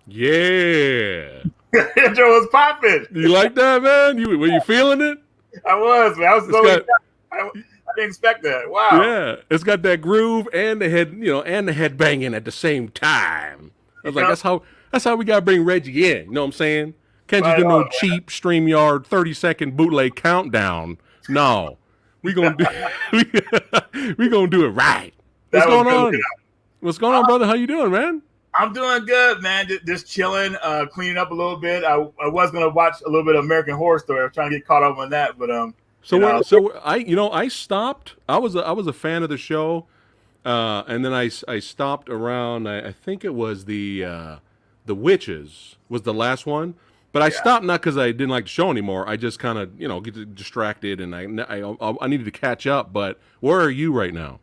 Yeah. It was popping. You like that, man? Were you feeling it? I was, man. I was so I didn't expect that. Wow. Yeah, it's got that groove and the head, and the head banging at the same time. I was like, that's how we gotta bring Reggie in. You know what I'm saying? Can't just do no cheap StreamYard 30-second bootleg countdown. No, we gonna do we gonna do it right. What's going on? What's going on, brother? How you doing, man? I'm doing good, man. Just chilling, cleaning up a little bit. I was gonna watch a little bit of American Horror Story. I was trying to get caught up on that, but I stopped. I was a fan of the show, and then I stopped around. I think it was the Witches was the last one, but I stopped not because I didn't like the show anymore. I just kind of get distracted, and I needed to catch up. But where are you right now?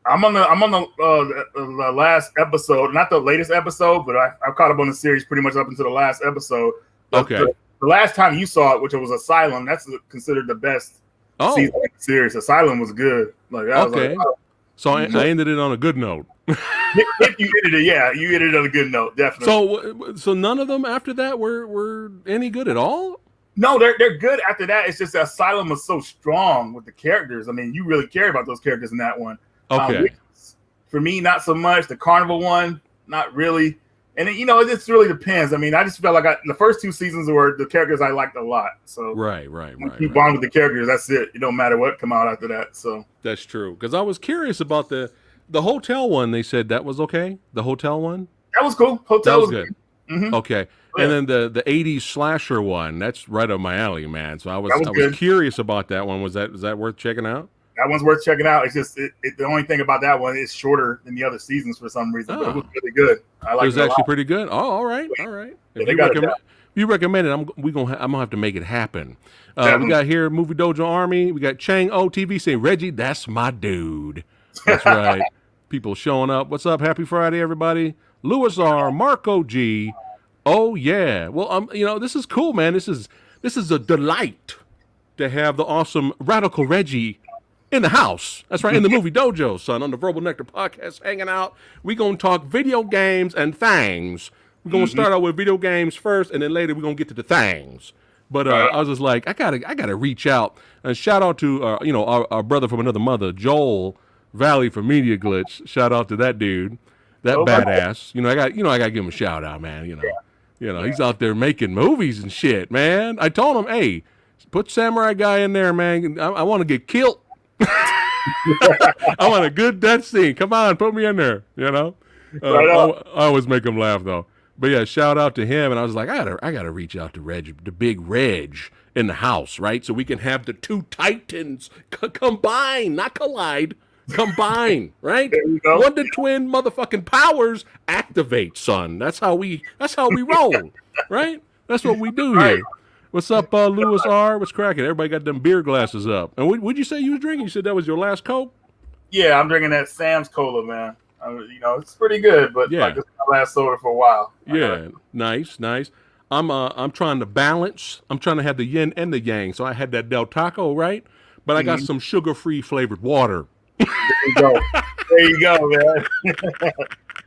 I'm on the last episode, not the latest episode, but I've caught up on the series pretty much up until the last episode. Okay. The last time you saw it, which was Asylum, that's considered the best season of the series. Asylum was good. So I ended it on a good note. If you ended it, you ended it on a good note, definitely. So none of them after that were any good at all? No, they're good after that. It's just that Asylum was so strong with the characters. I mean, you really care about those characters in that one. Okay. For me, not so much. The Carnival one, not really. And it just really depends. I mean, I just felt like the first two seasons were the characters I liked a lot. So right. Keep on with the characters. That's it. It don't matter what come out after that. So that's true. Because I was curious about the hotel one. They said that was okay. The hotel one. That was cool. Hotel was good. Mm-hmm. Okay. And then the 80s slasher one. That's right up my alley, man. So I was curious about that one. Was that worth checking out? That one's worth checking out. It's just the only thing about that one is shorter than the other seasons for some reason. But it was really good. I like it. It was actually pretty good. Oh, all right. If you recommend it, I'm gonna have to make it happen. We got here Movie Dojo Army. We got Chang O TV saying, Reggie, that's my dude. That's right. People showing up. What's up? Happy Friday, everybody. Louis R. Marco G. Oh yeah. Well, this is cool, man. This is a delight to have the awesome Radical Reggie in the house. That's right, in the Movie Dojo, son, on the Verbal Nectar podcast, hanging out. We're going to talk video games and things. We're going to start out with video games first, and then later we're going to get to the things. But I was just like, I gotta reach out. And shout out to, our brother from another mother, Joel Valley from Media Glitch. Shout out to that dude, that badass. I got to give him a shout out, man. He's out there making movies and shit, man. I told him, hey, put Samurai Guy in there, man. I want to get killed. I want a good death scene. Come on, put me in there. I always make him laugh though. But yeah, shout out to him. And I was like, I gotta reach out to Reg, the big Reg in the house, right? So we can have the two titans combine, not collide. Combine, right? Wonder Twin motherfucking powers activate, son. That's how we roll, right? That's what we do here. What's up, Louis R? What's cracking? Everybody got them beer glasses up. And what'd you say you was drinking? You said that was your last Coke? Yeah, I'm drinking that Sam's Cola, man. It's pretty good, but this is my last soda for a while. Yeah, nice. I'm trying to balance. I'm trying to have the yin and the yang. So I had that Del Taco, right? But I got some sugar-free flavored water. There you go, man.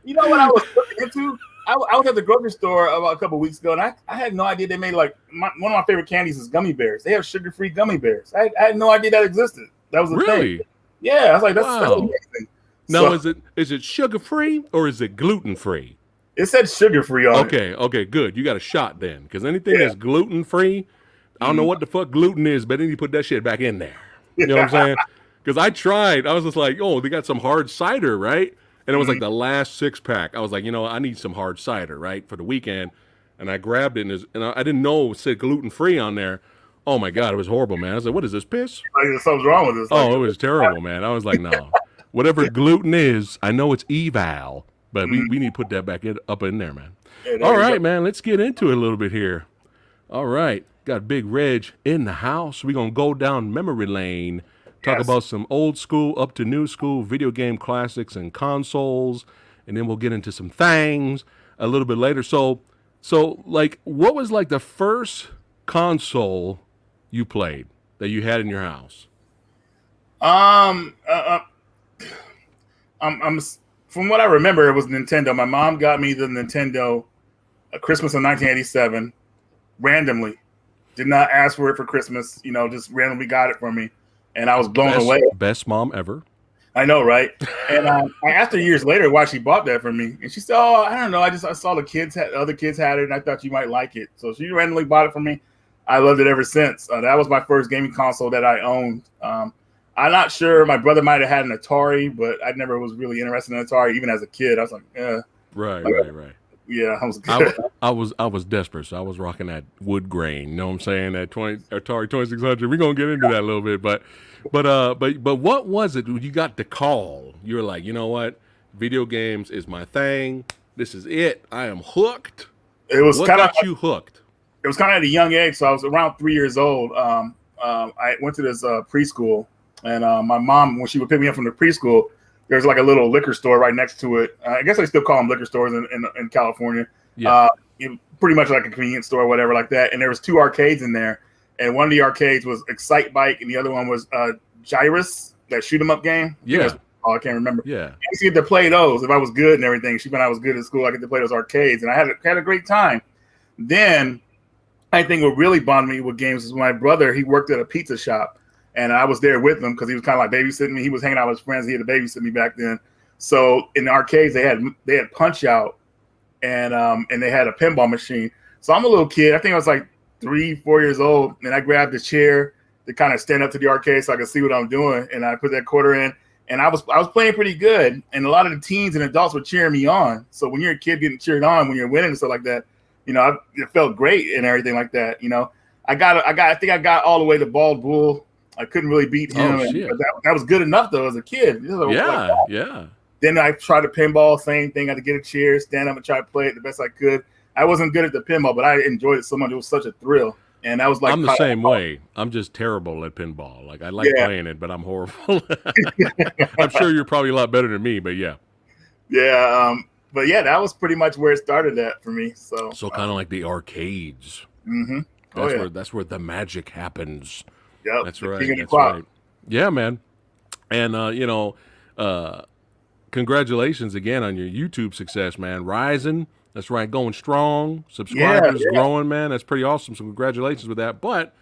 You know what I was looking into? I was at the grocery store about a couple of weeks ago, and I had no idea they made one of my favorite candies is gummy bears. They have sugar-free gummy bears. I had no idea that existed. That was a thing. Yeah, I was like, that's amazing. Now, is it sugar-free or is it gluten-free? It said sugar-free on it. Okay, good. You got a shot then, because anything that's gluten-free, I don't know what the fuck gluten is, but then you put that shit back in there. You know what I'm saying? Because I tried. I was just like, they got some hard cider, right? And it was like the last 6-pack. I was like, I need some hard cider, right, for the weekend. And I grabbed it, and I didn't know it said gluten-free on there. Oh, my God, it was horrible, man. I was like, what is this, piss? Something's wrong with this. It was terrible, man. I was like, no. Whatever gluten is, I know it's eval. But we need to put that up in there, man. Yeah, All right, man. Let's get into it a little bit here. All right. Got Big Reg in the house. We're going to go down memory lane, talk about some old school up to new school video game classics and consoles, and then we'll get into some things a little bit later. So like, what was like the first console you played that you had in your house? I'm from what I remember, it was Nintendo. My mom got me the Nintendo Christmas of 1987 randomly. Did not ask for it for Christmas, just randomly got it for me, and I was blown away. Best mom ever. I know, right? And I asked her years later why she bought that for me, and she said, "Oh, I don't know. I saw other kids had it, and I thought you might like it, so she randomly bought it for me. I loved it ever since. That was my first gaming console that I owned. I'm not sure. My brother might have had an Atari, but I never was really interested in Atari, even as a kid. I was like, right. Yeah, I was good. I was desperate, so I was rocking that wood grain. You know what I'm saying? That Atari 2600. We're gonna get into that a little bit, but what was it? You got the call. You were like, you know what? Video games is my thing. This is it. I am hooked. It was what got you hooked? It was kind of at a young age, so I was around 3 years old. I went to this preschool, and my mom, when she would pick me up from the preschool, there's like a little liquor store right next to it. I guess they still call them liquor stores in California. Yeah. Pretty much like a convenience store or whatever like that. And there was 2 arcades in there. And one of the arcades was Excite Bike, and the other one was Gyrus, that shoot 'em up game. Yeah. I can't remember. Yeah. I used to get to play those if I was good and everything. When I was good at school, I get to play those arcades, and I had a great time. Then I think what really bonded me with games is my brother. He worked at a pizza shop. And I was there with him because he was kind of like babysitting me. He was hanging out with his friends. He had to babysit me back then. So in the arcades, they had Punch Out, and they had a pinball machine. So I'm a little kid. I think I was like 3-4 years old, and I grabbed a chair to kind of stand up to the arcade so I could see what I'm doing. And I put that quarter in, and I was playing pretty good. And a lot of the teens and adults were cheering me on. So when you're a kid getting cheered on when you're winning and stuff like that, it felt great and everything like that. I think I got all the way to Bald Bull. I couldn't really beat him. That was good enough, though, as a kid. Yeah. Then I tried to pinball, same thing. I had to get a chair, stand up, and try to play it the best I could. I wasn't good at the pinball, but I enjoyed it so much. It was such a thrill. And that was like... I'm the same way. I'm just terrible at pinball. Like, I like playing it, but I'm horrible. I'm sure you're probably a lot better than me, but yeah. Yeah, but yeah, that was pretty much where it started at for me. So kind of like the arcades. Mm-hmm. That's where the magic happens. Yep. That's right. That's right. Yeah, man. And congratulations again on your YouTube success, man. Rising. That's right. Going strong. Subscribers growing, man. That's pretty awesome. So congratulations with that. But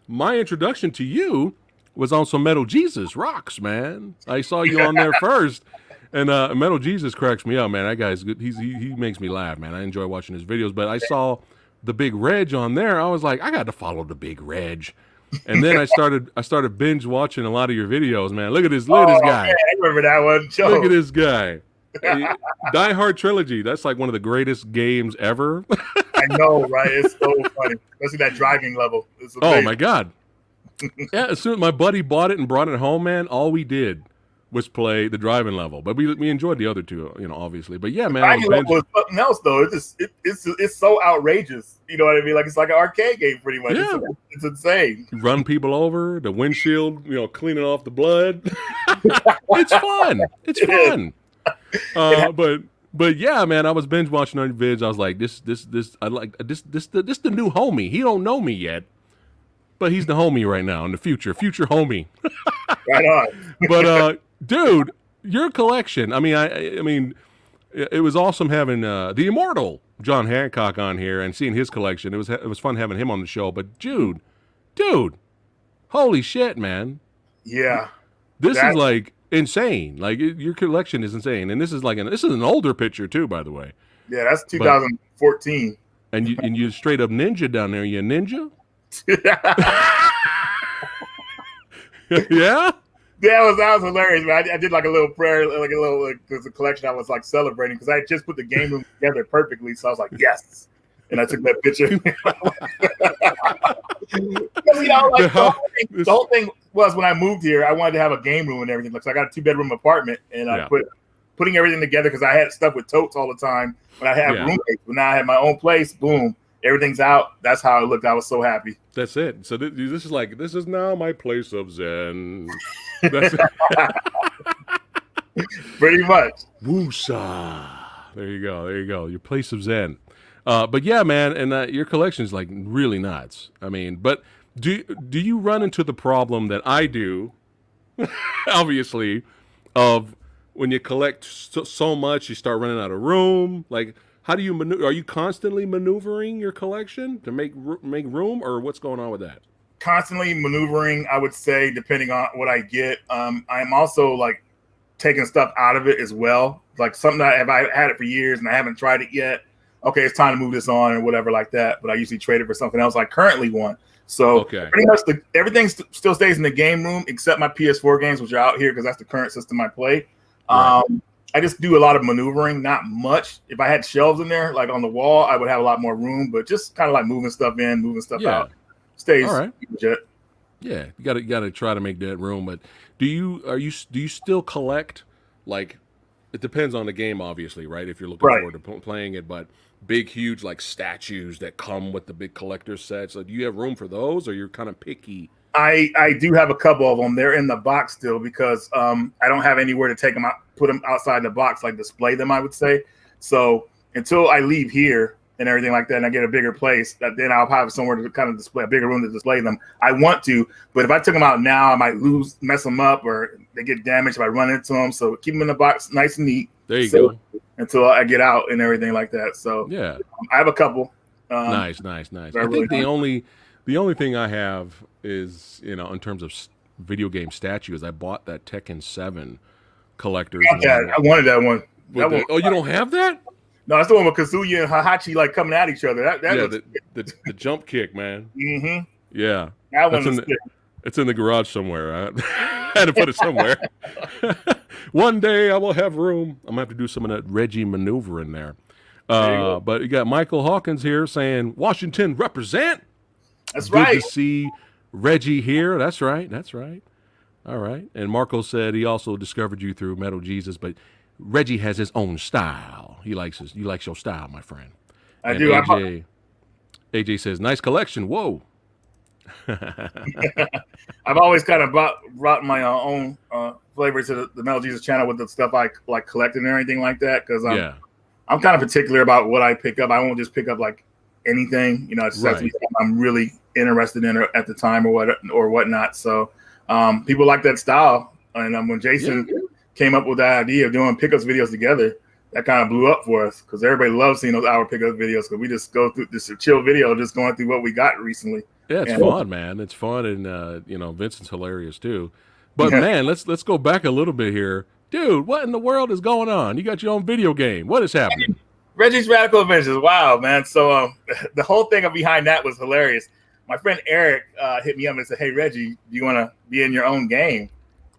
my introduction to you was on some Metal Jesus Rocks, man. I saw you on there first. And Metal Jesus cracks me up, man. That guy's good. He makes me laugh, man. I enjoy watching his videos. But I saw the Big Reg on there. I was like, I got to follow the Big Reg. And then I started binge watching a lot of your videos, man. Look at this guy. Man, I remember that one. Joe. Look at this guy. Die Hard Trilogy. That's like one of the greatest games ever. I know, right? It's so funny. Especially that driving level. Oh my God. Yeah, as soon as my buddy bought it and brought it home, man, all we did was play the driving level. But we enjoyed the other two, obviously. But yeah, man. The driving level is something else, though. It's so outrageous. You know what I mean? Like, it's like an arcade game, pretty much. Yeah. It's insane. Run people over, the windshield, cleaning off the blood. It's fun. It's fun. But yeah, man, I was binge watching on your vids. I was like, this the new homie. He don't know me yet, but he's the homie right now in the future homie. Right on. But dude, your collection. I mean, it was awesome having the immortal John Hancock on here and seeing his collection. It was fun having him on the show. But dude, holy shit, man. Yeah, this is like insane. Like your collection is insane, and this is an older picture too, by the way. Yeah, that's 2014. And you straight up ninja down there. You a ninja? Yeah. That was hilarious, man. I did like a little prayer, there's a collection I was like celebrating because I had just put the game room together perfectly. So I was like, yes. And I took that picture. The whole thing was when I moved here, I wanted to have a game room and everything. So I got a 2-bedroom apartment and I put putting everything together because I had stuff with totes all the time when I had roommates. But now I have my own place. Boom, everything's out. That's how it looked. I was so happy. That's it. So this is now my place of zen. That's pretty much. Woosa. There you go. There you go. Your place of zen. But yeah, man, and your collection is like really nuts. I mean, but do you run into the problem that I do, obviously, of when you collect so much, you start running out of room? Like, how do you maneuver? Are you constantly maneuvering your collection to make room, or what's going on with that? Constantly maneuvering, I would say, depending on what I get. I'm also like taking stuff out of it as well. Like something that I had it for years and I haven't tried it yet. Okay, it's time to move this on or whatever like that. But I usually trade it for something else. I currently want. So pretty much everything still stays in the game room except my PS4 games, which are out here because that's the current system I play. Right. I just do a lot of maneuvering, not much. If I had shelves in there, like on the wall, I would have a lot more room. But just kind of like moving stuff in, moving stuff out, stays legit. Yeah, you got to try to make that room. But do you still collect? Like, it depends on the game, obviously, right? If you're looking forward to playing it, but big, huge like statues that come with the big collector sets. Like, do you have room for those, or you're kind of picky? I do have a couple of them. They're in the box still because I don't have anywhere to take them out, put them outside the box, like display them, I would say. So until I leave here and everything like that, and I get a bigger place, then I'll have somewhere to kind of display, a bigger room to display them. I want to, but if I took them out now, I might mess them up, or they get damaged if I run into them. So keep them in the box, nice and neat. There you go. Until I get out and everything like that. So yeah, I have a couple. Nice. I think the only thing I have is, in terms of video game statues, I bought that Tekken 7 collector's one. I wanted that one. Oh, you don't have that? No, that's the one with Kazuya and Hahachi like coming at each other. The jump kick, man. Mm-hmm. Yeah, it's in the garage somewhere. I had to put it somewhere. One day I will have room. I'm gonna have to do some of that Reggie maneuver in there. But you got Michael Hawkins here saying Washington represent. That's right. Good to see Reggie here. That's right. All right. And Marco said he also discovered you through Metal Jesus, but Reggie has his own style. You likes your style, my friend. I do. AJ says, nice collection. Whoa. I've always kind of brought my own flavor to the Metal Jesus channel with the stuff I like collecting and everything like that, because I'm kind of particular about what I pick up. I won't just pick up like anything, it has to be something I'm really interested in at the time or whatnot. So people like that style, and when Jason came up with that idea of doing pickups videos together, that kind of blew up for us because everybody loves seeing those hour pickup videos, because we just go through this chill video, just going through what we got recently. Yeah, it's fun, man. It's fun, and Vincent's hilarious too. But man, let's go back a little bit here, dude. What in the world is going on? You got your own video game. What is happening? Reggie's Radical Adventures. Wow, man. So the whole thing behind that was hilarious. My friend Eric hit me up and said, "Hey, Reggie, do you want to be in your own game?"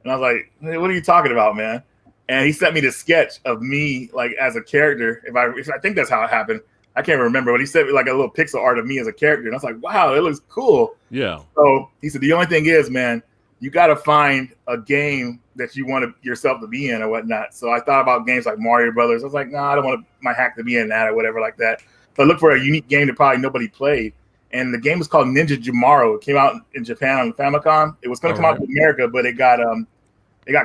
And I was like, "Hey, what are you talking about, man?" And he sent me the sketch of me like as a character. If I think that's how it happened. I can't remember, but he sent me like a little pixel art of me as a character. And I was like, wow, it looks cool. Yeah. So he said, the only thing is, man, you got to find a game that you want yourself to be in or whatnot. So I thought about games like Mario Brothers. I was like, no, I don't want my hack to be in that or whatever like that. So I looked for a unique game that probably nobody played. And the game was called Ninja Jumaro. It came out in Japan on Famicom. It was going to come out to America, but it got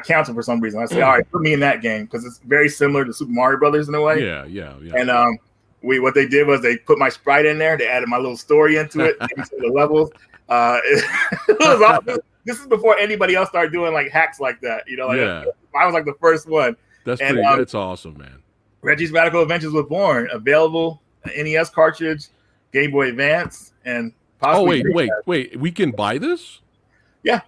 canceled for some reason. I said, all right, put me in that game because it's very similar to Super Mario Brothers in a way. Yeah. And what they did was they put my sprite in there. They added my little story into it, into the levels. It was awesome. This is before anybody else started doing like hacks like that. I was like the first one. That's pretty good. It's awesome, man. Reggie's Radical Adventures was born. Available NES cartridge, Game Boy Advance, and possibly. Oh wait! We can buy this? Yeah.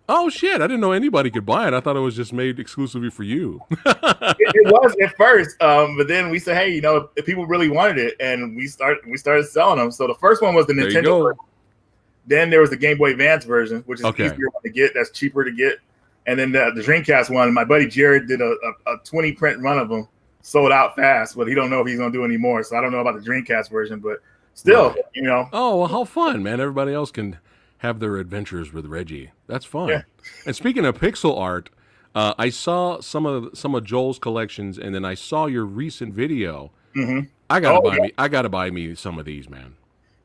Oh shit! I didn't know anybody could buy it. I thought it was just made exclusively for you. It was at first, but then we said, hey, if people really wanted it, and we started selling them. So the first one was the Nintendo version. Then there was the Game Boy Advance version, which is easier to get. That's cheaper to get. And then the Dreamcast one, my buddy Jared did a 20 print run of them, sold out fast, but he don't know if he's gonna do any more. So I don't know about the Dreamcast version, but still, Oh well, how fun, man! Everybody else can have their adventures with Reggie. That's fun. Yeah. And speaking of pixel art, I saw some of Joel's collections, and then I saw your recent video. Mm-hmm. I gotta buy me some of these, man.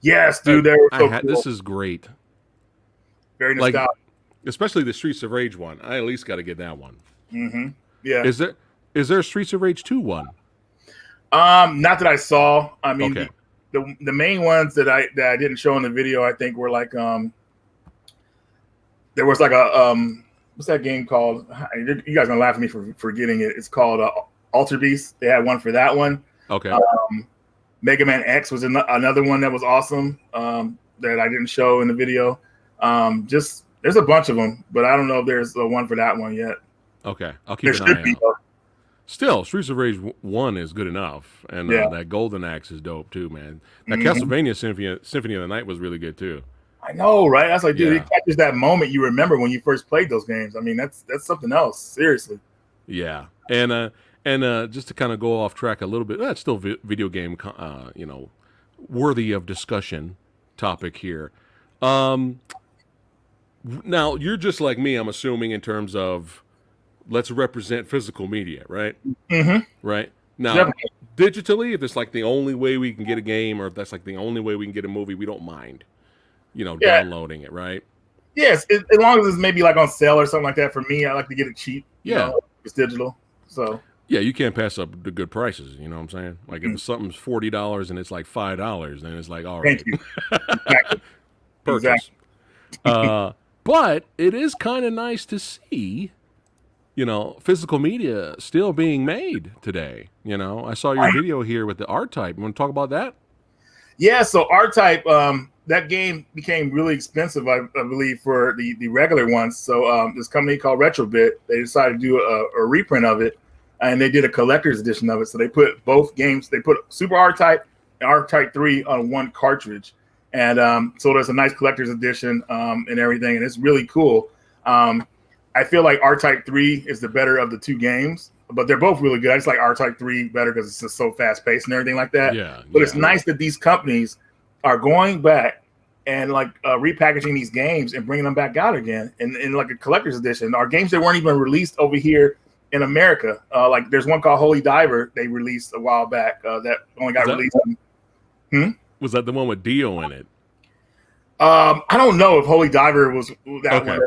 Yes, dude, they were so cool. This is great. Very nostalgic. Like, especially the Streets of Rage one. I at least got to get that one. Mm-hmm. Yeah. Is there a Streets of Rage 2 one? Not that I saw. I mean, okay. the main ones that I didn't show in the video, I think were like there was like a what's that game called? You guys gonna laugh at me for forgetting it. It's called Alter Beast. They had one for that one. Okay. Mega Man X was another one that was awesome that I didn't show in the video. Just there's a bunch of them, but I don't know if there's one for that one yet. Okay, I'll keep an eye out. Still, Streets of Rage 1 is good enough, and that Golden Axe is dope too, man. That Castlevania Symphony of the Night was really good too. I know, right? That's like, dude, it catches that moment you remember when you first played those games. I mean, that's something else. Seriously. Yeah, and just to kind of go off track a little bit, that's still video game, worthy of discussion topic here. Now you're just like me, I'm assuming, in terms of let's represent physical media, right? Mm-hmm. Right. Now, digitally, if it's like the only way we can get a game, or if that's like the only way we can get a movie, we don't mind, downloading it, right? Yes, as long as it's maybe like on sale or something like that. For me, I like to get it cheap. It's digital, so. Yeah, you can't pass up the good prices. You know what I'm saying? Like if something's $40 and it's like $5, then it's like, all right. Thank you. Exactly. Purchase. But it is kind of nice to see, physical media still being made today. I saw your video here with the R-Type. You want to talk about that? Yeah, so R-Type, that game became really expensive, I believe, for the regular ones. So this company called Retrobit, they decided to do a reprint of it, and they did a collector's edition of it. So they put both games, they put Super R-Type and R-Type 3 on one cartridge. And so there's a nice collector's edition and everything, and it's really cool. I feel like R-Type 3 is the better of the two games, but they're both really good. I just like R-Type 3 better because it's just so fast-paced and everything like that. But it's nice that these companies are going back and like repackaging these games and bringing them back out again in like a collector's edition. Or games that weren't even released over here in America. Like there's one called Holy Diver they released a while back that only got released. Was that the one with Dio in it? I don't know if Holy Diver was that one.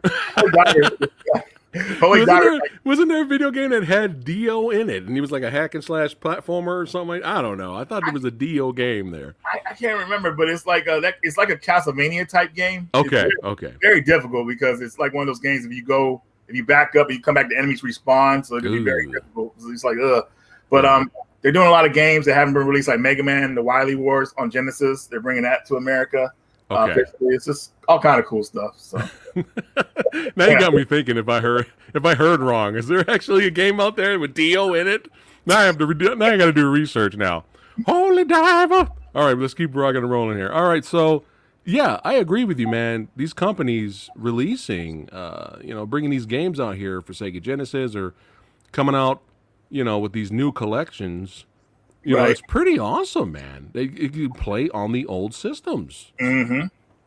Holy Diver. Wasn't there a video game that had Dio in it, and he was like a hack and slash platformer or something? I don't know. I thought there was a Dio game there. I can't remember, but it's like it's like a Castlevania type game. Okay, very difficult because it's like one of those games. If you back up and you come back, the enemies respawn, so it can be very difficult. So it's like but they're doing a lot of games that haven't been released, like Mega Man, the Wily Wars on Genesis. They're bringing that to America. It's just all kind of cool stuff. So now you got me thinking. If I heard wrong, is there actually a game out there with Dio in it? Now I got to do research now. Holy Diver. All right, let's keep rocking and rolling here. All right, so yeah, I agree with you, man. These companies releasing, bringing these games out here for Sega Genesis or coming out, with these new collections. It's pretty awesome, man. You play on the old systems. Mm-hmm.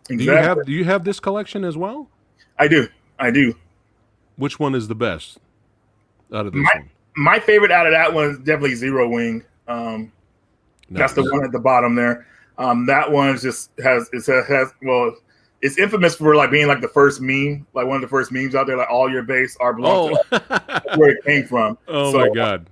Exactly. Do you have this collection as well? I do. Which one is the best out of this one? My favorite out of that one is definitely Zero Wing. That's the one at the bottom there. That one just it's infamous for like being like the first meme, like one of the first memes out there, like all your base are belong to. That's where it came from. My God.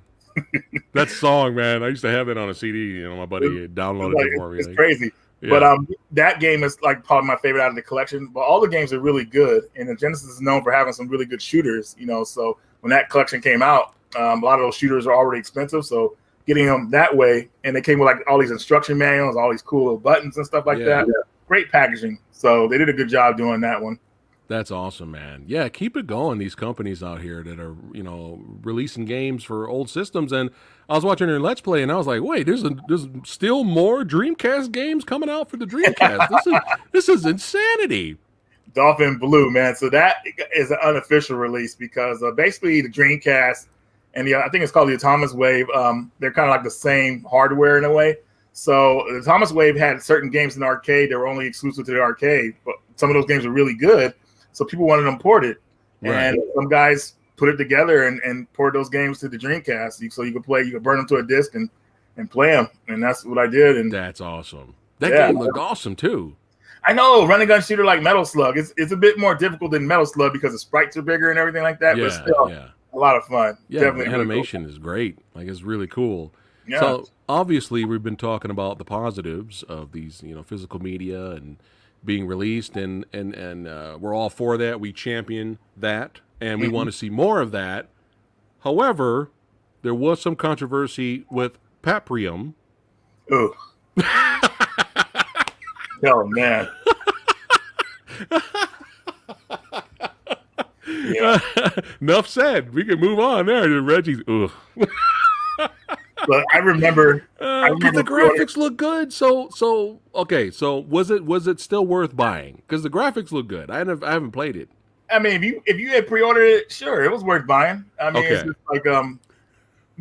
That song, man, I used to have it on a CD. My buddy downloaded it for me. It's crazy. Yeah. But that game is like probably my favorite out of the collection. But all the games are really good, and the Genesis is known for having some really good shooters. So when that collection came out, a lot of those shooters are already expensive. So getting them that way, and they came with like all these instruction manuals, all these cool little buttons and stuff like that. Yeah. Great packaging. So they did a good job doing that one. That's awesome, man. Yeah, keep it going. These companies out here that are, releasing games for old systems. And I was watching their Let's Play, and I was like, wait, there's still more Dreamcast games coming out for the Dreamcast. This is insanity. Dolphin Blue, man. So that is an unofficial release because basically the Dreamcast and I think it's called the Atomic Wave. They're kind of like the same hardware in a way. So the Atomic Wave had certain games in the arcade that were only exclusive to the arcade, but some of those games were really good. So people wanted them ported, and some guys put it together and port those games to the Dreamcast, so you could play. You could burn them to a disc and play them, and that's what I did. And that's awesome. That game looked awesome too. I know, run and gun shooter like Metal Slug. It's a bit more difficult than Metal Slug because the sprites are bigger and everything like that. But still, a lot of fun. Yeah, definitely the animation is great. Like, it's really cool. Yeah. So obviously, we've been talking about the positives of these, physical media and being released, and we're all for that. We champion that, and we want to see more of that. However, there was some controversy with Paprium. Ooh. Oh man. Enough said. We can move on there to Reggie's. Ugh. But I remember the graphics look good. So okay. So was it still worth buying? Because the graphics look good. I haven't played it. I mean, if you had pre-ordered it, sure, it was worth buying. I mean, it's just like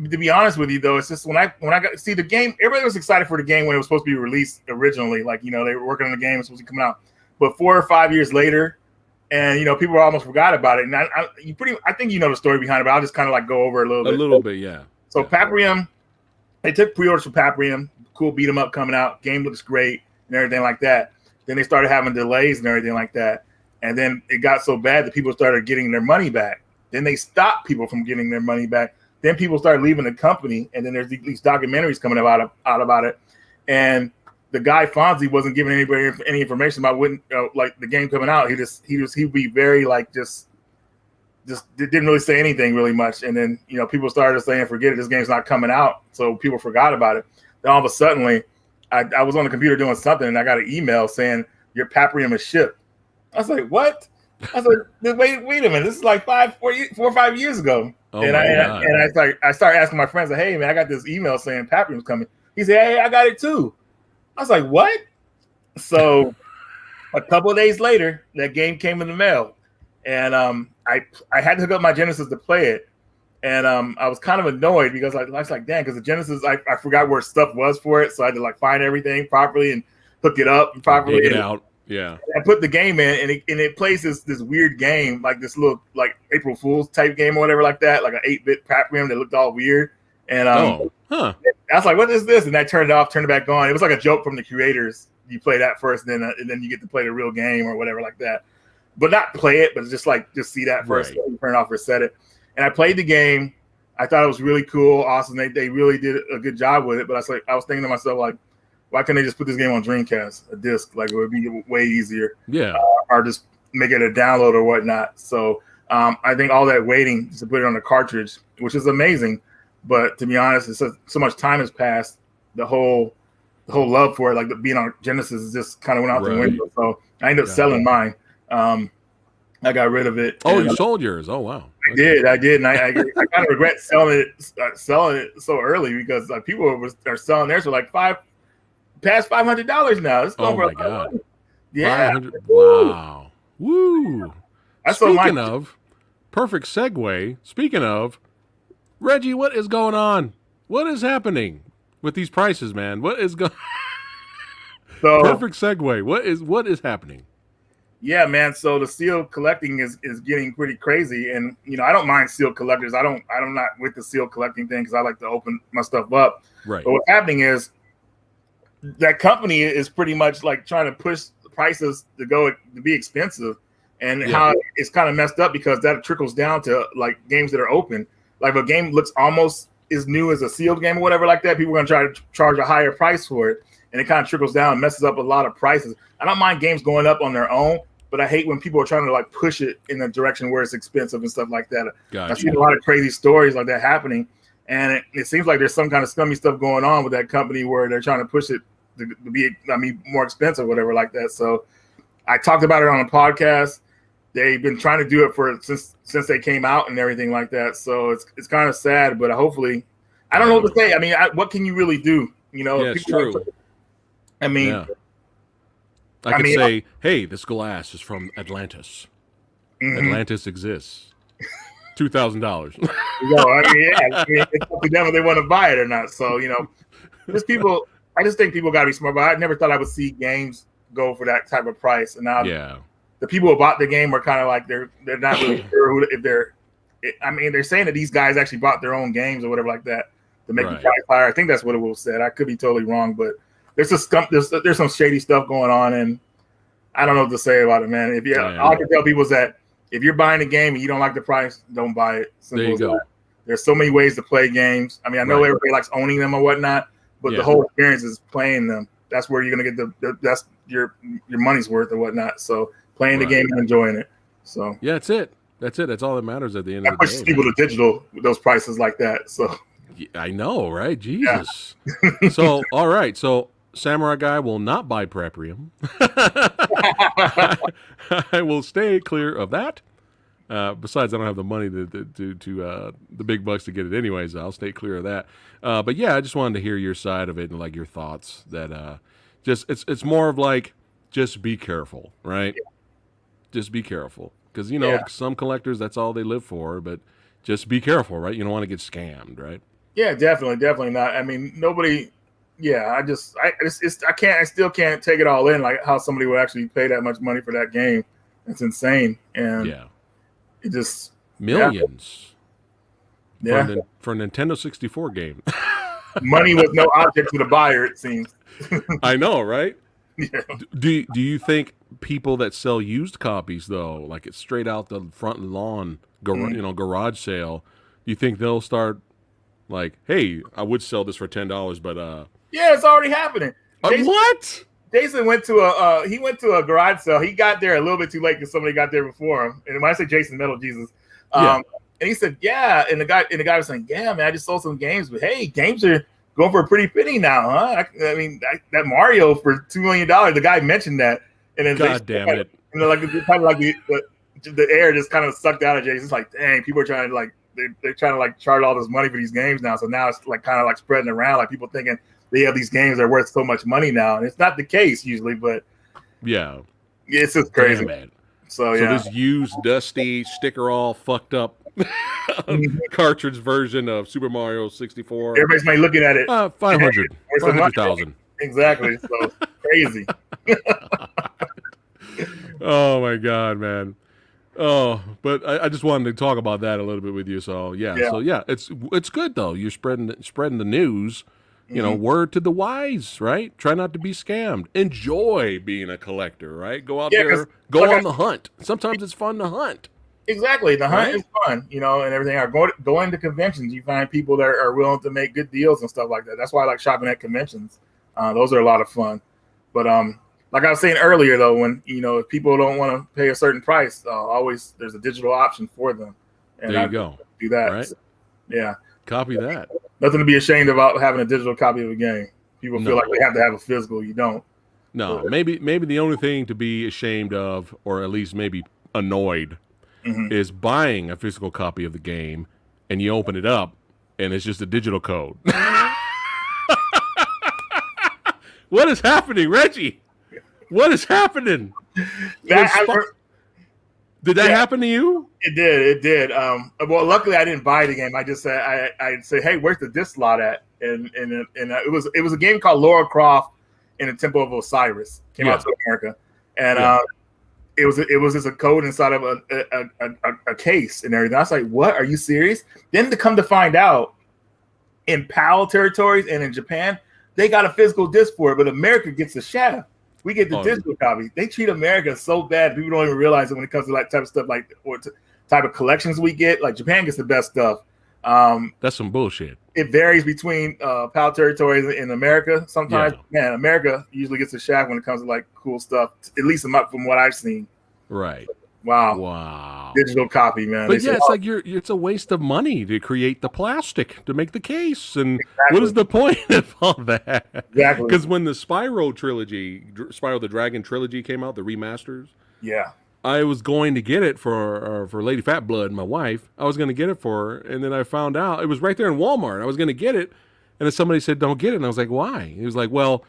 to be honest with you though, it's just when I got see the game, everybody was excited for the game when it was supposed to be released originally. Like, they were working on the game, it was supposed to come out. But 4 or 5 years later, and people almost forgot about it. And I think the story behind it, but I'll just kind of like go over a little bit. Yeah. So Paprium, they took pre-orders for Paprium, cool beat 'em up coming out, game looks great and everything like that. Then they started having delays and everything like that. And then it got so bad that people started getting their money back. Then they stopped people from getting their money back. Then people started leaving the company, and then there's these documentaries coming out about it. And the guy Fonzie wasn't giving anybody any information about when, like the game coming out. He'd be very like just didn't really say anything really much. And then people started saying, "Forget it, this game's not coming out." So people forgot about it. Then all of a sudden, I was on the computer doing something, and I got an email saying your Paprium is shipped. I was like, "What?" I was like, "Wait a minute! This is like 4 or 5 years ago." Oh and I started asking my friends, like, "Hey man, I got this email saying Paprium's coming." He said, "Hey, I got it too." I was like, "What?" So a couple of days later, that game came in the mail, and I had to hook up my Genesis to play it, and I was kind of annoyed because I was like, "Damn," because the Genesis, I forgot where stuff was for it, so I had to like find everything properly and hook it up properly. Dig it out. Yeah, I put the game in, and it plays this weird game, like this little like April Fool's type game or whatever like that, like an 8-bit Paprium that looked all weird. And I was like, "What is this?" And I turned it off, turned it back on. It was like a joke from the creators. You play that first, and then you get to play the real game or whatever like that. But not play it, but just see that first, right. Turn it off or set it. And I played the game. I thought it was really cool, awesome. They really did a good job with it. But I was thinking to myself, like, why couldn't they just put this game on Dreamcast, a disc? Like, it would be way easier. Yeah. Or just make it a download or whatnot. So I think all that waiting to put it on the cartridge, which is amazing. But to be honest, it's so much time has passed. The whole love for it, like being on Genesis, just kind of went out the window. So I ended up selling mine. I got rid of it. Oh, you sold yours? Oh, wow. I did, and I kind of regret selling it so early because like people are selling theirs for like past $500 now. It's going my God. Yeah. Wow. Woo. Speaking of, perfect segue. Speaking of, Reggie, what is going on? What is happening with these prices, man? What is going? Perfect segue. What is happening? Yeah, man. So the seal collecting is getting pretty crazy, and I don't mind seal collectors. I'm not with the seal collecting thing because I like to open my stuff up. Right. But what's happening is that company is pretty much like trying to push the prices to be expensive, and how it's kind of messed up because that trickles down to like games that are open. Like if a game looks almost as new as a sealed game or whatever like that, people are going to try to charge a higher price for it, and it kind of trickles down and messes up a lot of prices. I don't mind games going up on their own, but I hate when people are trying to like push it in a direction where it's expensive and stuff like that. Gotcha. I've seen a lot of crazy stories like that happening, and it seems like there's some kind of scummy stuff going on with that company where they're trying to push it to be, more expensive, whatever like that. So I talked about it on a podcast. They've been trying to do it since they came out and everything like that. So it's kind of sad, but hopefully, I don't know what to say. I mean, what can you really do? Yeah, it's true. I mean, I could say, hey, this glass is from Atlantis. Mm-hmm. Atlantis exists. $2,000. It's up to them if they want to buy it or not. So, just people. I just think people got to be smart. But I never thought I would see games go for that type of price. And now, the people who bought the game are kind of like they're not really sure if they're I mean, they're saying that these guys actually bought their own games or whatever like that to make the Right. price higher. I think that's what it was said. I could be totally wrong, but there's some shady stuff going on, and I don't know what to say about it, man. All I can tell people is that if you're buying a game and you don't like the price, don't buy it. Simple there you go. That. There's so many ways to play games. I mean, I know everybody likes owning them or whatnot, but the whole experience is playing them. That's where you're gonna get that's your money's worth or whatnot. So playing the game and enjoying it. So yeah, that's it. That's it. That's all that matters at the end of the day. That pushes people to digital with those prices like that. So I know, right? Jesus. Yeah. So all right. So Samurai Guy will not buy Preprium. I will stay clear of that. Besides, I don't have the money to the big bucks to get it anyways. I'll stay clear of that. But yeah, I just wanted to hear your side of it and like your thoughts. That just it's more of like just be careful, right? Yeah. Just be careful because some collectors that's all they live for. But just be careful, right? You don't want to get scammed, right? Yeah, definitely not. I mean, nobody. Yeah, I still can't take it all in, like how somebody would actually pay that much money for that game. It's insane, and it just millions. For a Nintendo 64 game. Money was no object to the buyer, it seems. I know, right? Yeah. Do you think people that sell used copies though, like it's straight out the front lawn, garage sale, do you think they'll start like, hey, I would sell this for $10, but yeah, it's already happening. What? Jason went to a garage sale. He got there a little bit too late because somebody got there before him. And when I say Jason, Metal Jesus, and he said, yeah, and the guy was saying, yeah, man, I just sold some games, but hey, games are going for a pretty penny now, huh? I mean, that Mario for $2 million. The guy mentioned that, and then God damn it, like kind of like the air just kind of sucked out of Jason. It's like, dang, people are trying to like they're trying to like charge all this money for these games now. So now it's like kind of like spreading around, like people thinking they have these games that are worth so much money now, and it's not the case usually. But yeah, it's just crazy, man. So this used, dusty, sticker all fucked up cartridge version of Super Mario 64. Everybody's like looking at it. 500,000. Exactly. So crazy. Oh my God, man. Oh, but I just wanted to talk about that a little bit with you. So yeah. It's good though. You're spreading the news. Word to the wise, right? Try not to be scammed. Enjoy being a collector, right? Go out there, go on the hunt. Sometimes it's fun to hunt. Exactly. The hunt is fun, and everything. Going to conventions, you find people that are willing to make good deals and stuff like that. That's why I like shopping at conventions. Those are a lot of fun. But like I was saying earlier, though, when if people don't want to pay a certain price, always there's a digital option for them. And there you go. Do that. Right? So, yeah. Copy that. Nothing to be ashamed about having a digital copy of a game. People feel like they have to have a physical. You don't. No, maybe the only thing to be ashamed of, or at least maybe annoyed, is buying a physical copy of the game and you open it up and it's just a digital code. What is happening, Reggie? What is happening? Did that happen to you? It did. Well, luckily I didn't buy the game. I just said I'd say, hey, where's the disc slot at? And it was a game called Lara Croft in the Temple of Osiris. Came out to America, and it was just a code inside of a case and everything. I was like, what? Are you serious? Then to come to find out, in PAL territories and in Japan, they got a physical disc for it, but America gets the shaft. We get the digital copy. They treat America so bad. People don't even realize it when it comes to that type of stuff, type of collections we get. Like Japan gets the best stuff. That's some bullshit. It varies between PAL territories in America. Sometimes, man, America usually gets the shaft when it comes to like cool stuff. At least from what I've seen. Right. Wow. Digital copy, man. But it's like it's a waste of money to create the plastic to make the case, and what is the point of all that? Exactly. Because when the Spyro the Dragon trilogy came out, the remasters. Yeah. I was going to get it for Lady Fat Blood, my wife. I was going to get it for her, and then I found out it was right there in Walmart. I was going to get it, and then somebody said, "Don't get it." And I was like, "Why?" He was like, "Well,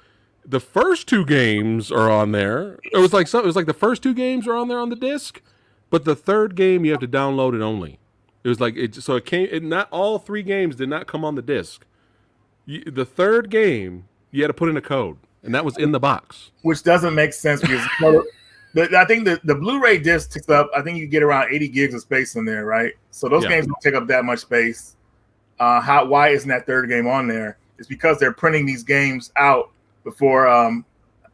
the first two games are on there." It was like the first two games are on there on the disc, but the third game you have to download it only. It was like it came. Not all three games did not come on the disc. The third game you had to put in a code, and that was in the box, which doesn't make sense because I think the Blu-ray disc takes up. I think you get around 80 gigs of space in there, right? So those games don't take up that much space. Why isn't that third game on there? It's because they're printing these games out before.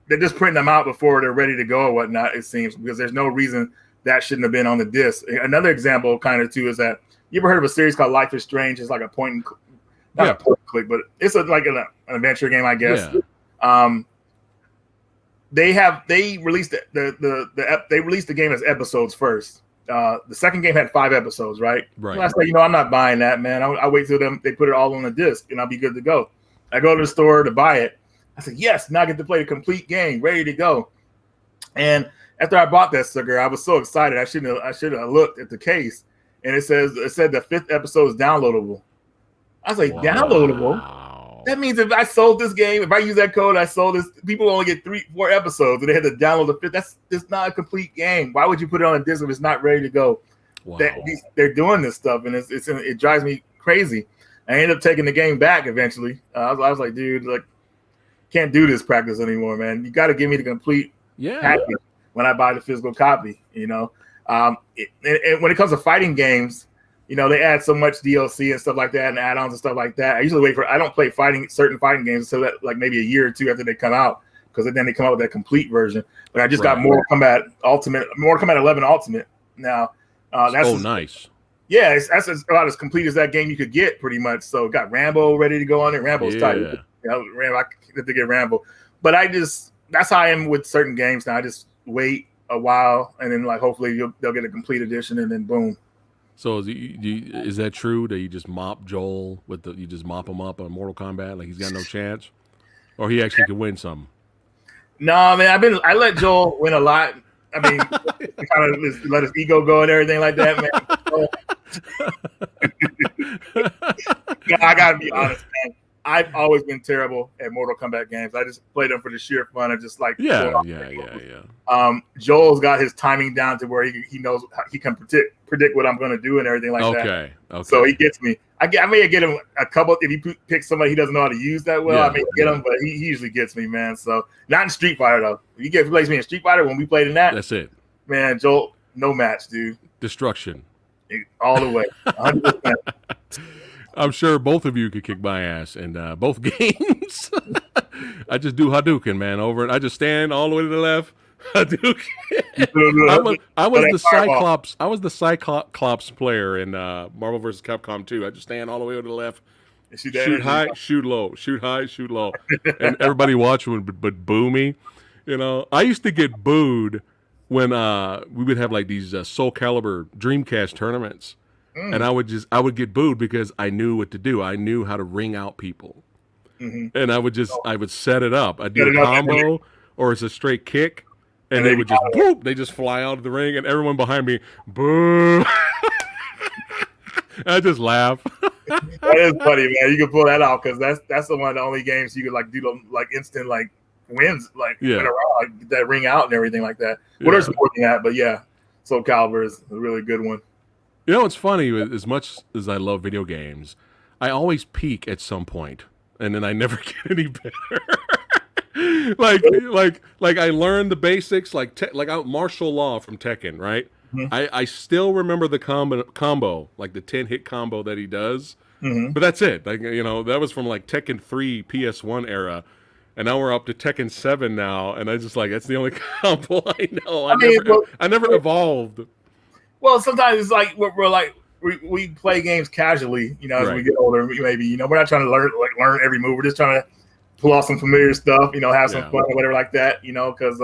They're just printing them out before they're ready to go or whatnot. It seems because there's no reason that shouldn't have been on the disc. Another example, kind of too, is that you ever heard of a series called Life is Strange? It's like a point and not a point and click, but it's like an adventure game, I guess. Yeah. They released they released the game as episodes first. The second game had 5 episodes, right? Right. And I said, I'm not buying that, man. I'll wait till they put it all on the disc and I'll be good to go. I go to the store to buy it. I said, yes, now I get to play the complete game, ready to go. And after I bought that sucker, I was so excited. I should have looked at the case, and it said the 5th episode is downloadable. I was like, downloadable? That means if I sold this game, if I use that code, I sold this. People only get 3-4 episodes, and they had to download the 5th. That's not a complete game. Why would you put it on a disc if it's not ready to go? Wow. They're doing this stuff, and it drives me crazy. I ended up taking the game back eventually. I was like, dude, like, can't do this practice anymore, man. You got to give me the complete package when I buy the physical copy, And when it comes to fighting games, they add so much DLC and stuff like that and add-ons and stuff like that. I usually I don't play certain fighting games until like maybe a year or two after they come out, because then they come out with that complete version. But I just got Mortal Kombat 11 Ultimate now. That's nice. Yeah, that's about as complete as that game you could get, pretty much. So got Rambo ready to go on it. Rambo's tight. Rambo, I have to get Rambo. But that's how I am with certain games now. I just wait a while, and then like hopefully they'll get a complete edition, and then boom. So is that true that you just mop Joel you just mop him up on Mortal Kombat like he's got no chance, or he actually can win some? No, man, I let Joel win a lot. I mean, kind of let his ego go and everything like that, man. I gotta be honest, man. I've always been terrible at Mortal Kombat games. I just play them for the sheer fun of just like Joel's got his timing down to where he knows he can predict what I'm going to do and everything like that. Okay. So he gets me. I may get him a couple. If he picks somebody he doesn't know how to use that well, I may get him, but he usually gets me, man. So not in Street Fighter though. If he plays me in Street Fighter when we played in that's it, man. Joel, no match, dude. Destruction all the way, 100%. I'm sure both of you could kick my ass in both games. I just do Hadouken, man, over it. I just stand all the way to the left. Hadouken. I was the Cyclops. I was the Cyclops player in Marvel vs. Capcom 2. I just stand all the way to the left. Shoot high, shoot low. Shoot high, shoot low. And everybody watching would boo me. I used to get booed when we would have like these Soul Calibur Dreamcast tournaments. And I would get booed because I knew what to do. I knew how to ring out people. And I would set it up. I'd do a combo or it's a straight kick, and they would just boop, they just fly out of the ring, and everyone behind me, boo. I just laugh. That is funny, man. You can pull that out because that's one of the only games you could like do the like instant like wins, like win around, like, get that ring out and everything like that. Well, there's more than that, but yeah, Soul Calibur is a really good one. It's funny. As much as I love video games, I always peak at some point, and then I never get any better. like I learned the basics, like martial law from Tekken, right? Mm-hmm. I still remember the combo, like the 10-hit combo that he does, but that's it. Like that was from like Tekken 3 PS1 era, and now we're up to Tekken 7 now, and I just like that's the only combo I know. I never evolved. Well, sometimes it's like we're like we play games casually, as we get older. Maybe we're not trying to learn every move. We're just trying to pull off some familiar stuff, have some fun or whatever like that. Because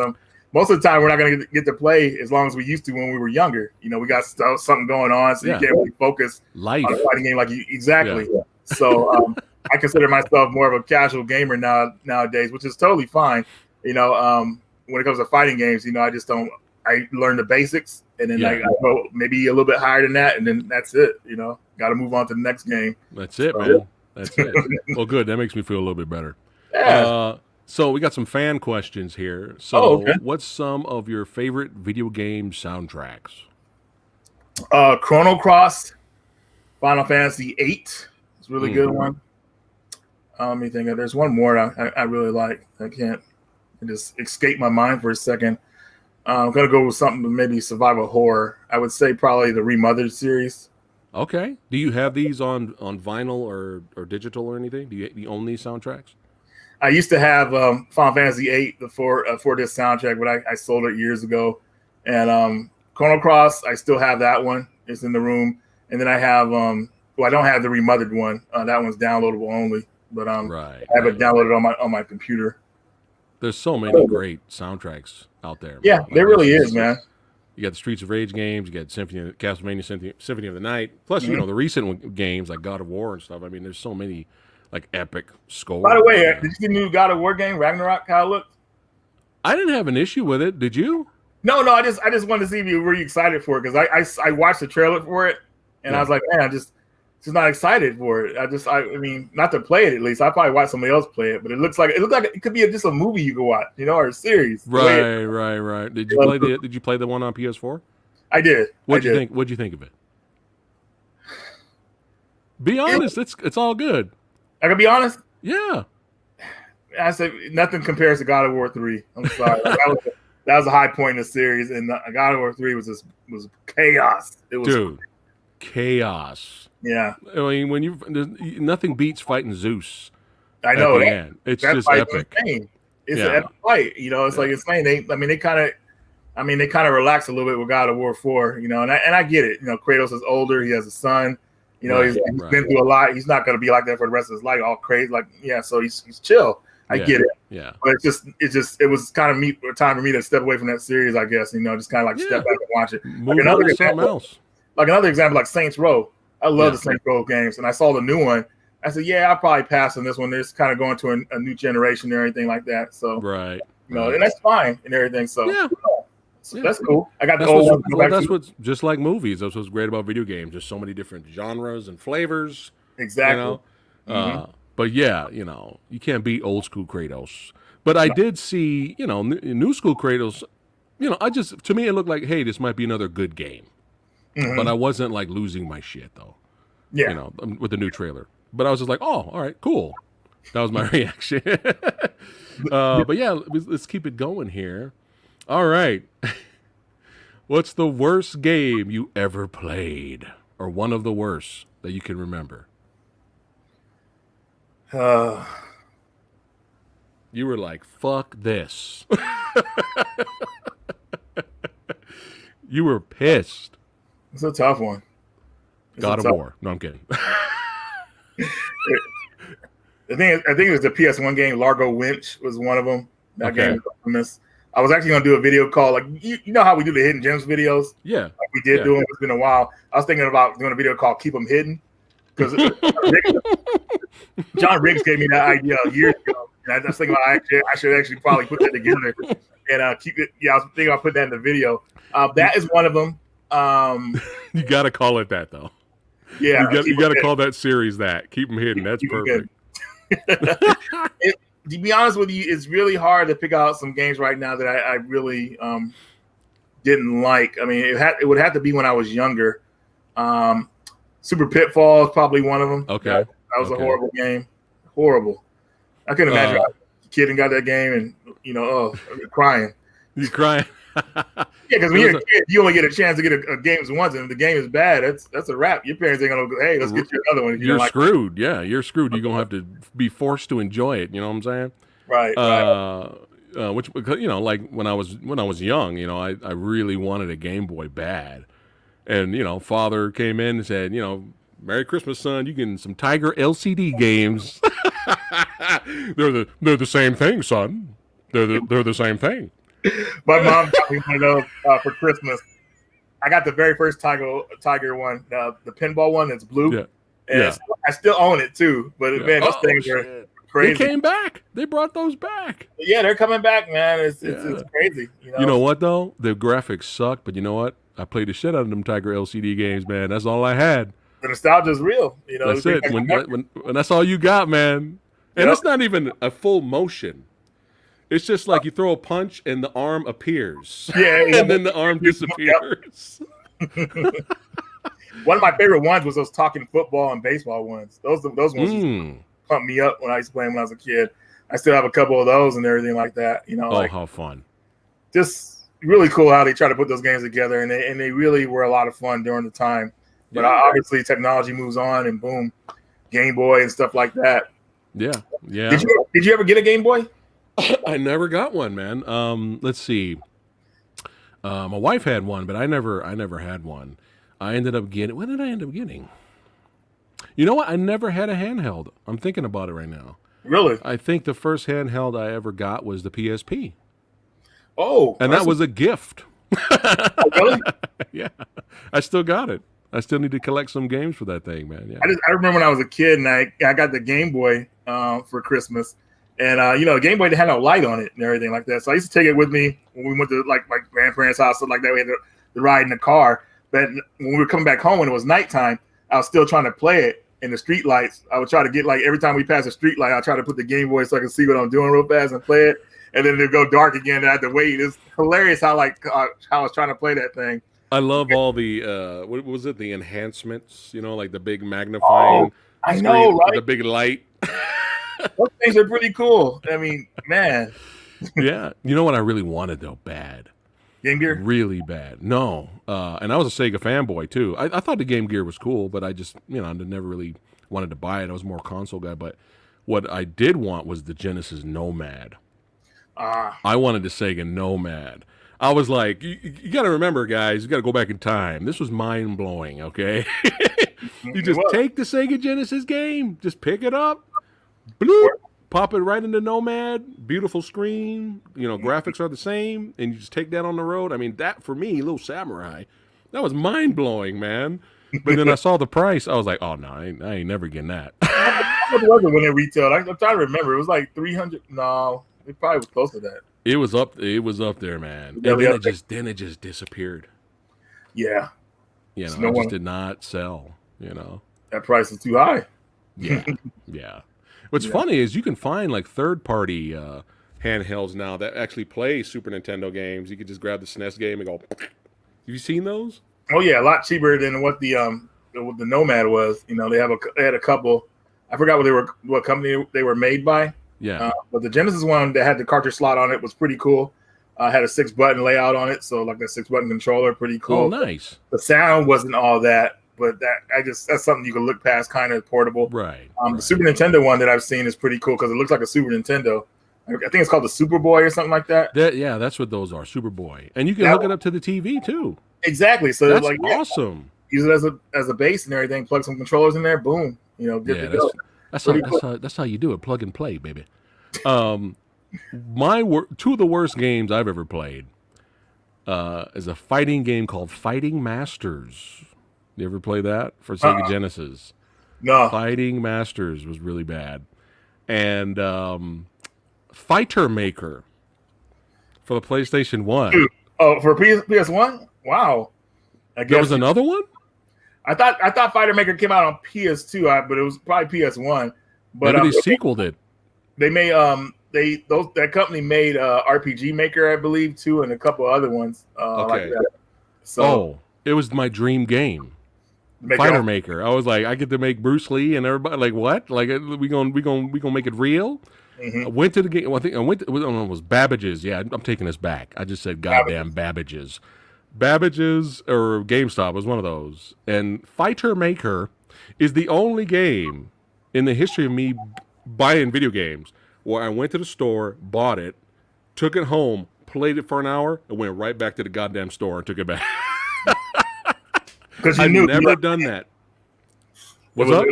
most of the time we're not going to get to play as long as we used to when we were younger. We got something going on, so you can't really focus on a fighting game like you exactly. Yeah. So I consider myself more of a casual gamer nowadays, which is totally fine. When it comes to fighting games, I just don't. I learn the basics. And then I go maybe a little bit higher than that, and then that's it. Got to move on to the next game. That's it, man. That's it. Well, good. That makes me feel a little bit better. Yeah. So we got some fan questions here. So, what's some of your favorite video game soundtracks? Chrono Cross, Final Fantasy VIII. It's a really good one. Let me think. There's one more I really like. I can't just escape my mind for a second. I'm gonna go with something maybe survival horror. I would say probably the Remothered series. Okay. Do you have these on vinyl or digital or anything? Do you own these soundtracks? I used to have Final Fantasy VIII, the four disc soundtrack, but I sold it years ago. And Chrono Cross, I still have that one. It's in the room. And then I have I don't have the Remothered one. That one's downloadable only. But I have it downloaded on my computer. There's so many great soundtracks out there. Yeah, like, there really is, man. You got the Streets of Rage games. You got Castlevania Symphony of the Night. Plus, you know, the recent games like God of War and stuff. I mean, there's so many like epic scores. By the way, did you see the new God of War game, Ragnarok? How it looked? I didn't have an issue with it. Did you? No. I just wanted to see if you were excited for it because I watched the trailer for it and I was like, man, I'm just not excited for it. I mean, not to play it at least. I probably watch somebody else play it, but it looks like it could be just a movie you could watch, you know, or a series. Right. Did you play the one on PS4? I did. What'd you think of it? Be honest. It's all good. I can be honest. Yeah. I said nothing compares to God of War 3. I'm sorry. that was a high point in the series, and God of War 3 was chaos. It was chaos. Yeah. I mean, nothing beats fighting Zeus. I know. It's just epic. It's an epic fight. You know, it's like insane. They kind of relaxed a little bit with God of War 4. You know, and I get it. You know, Kratos is older. He has a son. You know, he's been through a lot. He's not going to be like that for the rest of his life, all crazy. Like, so he's chill. I get it. Yeah. But it was kind of time for me to step away from that series, I guess. You know, just kind of like step back and watch it. Like another example, like Saints Row. I love the Saints Row games, and I saw the new one. I said, I'll probably pass on this one. It's kind of going to a new generation or anything like that. So, and that's fine and everything. So, that's cool. I got the old one. That's what's just like movies. That's what's great about video games. There's so many different genres and flavors. Exactly. You know? But you can't beat old school Kratos. But I did see, new school Kratos. To me, it looked like, hey, this might be another good game. Mm-hmm. But I wasn't like losing my shit though. Yeah. With the new trailer. But I was just like, oh, all right, cool. That was my reaction. But yeah, let's keep it going here. All right. What's the worst game you ever played, or one of the worst that you can remember? You were like, fuck this. You were pissed. It's a tough one. God of War. No, I'm kidding. I think it was the PS1 game. Largo Winch was one of them. That game was infamous. I was actually going to do a video call. Like, you know how we do the Hidden Gems videos? Yeah. Like we did do them. It's been a while. I was thinking about doing a video called Keep Them Hidden. Because John Riggs gave me that idea years ago. And I was thinking about I should actually probably put that together and keep it. Yeah, I was thinking about putting that in the video. That is one of them. You got to call it that, though. Yeah. You got to call that series that. Keep them hidden. That's perfect. To be honest with you, it's really hard to pick out some games right now that I really didn't like. I mean, it would have to be when I was younger. Super Pitfall is probably one of them. Okay. That was a horrible game. Horrible. I couldn't imagine a kid and got that game and, crying. He's crying. Yeah, because when you're a kid, you only get a chance to get a game once, and if the game is bad, that's a wrap. Your parents ain't gonna go, hey, let's get you another one. You're screwed. Yeah, you're screwed. You're gonna have to be forced to enjoy it. You know what I'm saying? Right. Which like when I was young, I really wanted a Game Boy bad, and father came in and said, Merry Christmas, son. You getting some Tiger LCD games? They're the same thing, son. They're the same thing. My mom got me one of those for Christmas. I got the very first Tiger one, the pinball one that's blue. Yeah. I still own it too. But man, those things are crazy. They came back. They brought those back. Yeah, they're coming back, man. It's crazy. You know what though? The graphics suck, but you know what? I played the shit out of them Tiger LCD games, man. That's all I had. The nostalgia's real. That's it. When that's all you got, man. And it's not even a full motion. It's just like you throw a punch and the arm appears. Yeah. And then the arm disappears. One of my favorite ones was those talking football and baseball ones. Those ones pumped me up when I used to play them when I was a kid. I still have a couple of those and everything like that. How fun. Just really cool how they try to put those games together, and they really were a lot of fun during the time. But obviously, technology moves on, and boom, Game Boy and stuff like that. Yeah. Did you ever get a Game Boy? I never got one, man. Let's see. My wife had one, but I never had one. I ended up getting. What did I end up getting? You know what? I never had a handheld. I'm thinking about it right now. Really? I think the first handheld I ever got was the PSP. Oh, and that was a gift. Oh, really? Yeah, I still got it. I still need to collect some games for that thing, man. Yeah. I remember when I was a kid and I got the Game Boy for Christmas, and Game Boy had no light on it and everything like that. So I used to take it with me when we went to like my grandparents' house, so like that we had to ride in the car. But when we were coming back home when it was nighttime, I was still trying to play it in the street lights. I would try to get like every time we passed a street light, I'd try to put the Game Boy so I could see what I'm doing real fast and play it. And then it'd go dark again and I had to wait. It's hilarious how I was trying to play that thing. I love all the what was it? The enhancements, like the big magnifying. I know, right? The big light. Those things are pretty cool. I mean, man. Yeah. You know what I really wanted though? Bad. Game Gear? Really bad. No. And I was a Sega fanboy too. I thought the Game Gear was cool, but I just, I never really wanted to buy it. I was more a console guy. But what I did want was the Genesis Nomad. I wanted the Sega Nomad. I was like, you got to remember, guys, you got to go back in time. This was mind blowing, okay? You just take the Sega Genesis game, just pick it up, bloop, pop it right into Nomad, beautiful screen, graphics are the same, and you just take that on the road. I mean, that for me, Little Samurai, that was mind blowing, man. But then I saw the price, I was like, oh no, I ain't never getting that. How much was it when it retailed? I'm trying to remember. It was like 300. No, it probably was close to that. It was up there, man. And then it just disappeared. Yeah. It just did not sell, That price is too high. Yeah. Yeah. What's funny is you can find like third-party handhelds now that actually play Super Nintendo games. You could just grab the SNES game and go. Have you seen those? Oh yeah, a lot cheaper than what the Nomad was. They had a couple. I forgot what company they were made by. Yeah. But the Genesis one that had the cartridge slot on it was pretty cool. Had a 6-button layout on it, so like a 6-button controller, pretty cool. Oh, nice. The sound wasn't all that, but that's something you can look past, kind of portable. Right. The Super Nintendo one that I've seen is pretty cool because it looks like a Super Nintendo. I think it's called the Superboy or something like that. Yeah, that's what those are, Superboy, and you can hook it up to the TV too. Exactly. So that's like awesome. Use it as a base and everything. Plug some controllers in there. Boom. Good to go. That's how you do it. Plug and play, baby. Two of the worst games I've ever played is a fighting game called Fighting Masters. You ever play that for Sega Genesis? No. Fighting Masters was really bad. And Fighter Maker for the PlayStation 1. Dude. Oh, for PS1? Wow. I guess there was another one? I thought Fighter Maker came out on PS2, but it was probably PS1. But maybe they sequeled it. They made that company made RPG Maker, I believe, too, and a couple other ones like that. So it was my dream game. Fighter Maker. I was like, I get to make Bruce Lee and everybody. Like what? Like we gonna make it real? Mm-hmm. I went to the game. Well, I think it was Babbage's. Yeah, I'm taking this back. I just said goddamn Babbage's. Babbage's or GameStop was one of those. And Fighter Maker is the only game in the history of me buying video games where I went to the store, bought it, took it home, played it for an hour, and went right back to the goddamn store and took it back. Because I've never done that. What's up?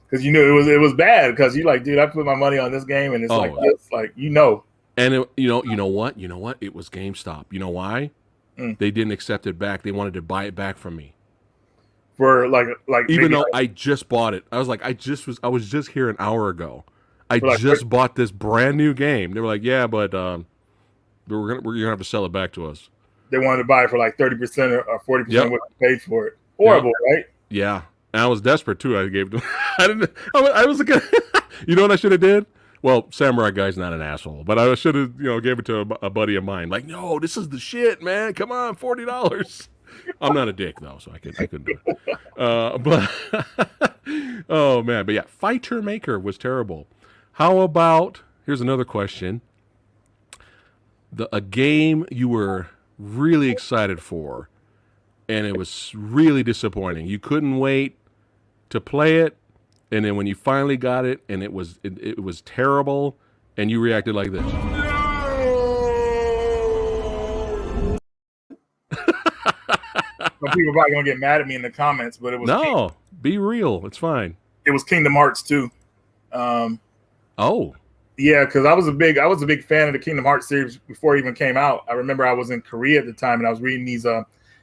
Because you knew it was bad. Because you like, dude, I put my money on this game, and it's like this, like And you know what? It was GameStop. You know why? They didn't accept it back. They wanted to buy it back from me. For like even though I just bought it, I was like, I was just here an hour ago. I just bought this brand new game. They were like, yeah, but we're gonna have to sell it back to us. They wanted to buy it for like 30% or 40% what they paid for it. Horrible, right? Yeah, and I was desperate too. I gave them. I was like, you know what I should have did? Well, Samurai Guy's not an asshole, but I should have gave it to a buddy of mine. Like, no, this is the shit, man. Come on, $40. I'm not a dick though, so I couldn't do it. But oh man, but yeah, Fighter Maker was terrible. How about here's another question: a game you were really excited for, and it was really disappointing. You couldn't wait to play it, and then when you finally got it, and it was terrible, and you reacted like this. Some people are probably gonna get mad at me in the comments, but it was be real. It's fine. It was Kingdom Hearts 2. Yeah, because I was a big fan of the Kingdom Hearts series before it even came out. I remember I was in Korea at the time, and I was reading these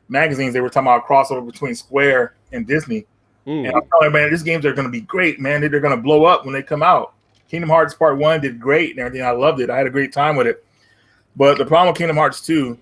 magazines. They were talking about a crossover between Square and Disney. And I'm telling you, man, these games are going to be great, man. They're going to blow up when they come out. Kingdom Hearts Part 1 did great and everything. I loved it. I had a great time with it. But the problem with Kingdom Hearts 2,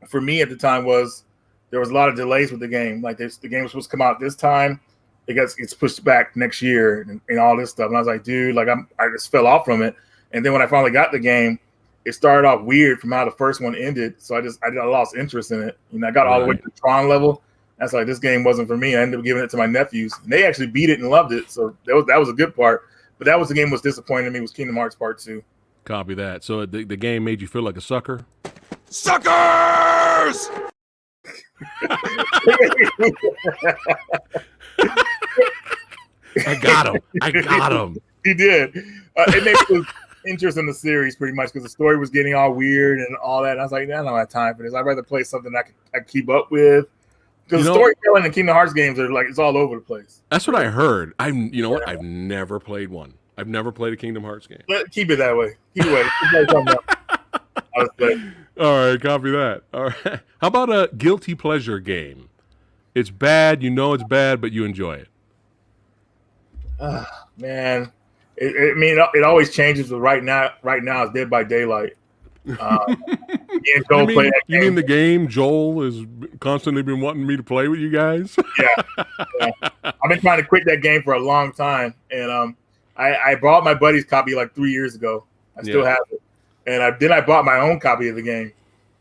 for me at the time, was there was a lot of delays with the game. Like the game was supposed to come out this time. It's pushed back next year and all this stuff. And I was like, dude, like I just fell off from it. And then when I finally got the game, it started off weird from how the first one ended. So I lost interest in it. I got all the way to the Tron level. That's like, this game wasn't for me. I ended up giving it to my nephews. And they actually beat it and loved it. So that was a good part. But that was the game was disappointing to me, was Kingdom Hearts Part 2. Copy that. So the game made you feel like a sucker? Suckers! I got him. He did. It made me lose interest in the series pretty much because the story was getting all weird and all that. And I was like, I don't have time for this. I'd rather play something I can keep up with. Because storytelling in Kingdom Hearts games are like, it's all over the place. That's what I heard. I've never played one. I've never played a Kingdom Hearts game. Keep it that way. Keep it away. All right, copy that. All right. How about a guilty pleasure game? It's bad. It's bad, but you enjoy it. Man, it always changes. But right now it's Dead by Daylight. You mean the game Joel has constantly been wanting me to play with you guys? Yeah. I've been trying to quit that game for a long time, and I bought my buddy's copy like 3 years ago. I still have it, and then I bought my own copy of the game,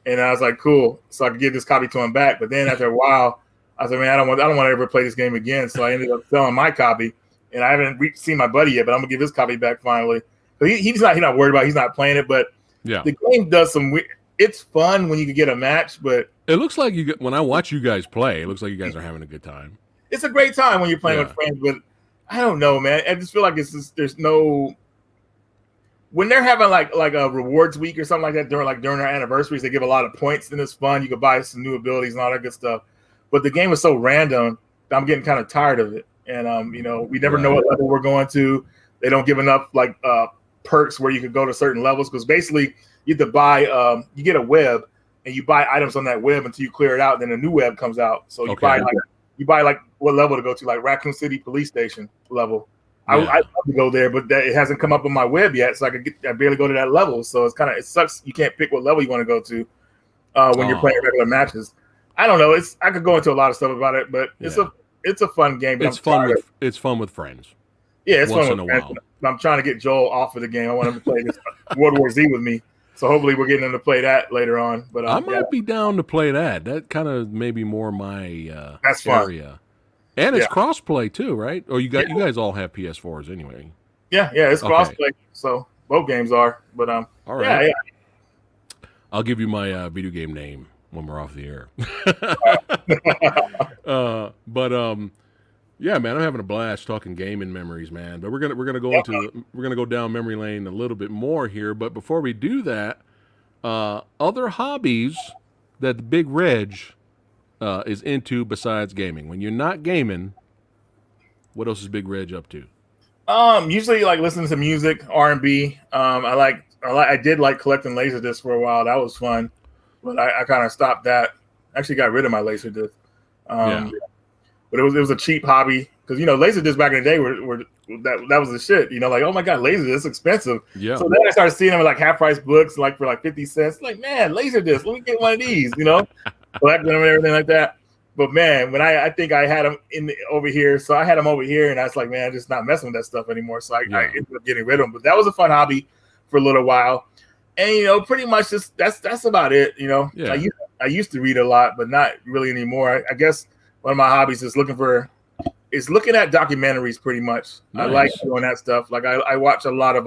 and I was like, cool, so I could give this copy to him back. But then after a while, I said, man, I don't want to ever play this game again. So I ended up selling my copy, and I haven't seen my buddy yet, but I'm gonna give his copy back finally. But he's not worried about it. He's not playing it, but the game does some weird. It's fun when you can get a match, but it looks like when I watch you guys play, it looks like you guys are having a good time. It's a great time when you're playing with friends, but I don't know, man. I just feel like there's no when they're having like a rewards week or something like that during our anniversaries, they give a lot of points and it's fun. You can buy some new abilities and all that good stuff. But the game is so random that I'm getting kind of tired of it. And we never know what level we're going to. They don't give enough perks where you could go to certain levels because basically you have to buy you get a web and you buy items on that web until you clear it out, then a new web comes out. So you buy what level to go to, like Raccoon City Police Station level. I'd love to go there, but it hasn't come up on my web yet, so I barely go to that level. So it sucks. You can't pick what level you want to go to when you're playing regular matches. I don't know. I could go into a lot of stuff about it, but it's a fun game. But it's fun with friends. Yeah, it's fun with friends. I'm trying to get Joel off of the game. I want him to play this World War Z with me. So hopefully we're getting him to play that later on. But I might be down to play that. That kind of maybe more my that's area. Fun. And it's crossplay too, right? Or you guys all have PS4s anyway. Yeah, it's crossplay. So both games are. But all right. Yeah. I'll give you my video game name when we're off the air. Yeah, man, I'm having a blast talking gaming memories, man. But we're gonna go down memory lane a little bit more here. But before we do that, other hobbies that the Big Reg is into besides gaming. When you're not gaming, what else is Big Reg up to? Usually like listening to music, R&B. I did like collecting Laserdiscs for a while. That was fun, but I kind of stopped that. Actually, got rid of my Laserdisc. But it was a cheap hobby because Laserdiscs back in the day were that was the shit. Like, oh my god, Laserdisc is expensive. Yeah. So then I started seeing them in like half price books, like for like 50 cents. Like, man, Laserdisc, let me get one of these. Collecting them and everything like that. But man, when I think I had them over here, so I had them over here, and I was like, man, I'm just not messing with that stuff anymore. So I ended up getting rid of them. But that was a fun hobby for a little while, and pretty much just that's about it. Yeah. I used to read a lot, but not really anymore. I guess one of my hobbies is looking at documentaries. Pretty much, nice. I like doing that stuff. Like I watch a lot of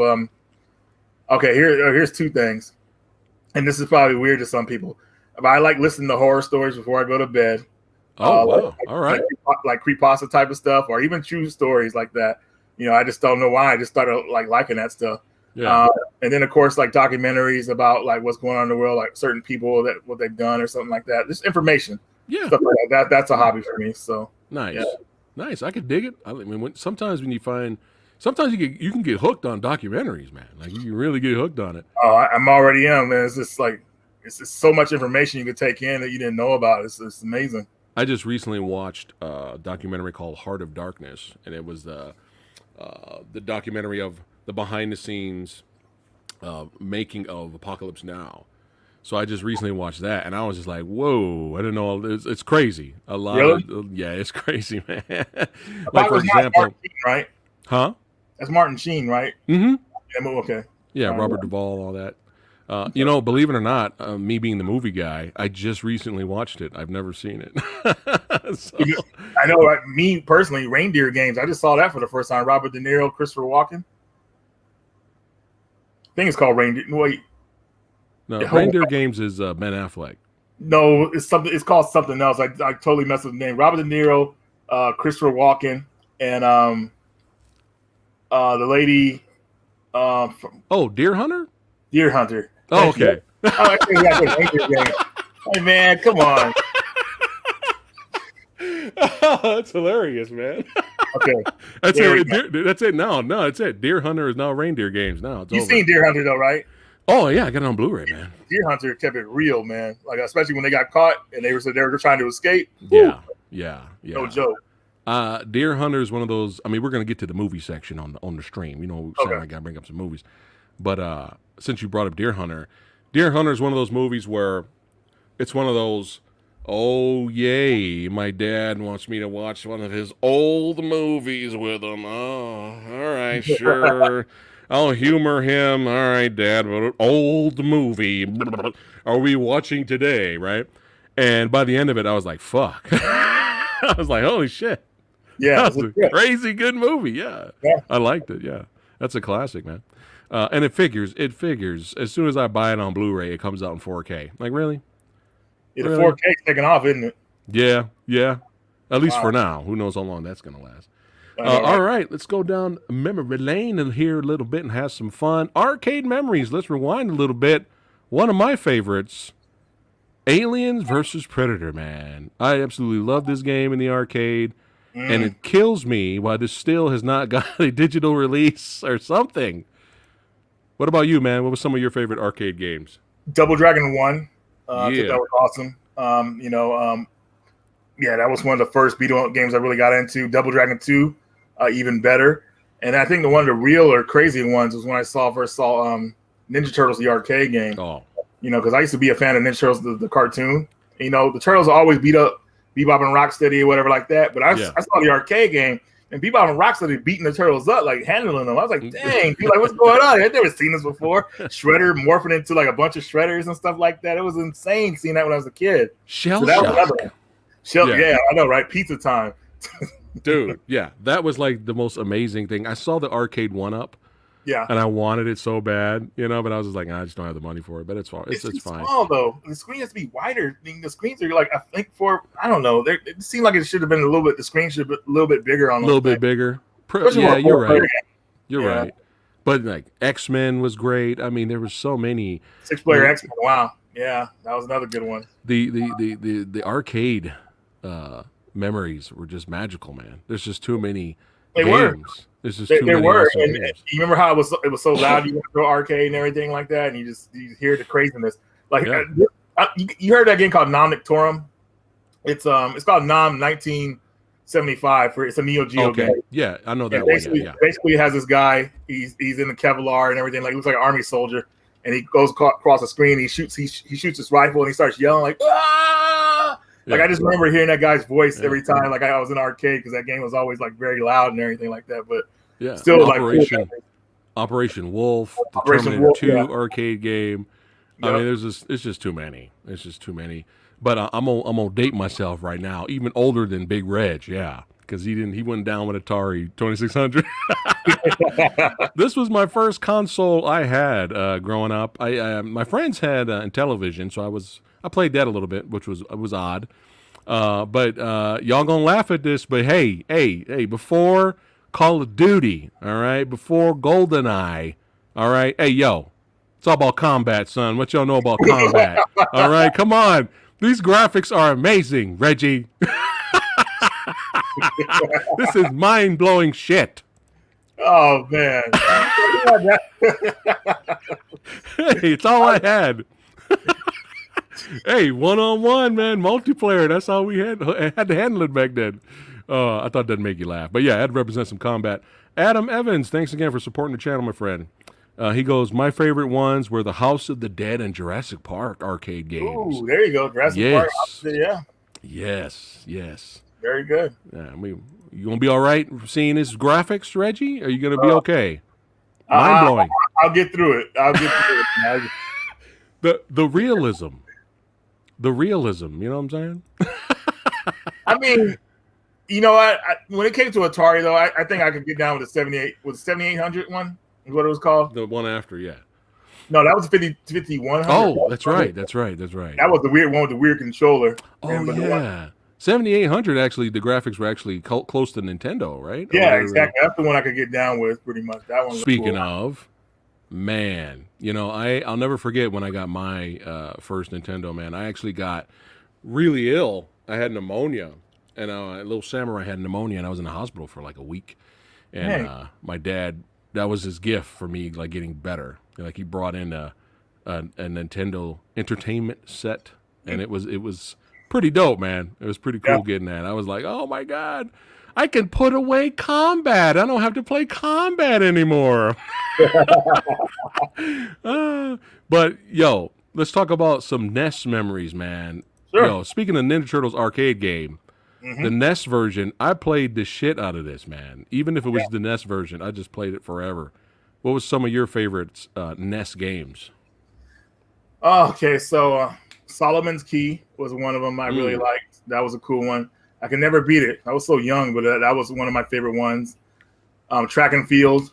Okay, here's two things, and this is probably weird to some people. But I like listening to horror stories before I go to bed. Oh wow! All right, like creepypasta type of stuff, or even true stories like that. I just don't know why. I just started like liking that stuff. Yeah. And then of course like documentaries about like what's going on in the world, like certain people that what they've done or something like that. Just information. Yeah. Stuff like that. That's a hobby for me. So nice. Yeah. Nice. I could dig it. I mean, sometimes you can get hooked on documentaries, man. Like you can really get hooked on it. Oh, I'm already in, man. It's just like it's just so much information you could take in that you didn't know about. It's amazing. I just recently watched a documentary called Heart of Darkness, and it was the documentary of the behind the scenes making of Apocalypse Now. So I just recently watched that, and I was just like, "Whoa!" I didn't know it's crazy. A lot, really? Yeah, it's crazy, man. Like for example, Martin Sheen, right? Huh? That's Martin Sheen, right? Mm-hmm. Okay. Yeah, Robert Duvall, all that. Believe it or not, me being the movie guy, I just recently watched it. I've never seen it. I know, right? Me personally, Reindeer Games. I just saw that for the first time. Robert De Niro, Christopher Walken. I think it's called Reindeer. Wait. No, Reindeer Games is Ben Affleck. No, it's something. It's called something else. I totally messed with the name. Robert De Niro, Christopher Walken, and the lady. Deer Hunter. Deer Hunter. Oh, okay. Hey man, come on. That's hilarious, man. Okay, that's it. That's it. No, it's it. Deer Hunter is now Reindeer Games. Now it's You've over. seen Deer Hunter though, right? Oh yeah, I got it on Blu-ray, man. Deer Hunter kept it real, man. Like especially when they got caught and they were trying to escape. Yeah. No joke. Deer Hunter is one of those. I mean, we're gonna get to the movie section on the stream. I gotta bring up some movies, but since you brought up Deer Hunter is one of those movies where it's one of those. Oh yay! My dad wants me to watch one of his old movies with him. Oh, all right, sure. I'll humor him. All right, Dad. What an old movie are we watching today, right? And by the end of it, I was like, "Fuck!" I was like, "Holy shit!" Yeah, that's a crazy good movie. Yeah, I liked it. Yeah, that's a classic, man. And it figures. As soon as I buy it on Blu-ray, it comes out in 4K. Like, really? Yeah, the 4K is taking off, isn't it? Yeah. At least for now. Who knows how long that's gonna last? All right, let's go down memory lane and hear a little bit and have some fun. Arcade memories. Let's rewind a little bit. One of my favorites, Aliens versus Predator, man. I absolutely love this game in the arcade, and it kills me why this still has not got a digital release or something. What about you, man? What was some of your favorite arcade games? Double Dragon 1. I thought that was awesome. That was one of the first beat 'em up games I really got into. Double Dragon 2. Even better. And I think one of the real or crazy ones was when I first saw Ninja Turtles, the arcade game. Oh. Because I used to be a fan of Ninja Turtles, the cartoon. The Turtles always beat up Bebop and Rocksteady or whatever like that. But I saw the arcade game, and Bebop and Rocksteady beating the Turtles up, like handling them. I was like, dang, dude, like, what's going on? I've never seen this before. Shredder morphing into like a bunch of Shredders and stuff like that. It was insane seeing that when I was a kid. Shell Shock. Yeah, I know, right? Pizza time. Dude, yeah, that was like the most amazing thing. I saw the arcade 1-up, and I wanted it so bad, but I was just like, I just don't have the money for it. But it's fine. It's fine. Small though. The screen has to be wider. I mean, the screens are like, I think I don't know. It seemed like it should have been a little bit. The screen should have been a little bit bigger on. A little bit bigger. Yeah, you're right. You're right. But like X-Men was great. I mean, there were so many 6-player X-Men. Wow. Yeah, that was another good one. The arcade memories were just magical, man. There's just too many games. There's just too many. And you remember how it was so loud? You went to an arcade and everything like that, and you hear the craziness. Like you heard that game called Nom Nictorum? It's called Nom 1975. It's a Neo Geo game. Yeah, I know that. Basically, it has this guy. He's in the Kevlar and everything. Like looks like an army soldier, and he goes across the screen. He shoots his rifle and he starts yelling like ah! Like I just remember hearing that guy's voice every time. Like I was in an arcade because that game was always like very loud and everything like that. But still, Operation Wolf, the Terminator 2 arcade game. Yep. I mean, it's just too many. It's just too many. But I'm gonna date myself right now, even older than Big Reg, because he went down with Atari 2600. This was my first console I had growing up. My friends had Intellivision, so I was I played that a little bit, which was odd. But y'all gonna laugh at this, but hey, before Call of Duty, all right, before GoldenEye, all right, hey, yo, it's all about combat, son. What y'all know about combat? All right, come on. These graphics are amazing, Reggie. This is mind-blowing shit. Oh man. Hey, it's all I had. Hey, one-on-one, man, multiplayer. That's how we had to handle it back then. I thought that'd make you laugh. But yeah, I had to represent some combat. Adam Evans, thanks again for supporting the channel, my friend. He goes, my favorite ones were the House of the Dead and Jurassic Park arcade games. Ooh, there you go. Jurassic Park. Yeah. Yes. Very good. Yeah, you gonna be all right seeing his graphics, Reggie? Are you gonna be okay? Mind blowing. I'll get through it. The realism. The realism, you know what I'm saying? I mean, you know what? When it came to Atari, though, I think I could get down with the 78. Was the 7800 one? Is what it was called? The one after, yeah. No, that was 5100. Oh, that's right. That was the weird one with the weird controller. Oh, yeah. 7800, actually, the graphics were actually close to Nintendo, right? Yeah, exactly. That's the one I could get down with, pretty much. That one. Speaking of, man, you know, I'll never forget when I got my first Nintendo, man. I actually got really ill. I had pneumonia, and a little samurai had pneumonia, and I was in the hospital for like a week. And my dad, that was his gift for me, like getting better. Like he brought in a Nintendo entertainment set, and it was pretty dope, man. It was pretty cool getting that. I was like, oh my God, I can put away combat. I don't have to play combat anymore. But yo, let's talk about some NES memories, man. Sure. Yo, speaking of Ninja Turtles arcade game, the NES version, I played the shit out of this, man. Even if it was the NES version, I just played it forever. What was some of your favorites NES games? Oh, okay, so Solomon's Key was one of them I really liked. That was a cool one. I could never beat it. I was so young, but that was one of my favorite ones. Track and Field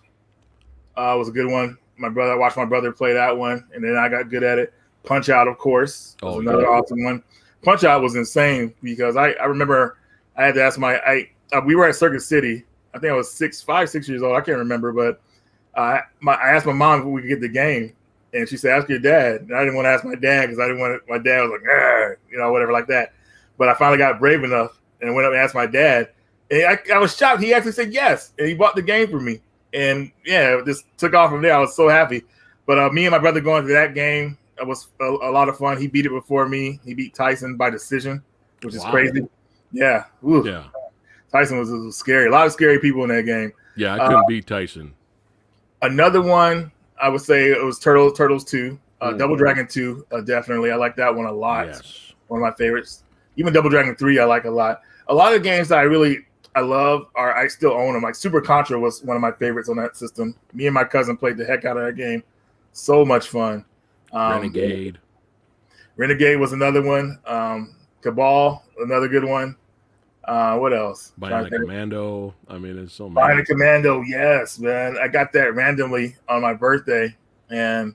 was a good one. I watched my brother play that one, and then I got good at it. Punch Out, of course, was another awesome one. Punch Out was insane because I remember I had to ask we were at Circuit City. I think I was 5, 6 years old. I can't remember, but I asked my mom if we could get the game. And she said, ask your dad. And I didn't want to ask my dad because I didn't want my dad was like, whatever like that. But I finally got brave enough and went up and asked my dad. And I was shocked. He actually said yes. And he bought the game for me. And yeah, it just took off from there. I was so happy. But me and my brother going to that game, it was a lot of fun. He beat it before me. He beat Tyson by decision, which is crazy. Yeah. Ooh. Yeah. Tyson was scary. A lot of scary people in that game. Yeah, I couldn't beat Tyson. Another one, I would say it was Turtles 2, Double Dragon 2, definitely. I like that one a lot. Yes. One of my favorites. Even Double Dragon 3, I like a lot. A lot of games that I love I still own them. Like Super Contra was one of my favorites on that system. Me and my cousin played the heck out of that game. So much fun. Renegade was another one. Cabal, another good one. What else? Bionic Commando. I mean, there's so many. Bionic Commando, yes, man. I got that randomly on my birthday. And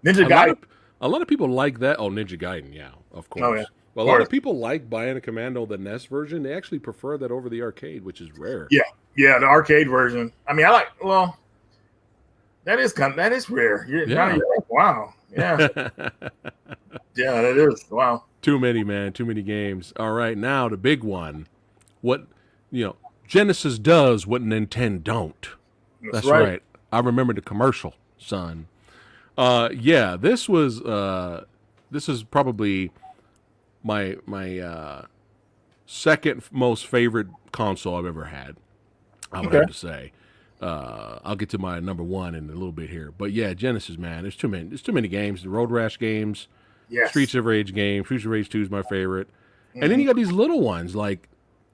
Ninja Gaiden. A lot of people like that. Oh, Ninja Gaiden, yeah, of course. Oh, yeah. Well, a lot of people like Bionic Commando, the NES version. They actually prefer that over the arcade, which is rare. Yeah, the arcade version. I mean, that is rare. Wow. Yeah. Yeah, that is. Wow. Too many, man. Too many games. All right, now the big one. What, Genesis does what Nintendo don't. That's right. I remember the commercial, son. Yeah, this is probably my second most favorite console I've ever had. I would have to say. I'll get to my number one in a little bit here, but yeah, Genesis, man. There's too many games. The Road Rash games, Streets of Rage games. Streets of Rage 2 is my favorite, and then you got these little ones like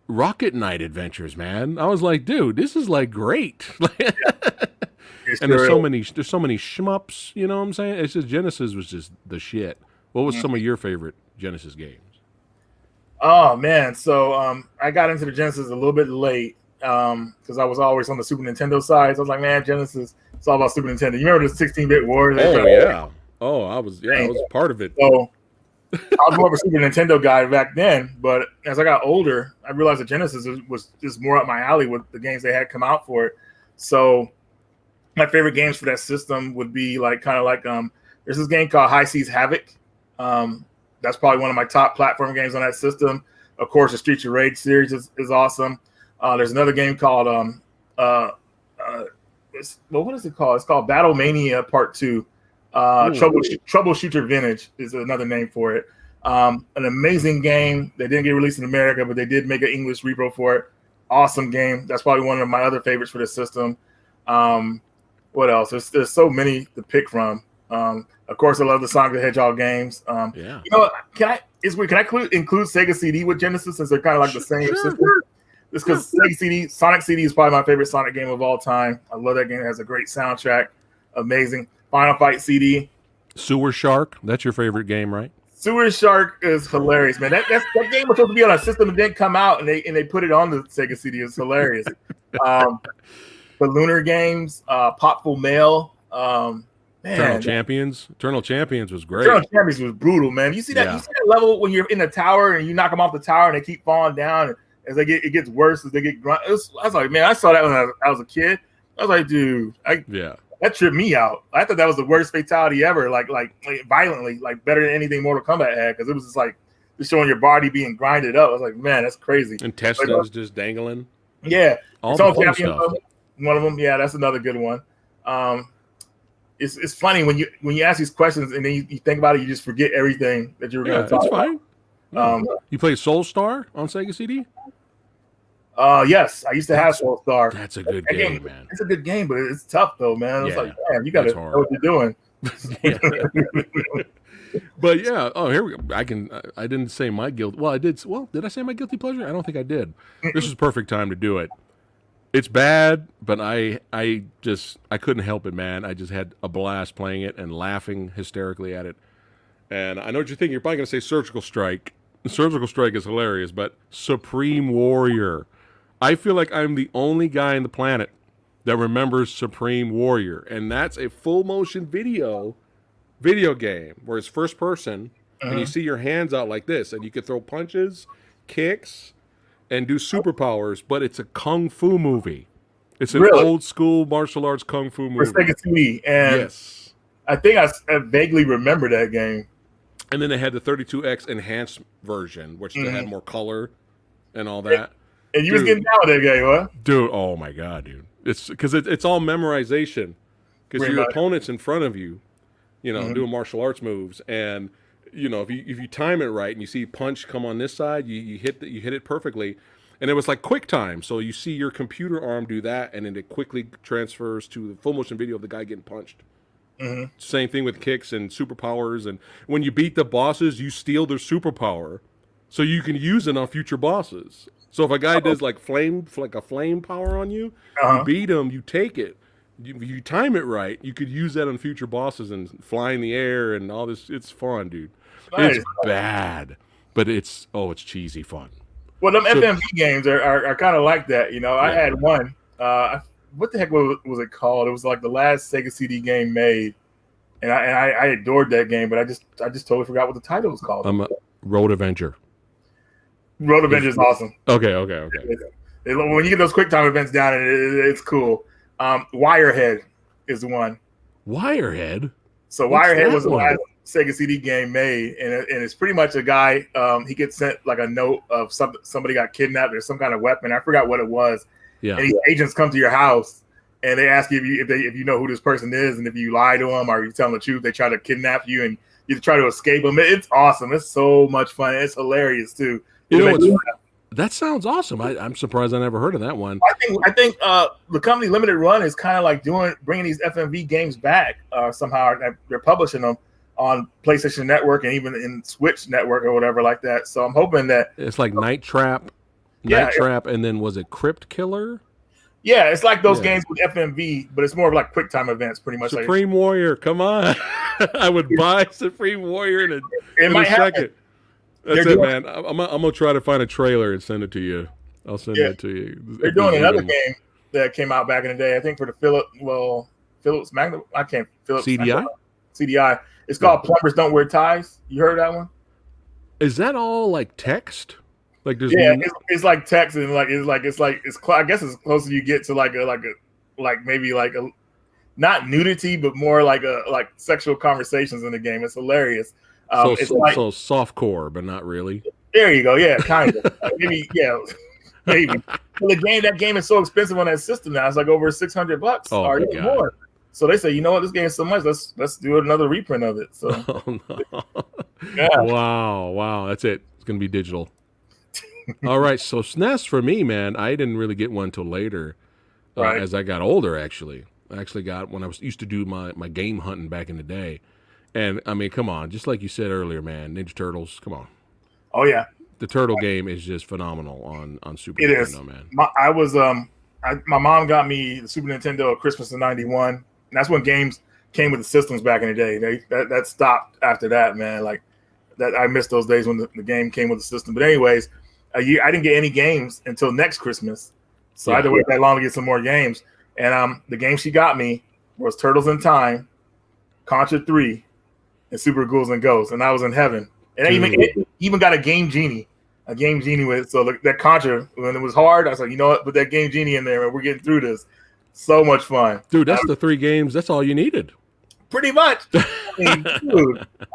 Rocket Knight Adventures, man. I was like, dude, this is like great. And there's so many shmups. You know what I'm saying? It's just Genesis was just the shit. What was some of your favorite Genesis games? Oh man, so I got into the Genesis a little bit late. Because I was always on the Super Nintendo side. So I was like, man, Genesis, it's all about Super Nintendo. You remember the 16-bit wars? Oh, yeah. Oh, I was part of it. So was more of a Super Nintendo guy back then, but as I got older, I realized that Genesis was just more up my alley with the games they had come out for it. So my favorite games for that system would be like there's this game called High Seas Havoc. That's probably one of my top platform games on that system. Of course, the Streets of Rage series is awesome. There's another game called what is it called? It's called Battle Mania Part 2. Troubleshooter Vintage is another name for it. An amazing game. They didn't get released in America, but they did make an English repro for it. Awesome game. That's probably one of my other favorites for the system. What else? There's so many to pick from. Of course, I love the Sonic the Hedgehog games. Yeah. You know what? Can I include Sega CD with Genesis since they're kind of like the same system? Just because Sonic CD is probably my favorite Sonic game of all time. I love that game. It has a great soundtrack. Amazing. Final Fight CD. Sewer Shark. That's your favorite game, right? Sewer Shark is hilarious, man. That game was supposed to be on a system and didn't come out, and they put it on the Sega CD. It's hilarious. The Lunar games, Popful Mail. Eternal Champions was great. Eternal Champions was brutal, man. You see that? You see that level when you're in the tower and you knock them off the tower and they keep falling down, and as it gets worse as they get grunt. I was like, man, I saw that when I was a kid. I was like, dude, that tripped me out. I thought that was the worst fatality ever, like violently, like better than anything Mortal Kombat had, because it was just like just showing your body being grinded up. I was like, man, that's crazy. Intestines just dangling. Yeah, all the fun stuff. One of them, yeah, that's another good one. It's funny when you ask these questions and then you think about it, you just forget everything that you were going to talk about. Fine. You play Soul Star on Sega CD? Yes, I used to have Soul Star. That's a good game, man. It's a good game, but it's tough though, man. It's like, man, you got to know what you're doing. But yeah, here we go. I didn't say my guilty. Well, I did. Well, did I say my guilty pleasure? I don't think I did. This is the perfect time to do it. It's bad, but I couldn't help it, man. I just had a blast playing it and laughing hysterically at it. And I know what you're thinking. You're probably going to say Surgical Strike. Surgical Strike is hilarious, but Supreme Warrior. I feel like I'm the only guy on the planet that remembers Supreme Warrior, and that's a full motion video game where it's first person, and you see your hands out like this, and you can throw punches, kicks, and do superpowers, but it's a kung fu movie. It's an old school martial arts kung fu movie. For Sega CD, and yes, I think I vaguely remember that game. And then they had the 32X enhanced version, which they had more color and all that. And you was getting down with that game, huh? Dude, oh my god, dude! It's because it's all memorization. Because your opponent's in front of you, doing martial arts moves, and if you time it right and you see punch come on this side, you hit it perfectly, and it was like quick time. So you see your computer arm do that, and then it quickly transfers to the full motion video of the guy getting punched. Same thing with kicks and superpowers, and when you beat the bosses, you steal their superpower, so you can use it on future bosses. So if a guy does like a flame power on you, you beat him, you take it. You time it right, you could use that on future bosses and fly in the air and all this. It's fun, dude. Nice. It's bad, but it's cheesy fun. Well, them FMV games are kind of like that. I had one. What the heck was it called? It was like the last Sega CD game made, and I adored that game, but I just totally forgot what the title was called. Road Avenger. Road Avenger is awesome. Okay. When you get those quick time events down, it's cool. Wirehead is the one. Wirehead? So Wirehead was the last Sega CD game made, and it's pretty much a guy. He gets sent like a note of somebody got kidnapped or some kind of weapon. I forgot what it was. Yeah. And these agents come to your house and they ask you if you know who this person is, and if you lie to them or you tell them the truth, they try to kidnap you and you try to escape them. It's awesome. It's so much fun. It's hilarious too. That sounds awesome. I'm surprised I never heard of that one. I think the company Limited Run is kind of like bringing these FMV games back somehow. They're publishing them on PlayStation Network and even in Switch Network or whatever like that. So I'm hoping that it's like Night Trap, and then was it Crypt Killer? Yeah, it's like those games with FMV, but it's more of like quick time events, pretty much. Supreme Warrior, come on! I would buy Supreme Warrior in a second. That's it, man. I'm gonna try to find a trailer and send it to you. I'll send it to you. They're doing another game that came out back in the day. I think for the Philips Magnum. CDI. CDI. It's called Plumbers Don't Wear Ties. You heard that one? Is that all like text? Like there's it's like text and I guess it's closer you get to like maybe like a not nudity but more like sexual conversations in the game. It's hilarious. It's like so softcore, but not really. There you go. Yeah, kind of. Maybe maybe. Well, that game is so expensive on that system now. It's like over $600 or even more. So they say, you know what, this game is so much. Let's do another reprint of it. So, no. Yeah. Wow. That's it. It's gonna be digital. All right. So SNES for me, man, I didn't really get one till later, as I got older. Actually, I got when I used to do my game hunting back in the day, and I mean, come on, just like you said earlier, man, Ninja Turtles. Come on. Oh yeah. The turtle game is just phenomenal on Super Nintendo, man. My mom got me the Super Nintendo at Christmas of '91. And that's when games came with the systems back in the day. That stopped after that, man. Like that, I missed those days when the game came with the system. But anyways, I didn't get any games until next Christmas, so I had to wait that long to get some more games. And the game she got me was Turtles in Time, Contra 3, and Super Ghouls and Ghosts, and I was in heaven. And it even got a Game Genie with it. So that Contra, when it was hard, I was like, you know what, put that Game Genie in there, and we're getting through this. So much fun, dude. That's the 3 games. That's all you needed, pretty much. I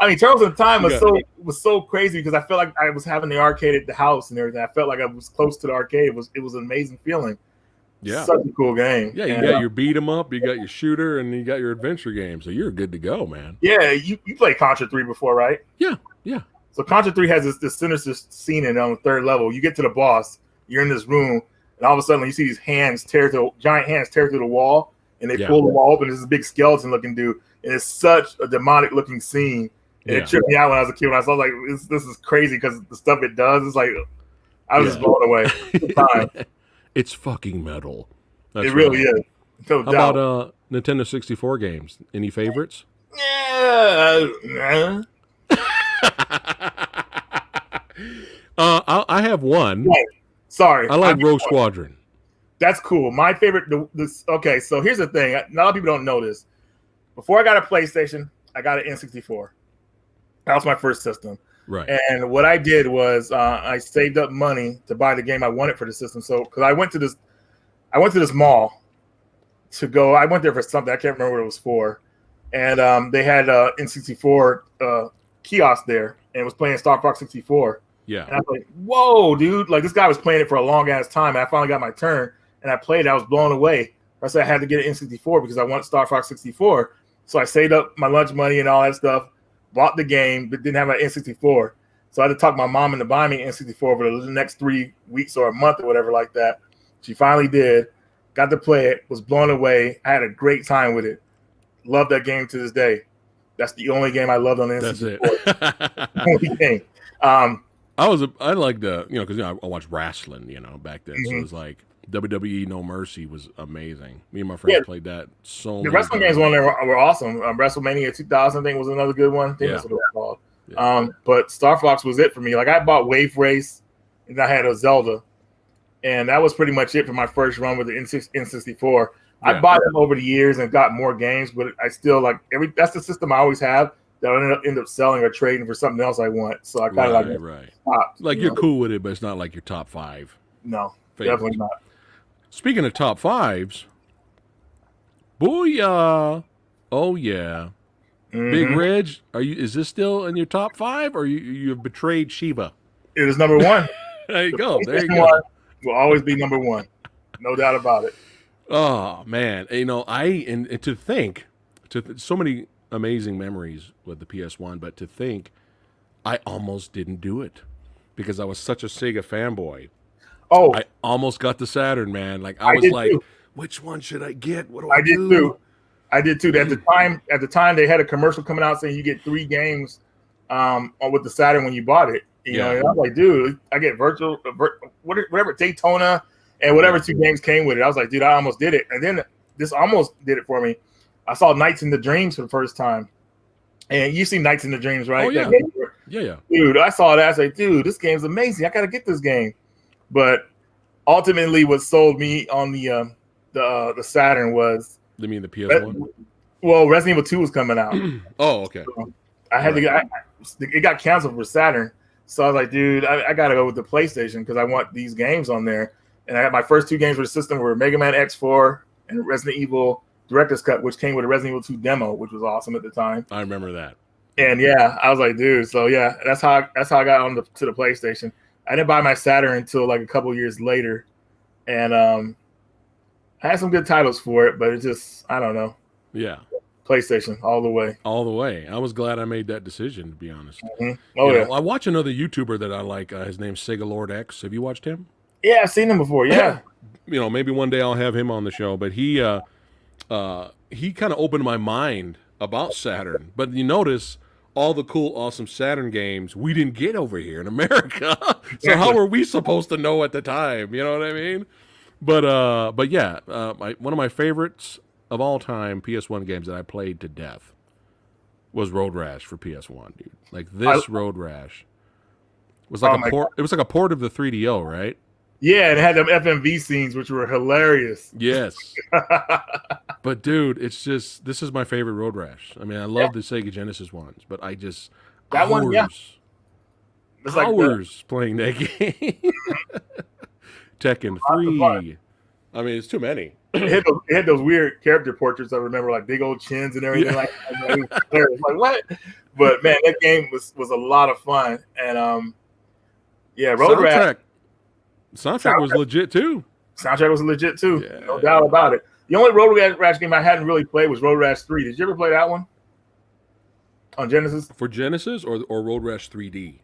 mean, Turtles in Time was so crazy because I felt like I was having the arcade at the house and everything. I felt like I was close to the arcade. It was an amazing feeling. Yeah, such a cool game. Yeah, you got your beat 'em up, you got your shooter, and you got your adventure game. So you're good to go, man. Yeah, you played Contra 3 before, right? Yeah. So Contra 3 has this sinister scene in it on the 3rd level. You get to the boss, you're in this room, and all of a sudden you see these giant hands tear through the wall, and they pull the wall open. There's this big skeleton looking dude, and it's such a demonic looking scene. And it tripped me out when I was a kid. When I was like, this is crazy because the stuff it does is like, I was just blown away. It's fucking metal. It really is. How about Nintendo 64 games? Any favorites? Yeah. I have one. Sorry. I like Rogue Squadron. That's cool. My favorite. Okay, so here's the thing. A lot of people don't know this. Before I got a PlayStation, I got an N64. That was my first system. Right. And what I did was I saved up money to buy the game I wanted for the system. So because I went to this mall to go. I went there for something. I can't remember what it was for. And they had N64 kiosk there and was playing Star Fox 64. Yeah. And I was like, whoa, dude. Like this guy was playing it for a long ass time. And I finally got my turn and I played it. I was blown away. I said I had to get an N64 because I want Star Fox 64. So I saved up my lunch money and all that stuff, bought the game, but didn't have an N64. So I had to talk my mom into buying me an N64 for the next 3 weeks or a month or whatever like that. She finally did. Got to play it. Was blown away. I had a great time with it. Love that game to this day. That's the only game I loved on the N64. That's it. Only game. I liked because I watched wrestling, back then. So it was like WWE No Mercy was amazing. Me and my friends played that so. The wrestling games were awesome. WrestleMania 2000, I think, was another good one. I think that's what it was called. Yeah. But Star Fox was it for me. Like I bought Wave Race, and I had a Zelda, and that was pretty much it for my first run with the N64. I bought them over the years and got more games, but I still that's the system I always have that I end up selling or trading for something else I want. So I kind of stopped, you're cool with it, but it's not like your top 5. No, definitely not. Speaking of top 5s, booyah! Oh yeah, Big Reg, is this still in your top 5, or you have betrayed Shiva? It is number 1. There you go. There you go. Will always be number 1, no doubt about it. Oh man, and to think, so many amazing memories with the PS1, but to think, I almost didn't do it because I was such a Sega fanboy. Oh, I almost got the Saturn, man. Like I was like, too. Which one should I get? What do I do? Did too. I did too. At the time, they had a commercial coming out saying you get 3 games with the Saturn when you bought it. You know, and I was like, dude, I get whatever Daytona and whatever 2 games came with it. I was like, dude, I almost did it. And then this almost did it for me. I saw Nights in the Dreams for the first time. And you see Nights in the Dreams, right? Oh, yeah. Yeah. Dude, I saw that. I was like, dude, this game's amazing. I got to get this game. But ultimately, what sold me on the Saturn was. You mean the PS1? Well, Resident Evil 2 was coming out. Oh, okay. So I had to get. It got canceled for Saturn, So I was like, dude, I gotta go with the PlayStation because I want these games on there. And I got my first 2 games for the system were Mega Man X4 and Resident Evil Director's Cut, which came with a Resident Evil 2 demo, which was awesome at the time. I remember that. And yeah, I was like, dude. So yeah, that's how I got on to the PlayStation. I didn't buy my Saturn until like a couple years later, and I had some good titles for it, but it just I don't know. Yeah. PlayStation all the way. All the way. I was glad I made that decision, to be honest. Mm-hmm. Oh, yeah. I watch another YouTuber that I like. His name's Sega Lord X. Have you watched him? Yeah, I've seen him before. Yeah. Maybe one day I'll have him on the show. But he kind of opened my mind about Saturn. But you notice all the cool, awesome Saturn games we didn't get over here in America. So how were we supposed to know at the time? You know what I mean? But yeah, one of my favorites of all time PS1 games that I played to death was Road Rash for PS1, dude. Like this Road Rash was like a port. God. It was like a port of the 3DO, right? Yeah, it had them FMV scenes, which were hilarious. Yes. But dude, it's just this is my favorite Road Rash. I mean, I love the Sega Genesis ones, but I just that hours, one, yeah. It's hours playing that game. Tekken 3. I mean, it's too many. It had those weird character portraits. I remember, like big old chins and everything. Like what? But man, that game was a lot of fun. And yeah, Road Rash. Soundtrack was legit too. Soundtrack was legit too. Yeah. No doubt about it. The only Road Rash game I hadn't really played was Road Rash 3. Did you ever play that one on Genesis? For Genesis or Road Rash 3D?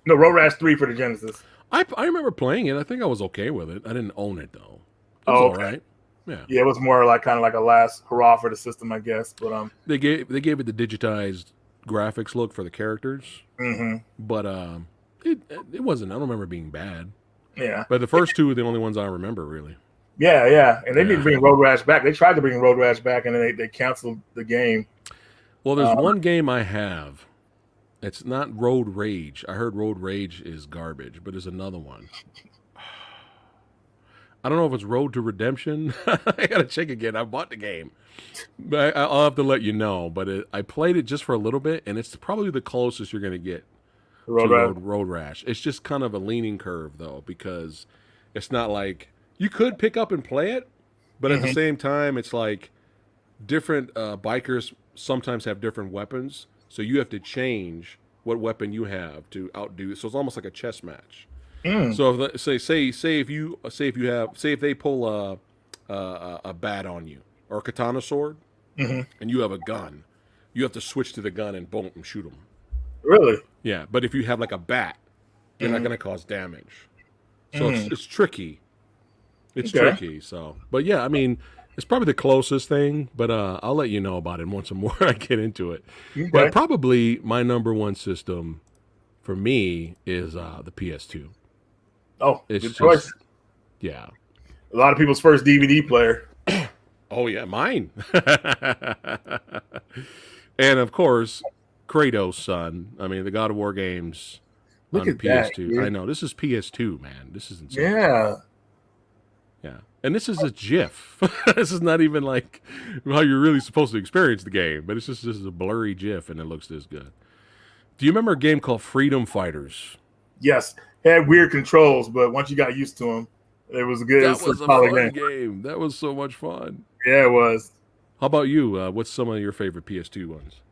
No, Road Rash 3 for the Genesis. I remember playing it. I think I was okay with it. I didn't own it though. It was all right. Yeah, it was more like kind of like a last hurrah for the system, I guess. But they gave it the digitized graphics look for the characters. Mm-hmm. But it wasn't. I don't remember being bad. Yeah. But the first 2 are the only ones I remember really. Yeah, and they need to bring Road Rash back. They tried to bring Road Rash back, and then they canceled the game. Well, there's one game I have. It's not Road Rage. I heard Road Rage is garbage, but there's another one. I don't know if it's Road to Redemption. I gotta check again. I bought the game, but I'll have to let you know. But I played it just for a little bit, and it's probably the closest you're gonna get to Road Rash. It's just kind of a leaning curve, though, because it's not like you could pick up and play it, but at the same time, it's like different bikers sometimes have different weapons, so you have to change what weapon you have to outdo. So it's almost like a chess match. So if they pull a bat on you or a katana sword, and you have a gun, you have to switch to the gun and boom, and shoot them. Really? Yeah, but if you have like a bat, you're not going to cause damage. So it's tricky. It's tricky. So, but yeah, I mean, it's probably the closest thing. But I'll let you know about it once more I get into it. Okay. But probably my number one system for me is the PS2. Oh, it's good choice. Yeah. A lot of people's first DVD player. Oh, yeah, mine. And, of course, Kratos' son. I mean, the God of War games on PS2. That, I know. This is PS2, man. This is insane. Yeah. Yeah. And this is a GIF. This is not even like how you're really supposed to experience the game, but it's just a blurry GIF, and it looks this good. Do you remember a game called Freedom Fighters? Yes. It had weird controls, but once you got used to them, it was a good. That was a fun game. That was so much fun. Yeah, it was. How about you? What's some of your favorite PS2 ones?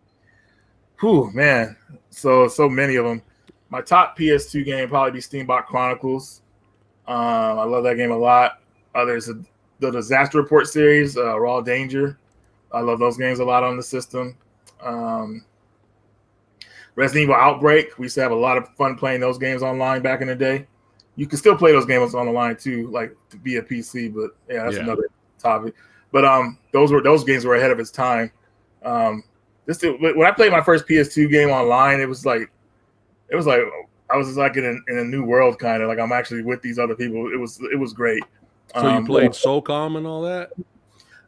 Whew, man. So many of them. My top PS2 game probably be Steambot Chronicles. I love that game a lot. There's the Disaster Report series, Raw Danger. I love those games a lot on the system. Resident Evil Outbreak. We used to have a lot of fun playing those games online back in the day. You can still play those games on the line too, like via PC. But yeah, that's another topic. But those games were ahead of its time. When I played my first PS2 game online, it was like I was just like in a new world, kind of like I'm actually with these other people. It was great. So you played SOCOM and all that?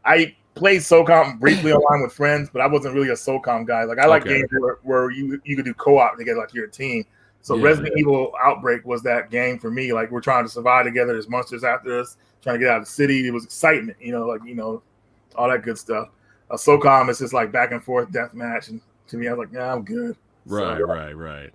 I played SOCOM briefly online with friends, but I wasn't really a SOCOM guy. Like I like games where you could do co-op together, like you're a team. So Resident Evil Outbreak was that game for me. Like we're trying to survive together. There's monsters after us, trying to get out of the city. It was excitement, all that good stuff. SOCOM is just like back and forth deathmatch, and to me, I was like, yeah, I'm good. Right.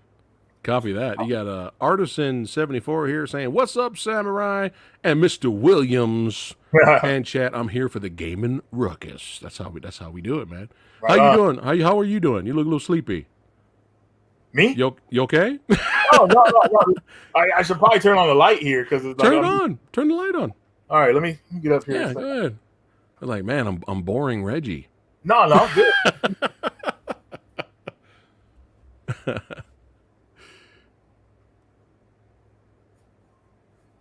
Copy that. You got Artisan74 here saying, "What's up, Samurai?" And Mr. Williams and chat. I'm here for the gaming ruckus. That's how we do it, man. Right how on. you doing? How are you doing? You look a little sleepy. Me? You okay? Oh no. I should probably turn on the light here because it's turn it on. Turn the light on. All right, let me get up here. Yeah, go ahead. I'm like, man, I'm boring Reggie. No, good.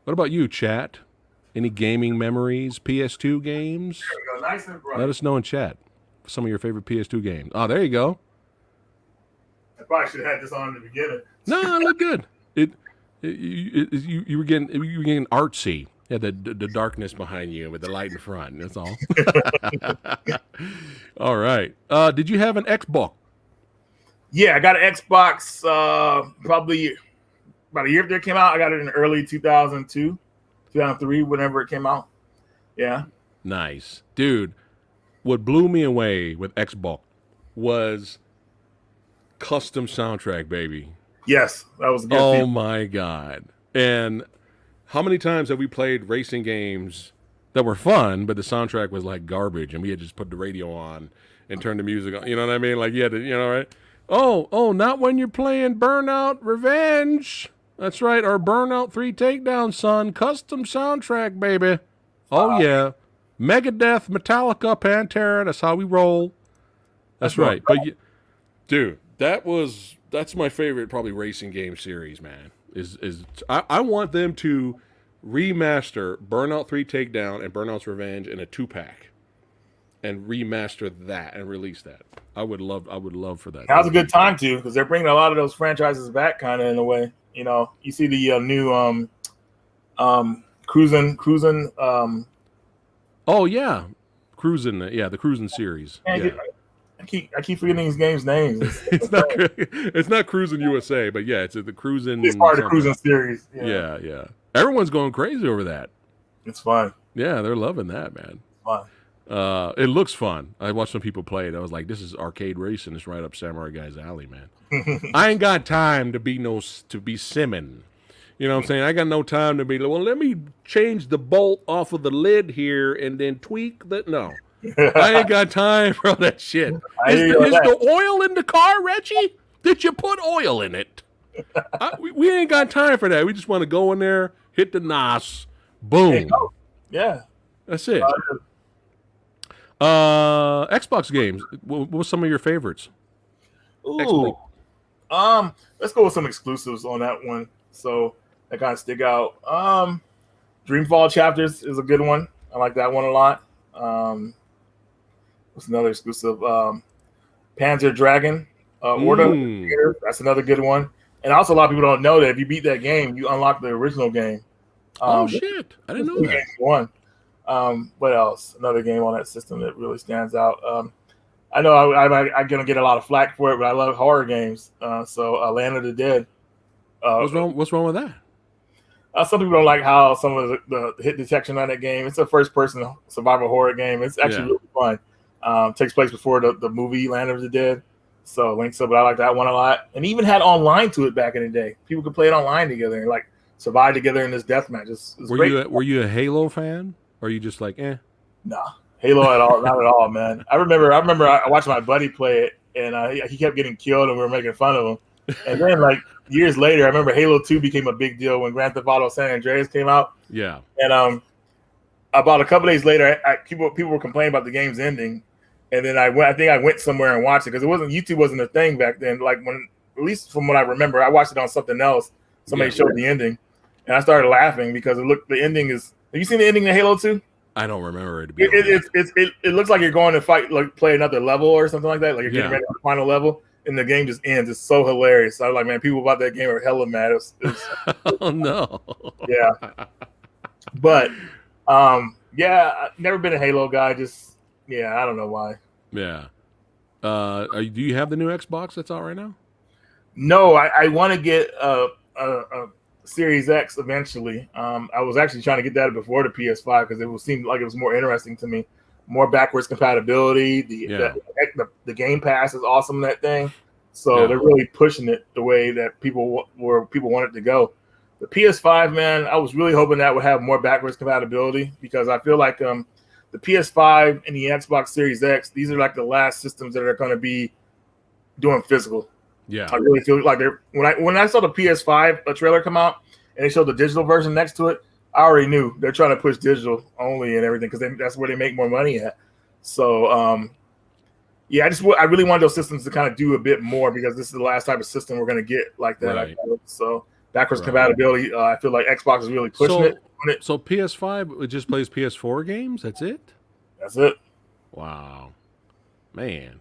What about you, chat? Any gaming memories? PS2 games? There we go. Nice and bright. Let us know in chat some of your favorite PS2 games. Oh, there you go. I probably should have had this on in the beginning. No, it looked good. You were getting artsy. Yeah, the darkness behind you with the light in front. That's all. All right. Did you have an Xbox? Yeah, I got an Xbox probably about a year after it came out. I got it in early 2002, 2003, whenever it came out. Yeah. Nice. Dude, what blew me away with Xbox was custom soundtrack, baby. Yes, that was a good Oh thing. my God. And how many times have we played racing games that were fun, but the soundtrack was like garbage and we had just put the radio on and turned the music on? You know what I mean? Like you had to, right? Oh, not when you're playing Burnout Revenge. That's right, our Burnout 3 Takedown, son. Custom soundtrack, baby. Oh, yeah. Megadeth, Metallica, Pantera. That's how we roll. That's right. But, dude, that's my favorite probably racing game series, man. I want them to remaster Burnout 3 Takedown and Burnout's Revenge in a 2-pack and remaster that and release that. I would love for that. Now's a good time to, because they're bringing a lot of those franchises back kind of in a way. You see the new cruising oh yeah, cruising. Yeah, the cruising series. Yeah. I keep forgetting these games' names. It's not Cruising USA, but yeah, it's the cruising. It's part of the cruising series. Yeah. Everyone's going crazy over that. It's fun. Yeah, they're loving that, man. Fun. It looks fun. I watched some people play it. I was like, this is arcade racing. It's right up Samurai Guy's alley, man. I ain't got time to be simming. You know what I'm saying? I got no time to be, well, let me change the bolt off of the lid here and then tweak that. No. I ain't got time for all that shit. Is the oil in the car, Reggie? Did you put oil in it? We ain't got time for that. We just want to go in there, hit the NOS, boom. Yeah. That's it. Xbox games. What were some of your favorites? Ooh. Let's go with some exclusives on that one. So that kind of stick out. Dreamfall Chapters is a good one. I like that one a lot. What's another exclusive? Panzer Dragon Order. That's another good one. And also, a lot of people don't know that if you beat that game, you unlock the original game. Shit! I didn't know that. One. What else? Another game on that system that really stands out. I know I'm gonna get a lot of flack for it, but I love horror games. So Land of the Dead. What's wrong with that? Some people don't like how some of the hit detection on that game. It's a first-person survival horror game. It's actually really fun. Takes place before the movie Land of the Dead, so links up. But I like that one a lot, and even had online to it back in the day. People could play it online together and like survive together in this deathmatch. It's great. Were you a Halo fan, or are you just like Nah, Halo at all? Not at all, man. I remember I watched my buddy play it, and he kept getting killed, and we were making fun of him. And then like years later, I remember Halo 2 became a big deal when Grand Theft Auto San Andreas came out. Yeah. And about a couple days later, people were complaining about the game's ending, and then I think I went somewhere and watched it because YouTube wasn't a thing back then. Like at least from what I remember, I watched it on something else. Somebody showed the ending, and I started laughing because the ending is. Have you seen the ending of Halo 2? I don't remember it. It looks like you're going to fight, like play another level or something like that. Like you're getting ready for the final level, and the game just ends. It's so hilarious. So I was like, man, people about that game are hella mad. Oh no. Yeah. But I've never been a Halo guy. Just I don't know why. Yeah. Do you have the new Xbox that's out right now? No, I want to get a Series X eventually. I was actually trying to get that before the PS5 because it seemed like it was more interesting to me. More backwards compatibility. The Game Pass is awesome, that thing. So they're really pushing it the way that people want it to go. The PS5, man, I was really hoping that would have more backwards compatibility because I feel like the PS5 and the Xbox Series X, these are like the last systems that are going to be doing physical. Yeah, I really feel like they're when I saw the PS5 trailer come out and they showed the digital version next to it, I already knew they're trying to push digital only and everything because that's where they make more money at. So, yeah, I really want those systems to kind of do a bit more because this is the last type of system we're going to get like that. Right. So backwards compatibility, I feel like Xbox is really pushing it. So PS5 it just plays PS4 games. That's it. That's it. Wow, man.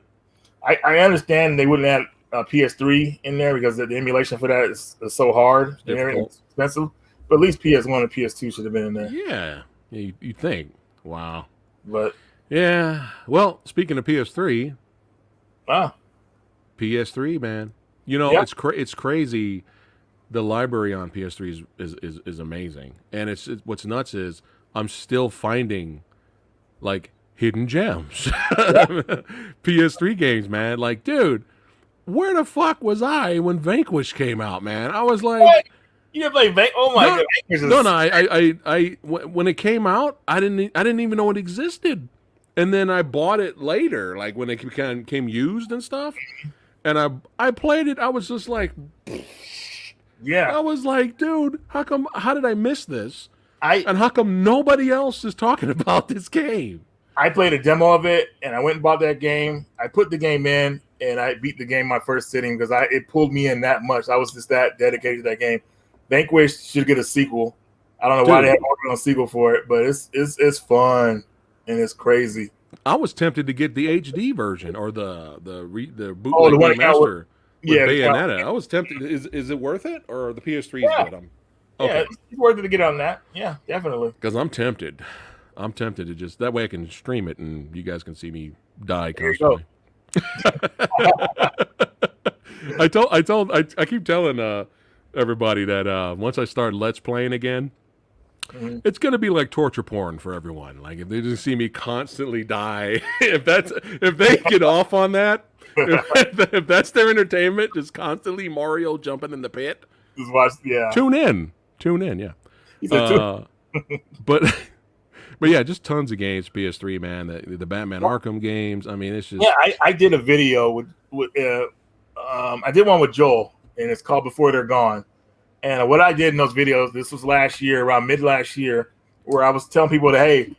I understand they wouldn't add PS3 in there because the emulation for that is so hard and it's expensive. But at least PS1 and PS2 should have been in there. Yeah, you think. Wow. But yeah. Well, speaking of PS3, wow, PS3, man. You know, it's crazy. The library on PS3 is amazing, and it's what's nuts is I'm still finding like hidden gems. PS3 games, man. Like, dude, where the fuck was I when Vanquish came out, man? I was like, what? You didn't play Vanquish? Oh my god! No. I when it came out, I didn't even know it existed, and then I bought it later, like when it came used and stuff, and I played it. I was just like, yeah. I was like, dude, how did I miss this? And how come nobody else is talking about this game? I played a demo of it, and I went and bought that game. I put the game in, and I beat the game my first sitting because it pulled me in that much. I was just that dedicated to that game. Vanquish should get a sequel. I don't know why they haven't worked on a sequel for it, but it's fun and it's crazy. I was tempted to get the HD version or the bootleg remaster with Bayonetta. I was tempted. Is it worth it or the PS3 is good? Yeah, it's worth it to get on that. Yeah, definitely. Because I'm tempted. I'm tempted to just that way I can stream it and you guys can see me die constantly. I keep telling everybody that once I start Let's Playing again, it's gonna be like torture porn for everyone. Like if they just see me constantly die, if they get off on that, if that's their entertainment, just constantly Mario jumping in the pit. Just watch, yeah. Tune in, yeah. But yeah, just tons of games. PS3, man. The Batman Arkham games. I mean, it's just. Yeah, I did a video with I did one with Joel, and it's called Before They're Gone. And what I did in those videos, this was last year, around mid last year, where I was telling people that, hey,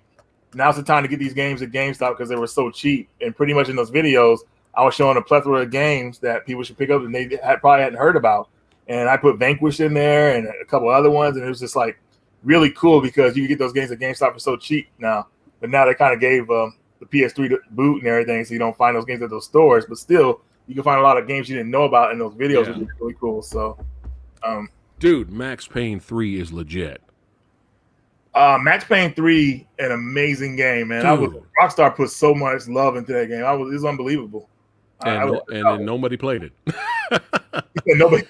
now's the time to get these games at GameStop because they were so cheap. And pretty much in those videos, I was showing a plethora of games that people should pick up and they probably hadn't heard about. And I put Vanquish in there and a couple other ones, and it was just like really cool because you can get those games at GameStop for so cheap now. But now they kind of gave the PS3 to boot and everything, so you don't find those games at those stores. But still, you can find a lot of games you didn't know about in those videos, which is really cool. So, dude, Max Payne 3 is legit. Max Payne 3, an amazing game, man. Rockstar put so much love into that game. It was unbelievable. And nobody played it. Nobody.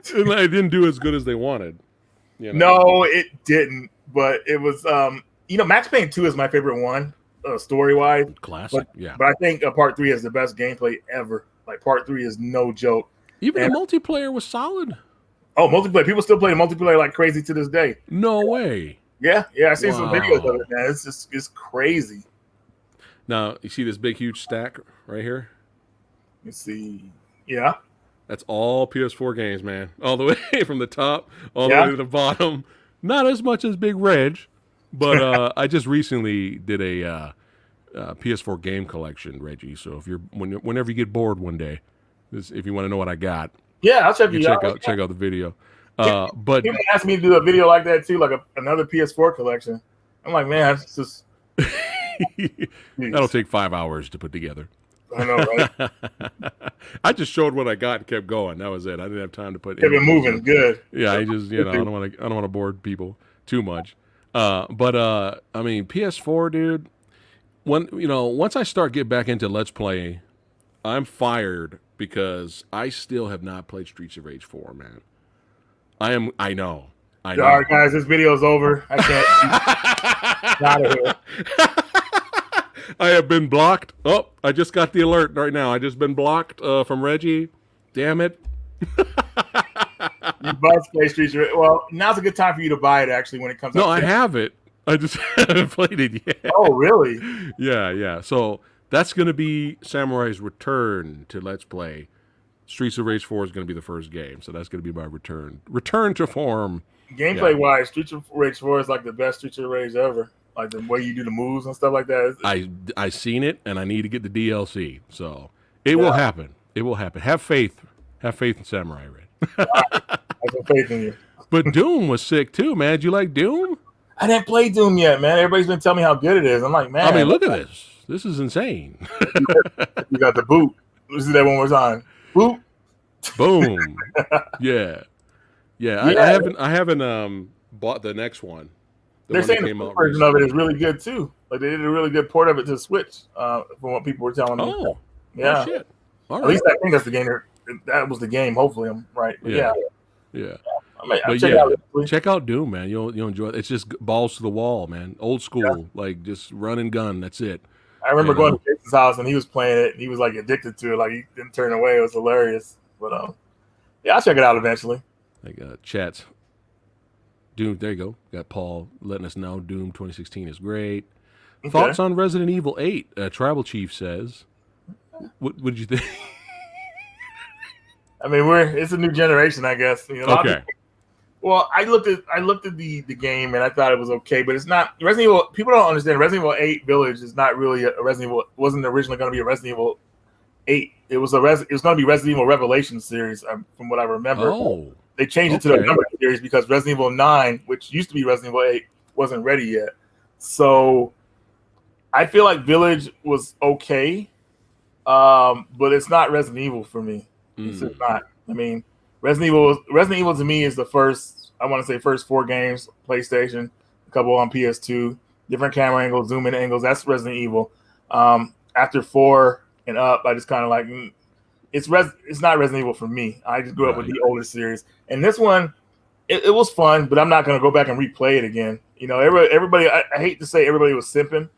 It didn't do as good as they wanted. You know? No, it didn't. But it was, Max Payne 2 is my favorite one, story-wise. Classic, But I think Part 3 is the best gameplay ever. Like, Part 3 is no joke. Even the multiplayer was solid. Oh, multiplayer. People still play the multiplayer like crazy to this day. No way. Yeah. I seen some videos of it, man. It's crazy. Now, you see this big, huge stack right here? You see. Yeah. That's all PS4 games, man. All the way from the top, all the way to the bottom. Not as much as Big Reg, but I just recently did a PS4 game collection, Reggie. So if whenever you get bored one day, if you want to know what I got, I'll check you out. Check out the video. But people asked me to do a video like that too, like another PS4 collection. I'm like, man, it's just that'll take 5 hours to put together. I know, right? I just showed what I got and kept going. That was it. I didn't have time to put. Kept it moving. Good. Yeah, I just I don't want to bore people too much. But I mean, PS4, dude. Once I start get back into Let's Play, I'm fired because I still have not played Streets of Rage 4, man. I know. All right, guys, this video's over. I can't. Out of here. I have been blocked. Oh, I just got the alert right now. I just been blocked from Reggie. Damn it. You must play Streets of Rage. Well, now's a good time for you to buy it, actually, when it comes out. No, I have it. I just haven't played it yet. Oh, really? Yeah. So that's going to be Samurai's return to Let's Play. Streets of Rage 4 is going to be the first game, so that's going to be my return to form. Gameplay wise, Streets of Rage 4 is like the best Streets of Rage ever. Like the way you do the moves and stuff like that. I seen it, and I need to get the DLC, so it will happen. It will happen. Have faith in Samurai Red. I have faith in you. But Doom was sick too, man. Did you like Doom? I didn't play Doom yet, man. Everybody's been telling me how good it is. I'm like, man. I mean, look at this. This is insane. You got the boot. Let's do that one more time. Boop. Boom. Yeah. I haven't bought the next one. They're saying the version of it is really good too. Like they did a really good port of it to Switch, from what people were telling me. Oh, yeah. Oh, shit. All At least I think that's the game. That was the game. Hopefully, I'm right. But yeah. Check out Doom, man. You'll enjoy it. It's just balls to the wall, man. Old school, like just run and gun. That's it. I remember going to Jason's house and he was playing it. And he was like addicted to it. Like he didn't turn away. It was hilarious. But yeah, I'll check it out eventually. Like chats. Doom. There you go. Got Paul letting us know Doom 2016 is great. Okay. Thoughts on Resident Evil 8? Tribal Chief says. What did you think? I mean, it's a new generation, I guess. You know, okay. Well, I looked at the game and I thought it was okay, but it's not Resident Evil. People don't understand Resident Evil 8 Village is not really a Resident Evil. It wasn't originally going to be a Resident Evil 8. It was going to be Resident Evil Revelations series, from what I remember. Oh, they changed it to the number series because Resident Evil 9, which used to be Resident Evil 8, wasn't ready yet. So I feel like Village was okay, but it's not Resident Evil for me. It's just not. I mean, Resident Evil to me is the first 4 games, PlayStation, a couple on PS2, different camera angles, zoom in angles. That's Resident Evil. After 4 and up, I just kind of like, it's not Resident Evil for me. I just grew up with the older series. And this one, it was fun, but I'm not going to go back and replay it again. You know, everybody, I hate to say everybody was simping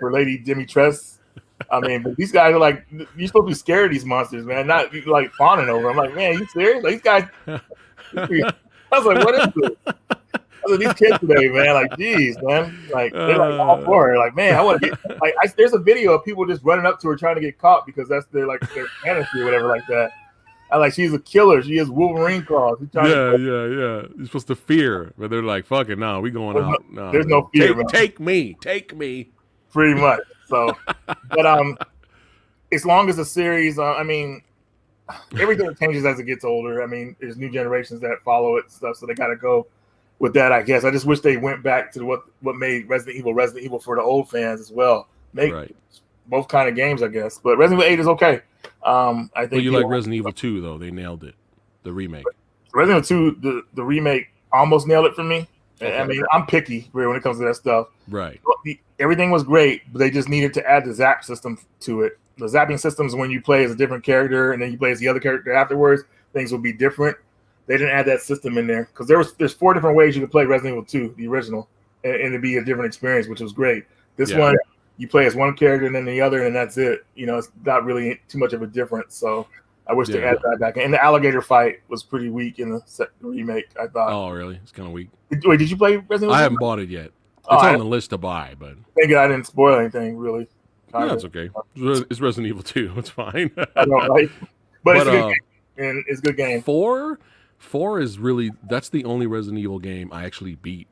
for Lady Dimitrescu. I mean, but these guys are like, you're supposed to be scared of these monsters, man, not like fawning over. I'm like, man, you serious? Like, these guys. I was like, what is this? I was like, these kids today, man, like, geez, man, like they're like all for her. Like, man, I want to get like. There's a video of people just running up to her trying to get caught because that's their fantasy or whatever like that. I like, she's a killer. She has Wolverine claws. Yeah. You're supposed to fear, but they're like, fuck it, no, we going out. No, there's no fear. Take me. Pretty much. So, but as long as the series, I mean, everything changes as it gets older. I mean, there's new generations that follow it and stuff, so they got to go with that, I guess. I just wish they went back to what made Resident Evil for the old fans as well. Make both kind of games, I guess. But Resident Evil 8 is okay. I think. Well, you like Resident Evil 2 though? They nailed it. The remake. Resident Evil 2, the remake almost nailed it for me. Okay. I mean, I'm picky when it comes to that stuff. Right. Everything was great, but they just needed to add the zap system to it. The zapping systems, when you play as a different character and then you play as the other character afterwards, things will be different. They didn't add that system in there because there's 4 different ways you could play Resident Evil 2, the original, and it'd be a different experience, which was great. This one, you play as one character and then the other, and that's it. You know, it's not really too much of a difference. So I wish they added that back. And the alligator fight was pretty weak in the remake, I thought. Oh, really? It's kind of weak. Wait, did you play Resident Evil? I haven't bought it yet. It's on the list to buy, but thank God I didn't spoil anything, really. No, that's okay. It's Resident Evil 2. It's fine. I don't like, but it's a good game, and it's a good game. 4 is really, that's the only Resident Evil game I actually beat.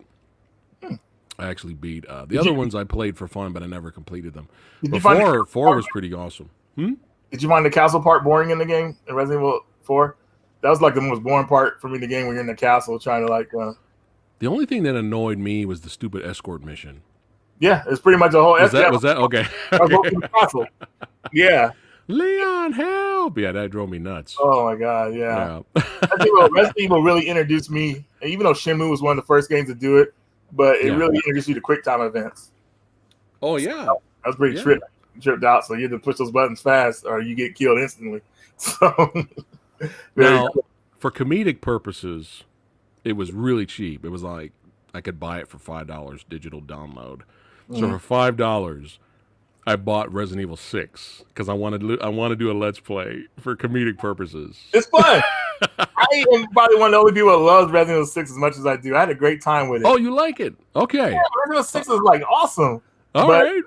The other ones I played for fun, but I never completed them. But 4 was pretty awesome. Did you find the castle part boring in the game in Resident Evil 4? That was like the most boring part for me in the game when you're in the castle trying to like. The only thing that annoyed me was the stupid escort mission. Yeah, it's pretty much a whole. Was that okay? Yeah. Leon, help! Yeah, that drove me nuts. Oh my god, yeah. I think Resident Evil really introduced me, even though Shenmue was one of the first games to do it, but it really introduced you to quick time events. Oh yeah, so I was pretty tripped out. So you had to push those buttons fast, or you get killed instantly. So now, for comedic purposes, it was really cheap. It was like I could buy it for $5 digital download. So for $5, I bought Resident Evil 6 because I want to do a Let's Play for comedic purposes. It's fun. I am probably one of the only people that loves Resident Evil 6 as much as I do. I had a great time with it. Oh, you like it? Okay. Yeah, Resident Evil 6 is like awesome. All right.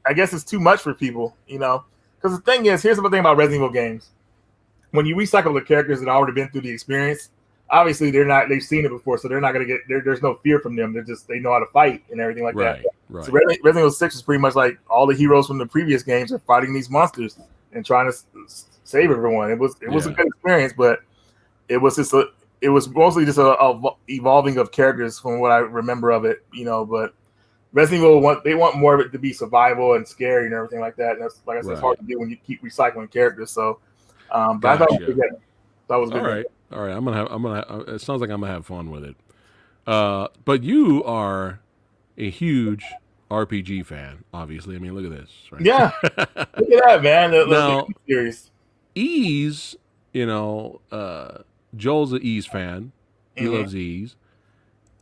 I guess it's too much for people, you know? Because the thing is, here's the thing about Resident Evil games. When you recycle the characters that have already been through the experience, obviously they've seen it before, so they're not going to there's no fear from them. They know how to fight and everything like that. Right. So Resident Evil 6 is pretty much like all the heroes from the previous games are fighting these monsters and trying to save everyone. It was a good experience, but it was mostly just a evolving of characters from what I remember of it, you know. But Resident Evil they want more of it to be survival and scary and everything like that. And that's, like I said, it's hard to do when you keep recycling characters. So, but I thought it was good. That was good. All right. I'm gonna. It sounds like I'm gonna have fun with it. But you are a huge RPG fan, obviously. I mean, look at this. Right? Yeah, look at that, man. Now, Ys, you know, Joel's an Ys fan. He loves Ys,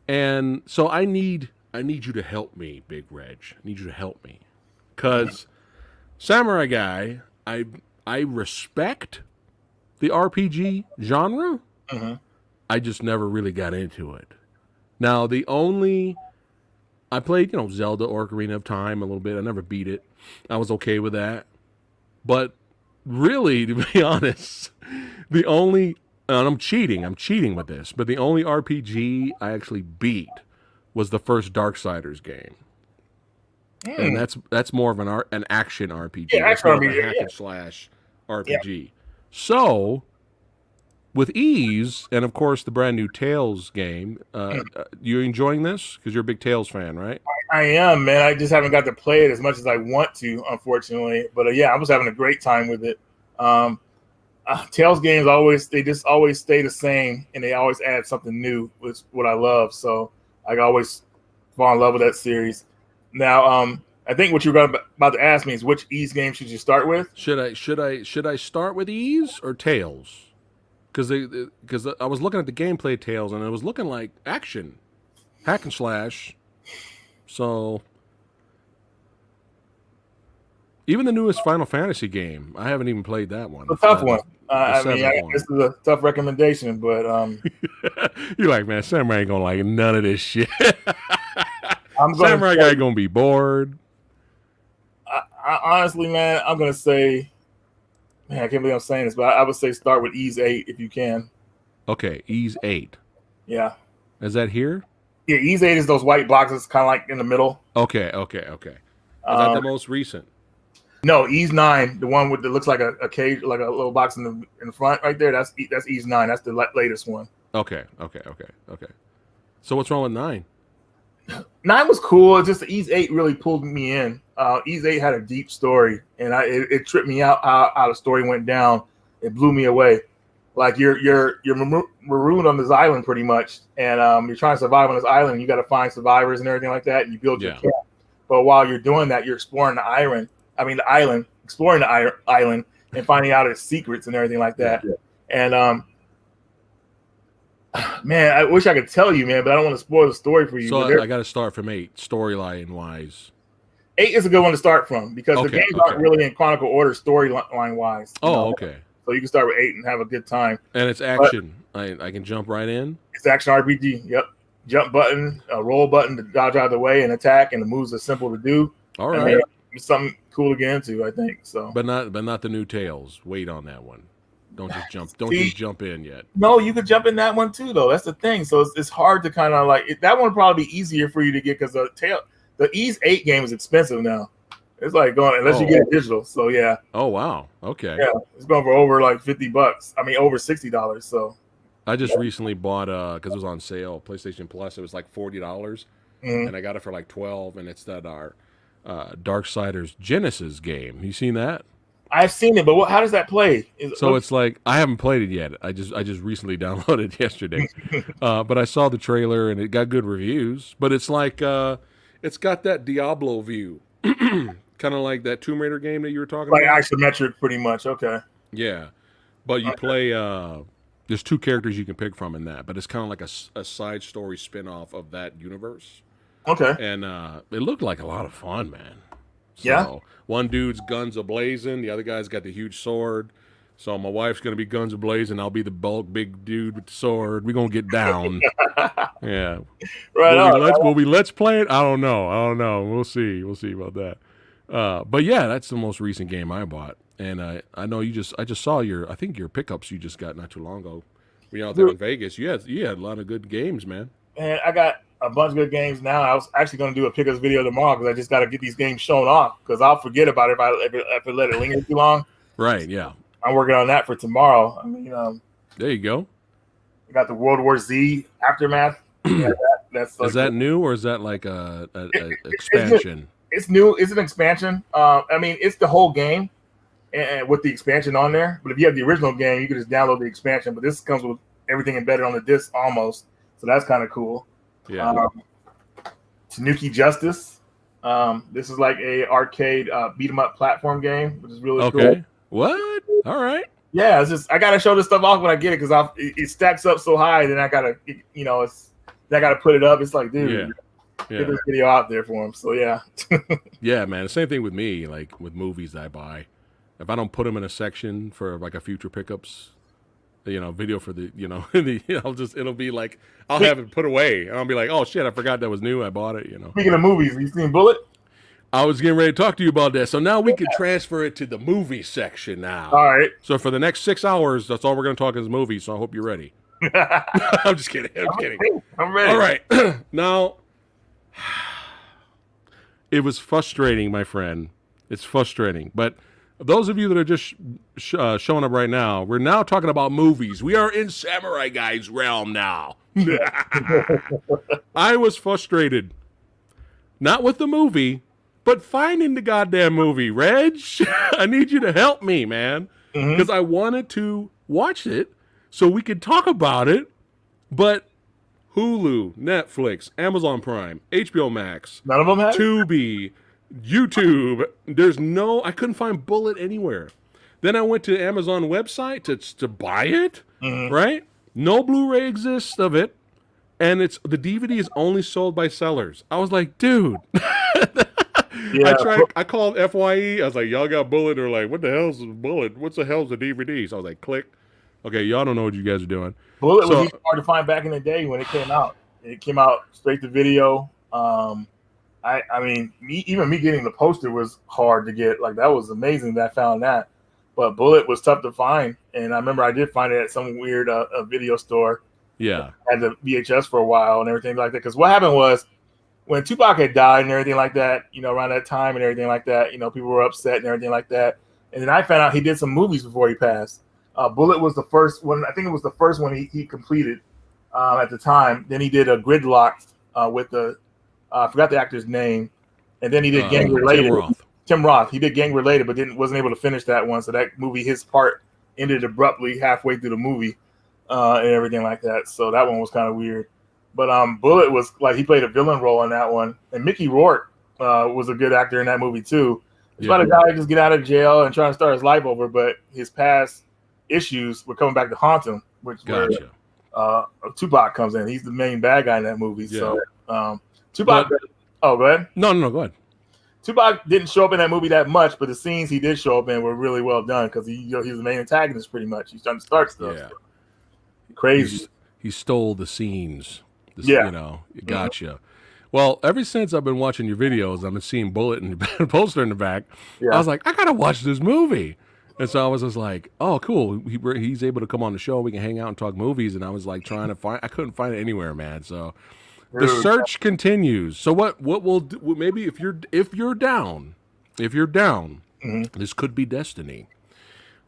and so I need you to help me, Big Reg. I need you to help me, because Samurai Guy, I respect the RPG genre. I just never really got into it. Now, I played, you know, Zelda Ocarina of Time a little bit. I never beat it. I was okay with that. But really, to be honest, and I'm cheating with this, but the only RPG I actually beat was the first Darksiders game. And that's more of an action RPG. Yeah, action RPG. Hack and slash RPG. Yeah. So, with Ys, and of course the brand new Tales game, you enjoying this? Because you're a big Tales fan, right? I am, man. I just haven't got to play it as much as I want to, unfortunately. But yeah, I was having a great time with it. Tales games always stay the same, and they always add something new, which is what I love. So I always fall in love with that series. Now, I think what you're about to ask me is which Ys game should you start with? Should I start with Ys or Tales? Because I was looking at the gameplay Tales and it was looking like action, hack and slash. So even the newest Final Fantasy game, I haven't even played that one. It's a tough one. I mean, this is a tough recommendation, but you're like, man, Samurai ain't gonna like none of this shit. Samurai Guy gonna be bored. I honestly, man, I'm gonna say. Man, I can't believe I'm saying this, but I would say start with Ys 8 if you can. Okay, Ys 8. Yeah. Is that here? Yeah, Ys 8 is those white boxes kind of like in the middle. Okay. Is that the most recent? No, Ys 9, the one that looks like a cage, like a little box in the front right there. That's Ys 9. That's the latest one. Okay. So what's wrong with 9? 9 was cool. It's just Ys 8 really pulled me in. Ys 8 had a deep story, and it tripped me out how the story went down. It blew me away. Like you're marooned on this island pretty much, and you're trying to survive on this island. And you got to find survivors and everything like that, and you build your camp. But while you're doing that, you're exploring the island, exploring the island, and finding out its secrets and everything like that. Yeah. And man, I wish I could tell you, man, but I don't want to spoil the story for you. So I got to start from 8, storyline wise. 8 is a good one to start from because the games aren't really in chronicle order storyline wise. Okay. So you can start with 8 and have a good time. And it's action. I can jump right in. It's action RPG. Yep. Jump button, roll button to dodge out of the way and attack, and the moves are simple to do. All right. It's something cool to get into, I think. So. But not the new Tales. Wait on that one. Don't just jump. Don't just jump in yet. No, you could jump in that one too, though. That's the thing. So it's hard to kind of like that one would probably be easier for you to get because the Ys 8 game is expensive now. It's like going unless you get it digital. So yeah. Oh wow. Okay. Yeah, it's going for over like $50. I mean, over $60. So. I just recently bought because it was on sale, PlayStation Plus. It was like $40, and I got it for like $12. And it's that our Darksiders Genesis game. You seen that? I've seen it, but how does that play? It's like I haven't played it yet. I just recently downloaded it yesterday, but I saw the trailer and it got good reviews. But it's like it's got that Diablo view, kind of like that Tomb Raider game that you were talking about. Like isometric, pretty much. Okay. Yeah, but you play. There's 2 characters you can pick from in that, but it's kind of like a side story spin-off of that universe. Okay. And it looked like a lot of fun, man. Yeah. So one dude's guns a blazing, the other guy's got the huge sword. So my wife's gonna be guns a blazing. I'll be the bulk big dude with the sword. We're gonna get down. Yeah. Right on. Will we let's play it? I don't know. We'll see. We'll see about that. But yeah, that's the most recent game I bought. And I know I just saw I think your pickups you just got not too long ago. We out there in Vegas. You had a lot of good games, man. And I got a bunch of good games now. I was actually going to do a pickups video tomorrow because I just got to get these games shown off because I'll forget about it if I let it linger too long. Right. Yeah. I'm working on that for tomorrow. I mean, there you go. I got the World War Z Aftermath. That's is that new or is that like a expansion? It's new. It's an expansion. I mean, it's the whole game and with the expansion on there. But if you have the original game, you can just download the expansion. But this comes with everything embedded on the disc almost. So that's kind of cool. Yeah. Tanuki Justice. This is like a arcade beat 'em up platform game, which is really cool. What? All right. Yeah, it's just I gotta show this stuff off when I get it because it stacks up so high. Then I gotta I gotta put it up. It's like, dude, get this video out there for him. So yeah. Yeah, man. The same thing with me. Like with movies that I buy, if I don't put them in a section for like a future pickups, video for the it'll be like I'll have it put away and I'll be like, oh shit, I forgot that was new. I bought it. Speaking of movies, you seen Bullet? I was getting ready to talk to you about that. So now we can transfer it to the movie section now. All right. So for the next 6 hours, that's all we're going to talk is movies. So I hope you're ready. I'm just kidding. I'm kidding. I'm ready. All right. Now, it was frustrating, my friend. It's frustrating. But those of you that are just showing up right now, we're now talking about movies. We are in Samurai Guy's realm now. I was frustrated. Not with the movie, but finding the goddamn movie. Reg, I need you to help me, man. Because I wanted to watch it so we could talk about it. But Hulu, Netflix, Amazon Prime, HBO Max, none of them have Tubi, YouTube. I couldn't find Bullet anywhere. Then I went to Amazon website to buy it, right? No Blu-ray exists of it. And the DVD is only sold by sellers. I was like, dude. Yeah. I called FYE. I was like, y'all got Bullet? They're like, what the hell's Bullet? What's the hell's the DVD? So I was like, click. Okay, y'all don't know what you guys are doing. Bullet was hard to find back in the day when it came out. It came out straight to video. I mean, even me getting the poster was hard to get. Like, that was amazing that I found that. But Bullet was tough to find. And I remember I did find it at some weird a video store. Yeah. I had the VHS for a while and everything like that. Because what happened was, when Tupac had died and everything like that, around that time and everything like that, people were upset and everything like that. And then I found out he did some movies before he passed. Bullet was the first one. I think it was the first one he completed at the time. Then he did a Gridlock with I forgot the actor's name. And then he did Gang Related. Tim Roth. He did Gang Related, but wasn't able to finish that one. So that movie, his part ended abruptly halfway through the movie and everything like that. So that one was kind of weird. But Bullet was like he played a villain role in that one, and Mickey Rourke was a good actor in that movie too. It's about a guy who just get out of jail and trying to start his life over, but his past issues were coming back to haunt him, which where Tupac comes in. He's the main bad guy in that movie. Yeah. So Tupac. Go ahead. No, go ahead. Tupac didn't show up in that movie that much, but the scenes he did show up in were really well done because he was the main antagonist pretty much. He's trying to start stuff. Yeah. So. Crazy. He stole the scenes. Gotcha. Well, ever since I've been watching your videos, I've been seeing Bullet and the poster in the back. Yeah. I was like, I gotta watch this movie, and so I was just like, oh, cool. He's able to come on the show. We can hang out and talk movies. And I was like trying to find. I couldn't find it anywhere, man. So the search continues. So what we'll do, maybe if you're down, this could be destiny.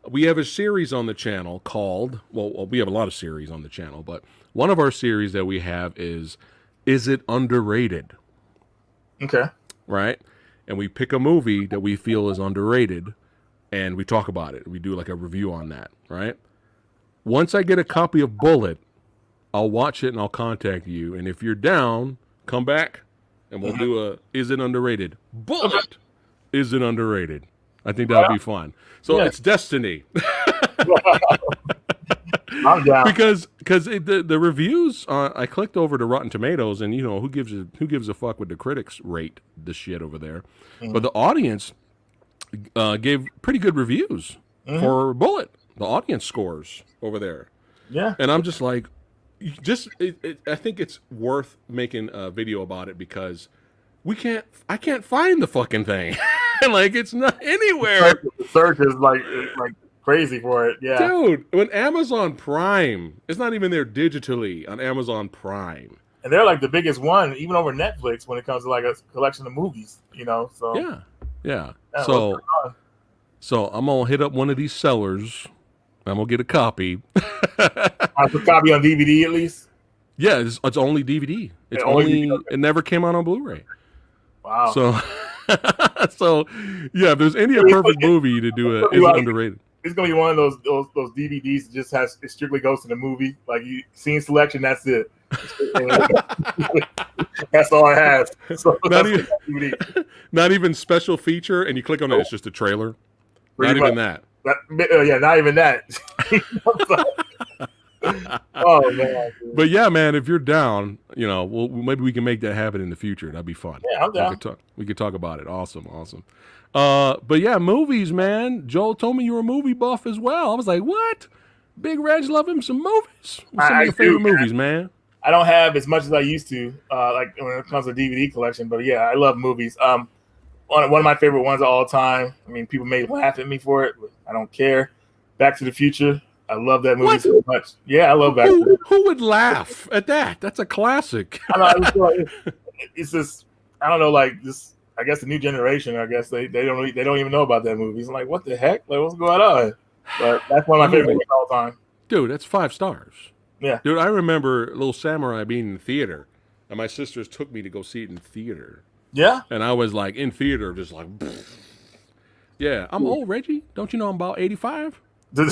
We have a series on the channel called, we have a lot of series on the channel, but one of our series that we have is it underrated? Okay. Right? And we pick a movie that we feel is underrated, and we talk about it. We do like a review on that, right? Once I get a copy of Bullet, I'll watch it and I'll contact you. And if you're down, come back, and we'll do is it underrated? Bullet! Is it underrated? I think that would be fun. So it's destiny. I'm down. because the reviews, I clicked over to Rotten Tomatoes, and who gives a fuck what the critics rate the shit over there, but the audience gave pretty good reviews for Bullet. The audience scores over there, and I'm just like, I think it's worth making a video about it because I can't find the fucking thing. Like, it's not anywhere. The search is like crazy for it. Yeah, dude. When Amazon Prime, it's not even there digitally on Amazon Prime, and they're like the biggest one, even over Netflix, when it comes to like a collection of movies. So yeah. So I'm gonna hit up one of these sellers. I'm gonna get a copy. A copy on DVD at least. Yeah, it's only DVD. It's only it never came out on Blu-ray. Wow. So yeah, if there's any perfect movie to do it, it's underrated. It's gonna be one of those DVDs that it strictly goes to the movie. Like, you scene selection, that's it. That's all it has. So not even special feature, and you click on it, it's just a trailer. Not even that. Not even that. Oh man. But yeah, man, if you're down, maybe we can make that happen in the future. That'd be fun. Yeah, I'm down. We could talk about it. Awesome. But yeah, movies, man. Joel told me you were a movie buff as well. I was like, what? Big Reg love him some movies. What's some of your favorite movies, man? I don't have as much as I used to, like when it comes to DVD collection. But yeah, I love movies. One of my favorite ones of all time. I mean, people may laugh at me for it, but I don't care. Back to the Future. I love that movie so much. Yeah, I love Back to the Future. Who would laugh at that? That's a classic. It's just, I don't know, like this. I guess the new generation. I guess they don't even know about that movie. It's like, what the heck? Like, what's going on? But that's one of my favorite movies of all time. Dude, that's 5 stars. Yeah. Dude, I remember Little Samurai being in the theater, and my sisters took me to go see it in theater. Yeah. And I was like in theater, just like, pfft. Yeah, I'm old, Reggie. Don't you know I'm about 85? The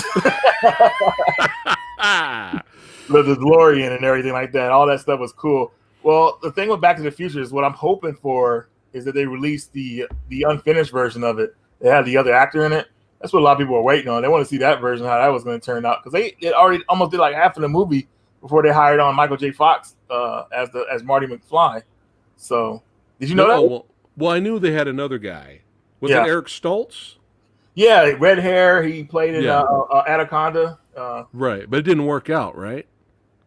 DeLorean and everything like that. All that stuff was cool. Well, the thing with Back to the Future is what I'm hoping for is that they release the unfinished version of it. They had the other actor in it. That's what a lot of people are waiting on. They want to see that version, how that was going to turn out, because they already almost did like half of the movie before they hired on Michael J. Fox as Marty McFly. So, did you know that? Well, I knew they had another guy. Was it Eric Stoltz? Yeah, red hair. He played in Anaconda. Right, but it didn't work out, right?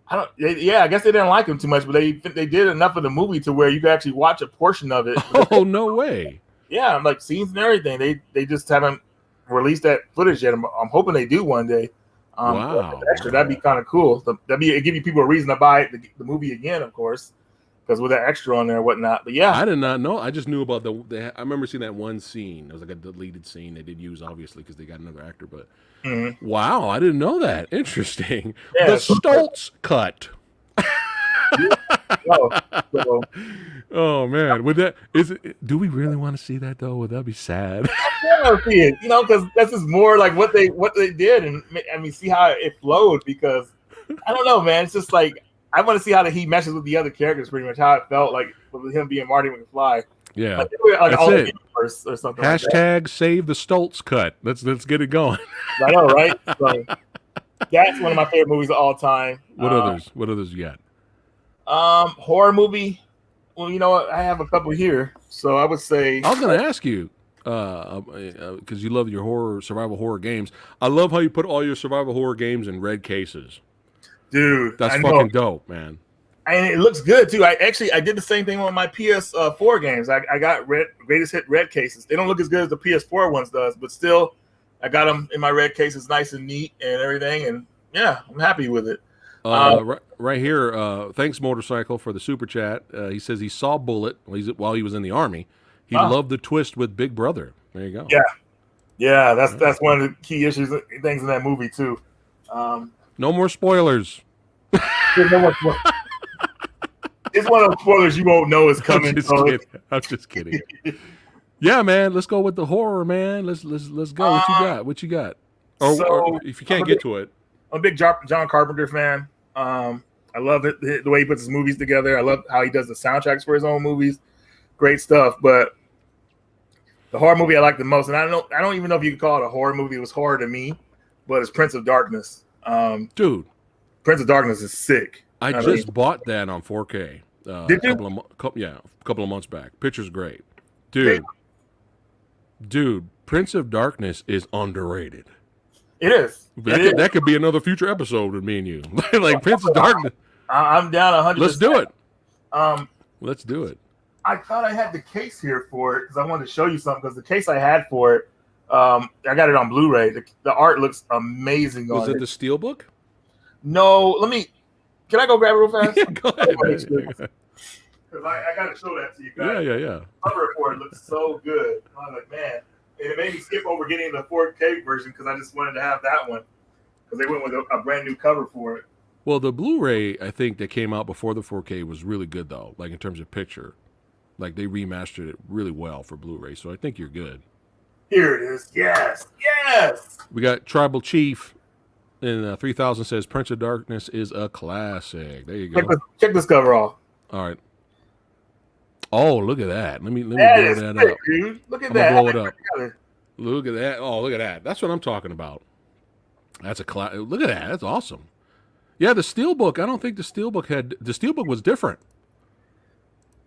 I guess they didn't like him too much, but they did enough of the movie to where you could actually watch a portion of it. Oh, no way! Yeah, like scenes and everything. They just haven't released that footage yet. I'm hoping they do one day. Wow, extra, that'd be kind of cool. It'd give you people a reason to buy the movie again, of course, because with that extra on there and whatnot. But yeah, I did not know. I just knew about I remember seeing that one scene. It was like a deleted scene they did use, obviously, because they got another actor. But wow, I didn't know that. Interesting. Yeah, the Stoltz cut. Oh man, do we really want to see that though? Would that be sad? I want to see it, because this is more like what they did, and I mean, see how it flowed. Because I don't know, man. It's just like I want to see how he meshes with the other characters, pretty much how it felt like with him being Marty McFly. Yeah, like that's it. Or something. Hashtag save the Stoltz cut. Let's get it going. I know, right? So, that's one of my favorite movies of all time. What others you got? Horror movie. Well, you know what? I have a couple here, so I would say I was going to ask you because you love your survival horror games. I love how you put all your survival horror games in red cases, dude. That's fucking dope, man. And it looks good too. I did the same thing with my PS4 games. I got greatest hit red cases. They don't look as good as the PS4 ones does, but still, I got them in my red cases, nice and neat and everything. And yeah, I'm happy with it. Right here, thanks Motorcycle for the super chat. He says he saw Bullet while he was in the Army. He loved the twist with Big Brother. There you go. Yeah, that's one of the key things in that movie too. No more spoilers. It's one of those spoilers you won't know is coming. I'm just kidding. Yeah, man, let's go with the horror, man. Let's go. What you got? Or if you can't get to it, I'm a big John Carpenter fan. I love it the way he puts his movies together. I love how he does the soundtracks for his own movies. Great stuff. But the horror movie I like the most, and I don't even know if you could call it a horror movie. It was horror to me, but it's Prince of Darkness. Dude, Prince of Darkness is sick. I just bought that on 4K. Did you? A couple of months back. Picture's great, dude. Dude, Prince of Darkness is underrated. It is. That could be another future episode with me and you. Like Prince of Darkness. I'm down 100%. Let's do it. Let's do it. I thought I had the case here for it because I wanted to show you something. Because the case I had for it, I got it on Blu-ray. The art looks amazing. Was it the Steelbook? No. Can I go grab it real fast? Yeah, go ahead. Because I got to show that to you guys. Yeah. Cover for it looks so good. I was like, man. And it made me skip over getting the 4K version because I just wanted to have that one. Because they went with a brand new cover for it. Well, the Blu-ray, I think, that came out before the 4K was really good, though, like in terms of picture. Like, they remastered it really well for Blu-ray, so I think you're good. Here it is. Yes. We got Tribal Chief in 3000 says Prince of Darkness is a classic. There you go. Check this cover off. All right. Oh, look at that. Let me blow that sick, up. Dude. Look at I'm that. Blow it up. Look at that. Oh, look at that. That's what I'm talking about. That's a look at that. That's awesome. Yeah, the Steelbook. I don't think the Steelbook was different.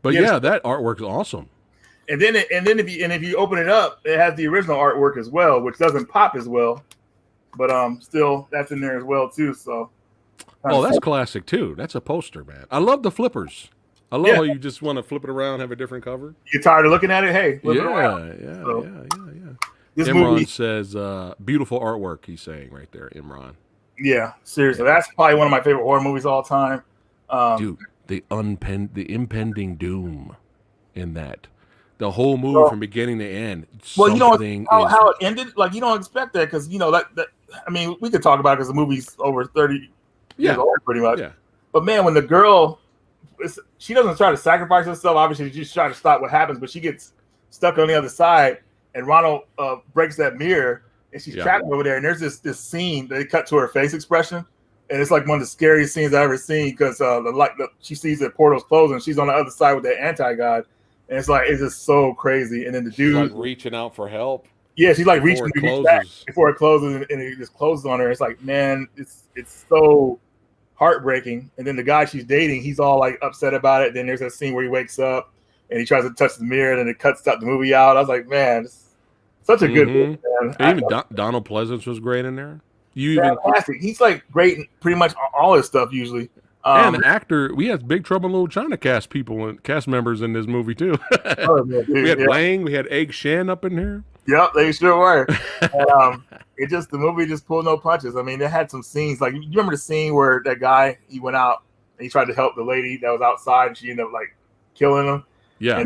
But yeah, that artwork is awesome. And then if you open it up, it has the original artwork as well, which doesn't pop as well. But still that's in there as well too. So that's classic too. That's a poster, man. I love the flippers. I love how you just want to flip it around, have a different cover. You're tired of looking at it? Hey, flip it around. Yeah. This Imran movie says beautiful artwork, he's saying right there, Imran. Yeah, seriously. That's probably one of my favorite horror movies of all time. Dude, the impending doom in that. The whole movie from beginning to end. Well, you know how it ended? Like, you don't expect that because, you know, that I mean, we could talk about it because the movie's over 30 years old pretty much. Yeah. But, man, when the girl, she doesn't try to sacrifice herself. Obviously, she's trying to stop what happens, but she gets stuck on the other side, and Ronald breaks that mirror, and she's trapped over there. And there's this scene they cut to her face expression, and it's like one of the scariest scenes I've ever seen because she sees the portal's closing, and she's on the other side with that anti-god. And it's just so crazy. And then the dude like reaching out for help. Yeah, she's like reaching to reach back before it closes, and it just closes on her. It's like, man, it's so heartbreaking. And then the guy she's dating, he's all like upset about it. Then there's that scene where he wakes up and he tries to touch the mirror, and then it cuts the movie out. I was like, man, it's such a good movie, man. And even Donald Pleasance was great in there. Fantastic. He's like great in pretty much all his stuff usually. And the actor, we had Big Trouble in Little China cast members in this movie too. We had Lang, we had Egg Shen up in here. Yep, they sure were. And, the movie just pulled no punches. I mean, it had some scenes like, you remember the scene where that guy, he went out and he tried to help the lady that was outside, and she ended up like killing him. Yeah,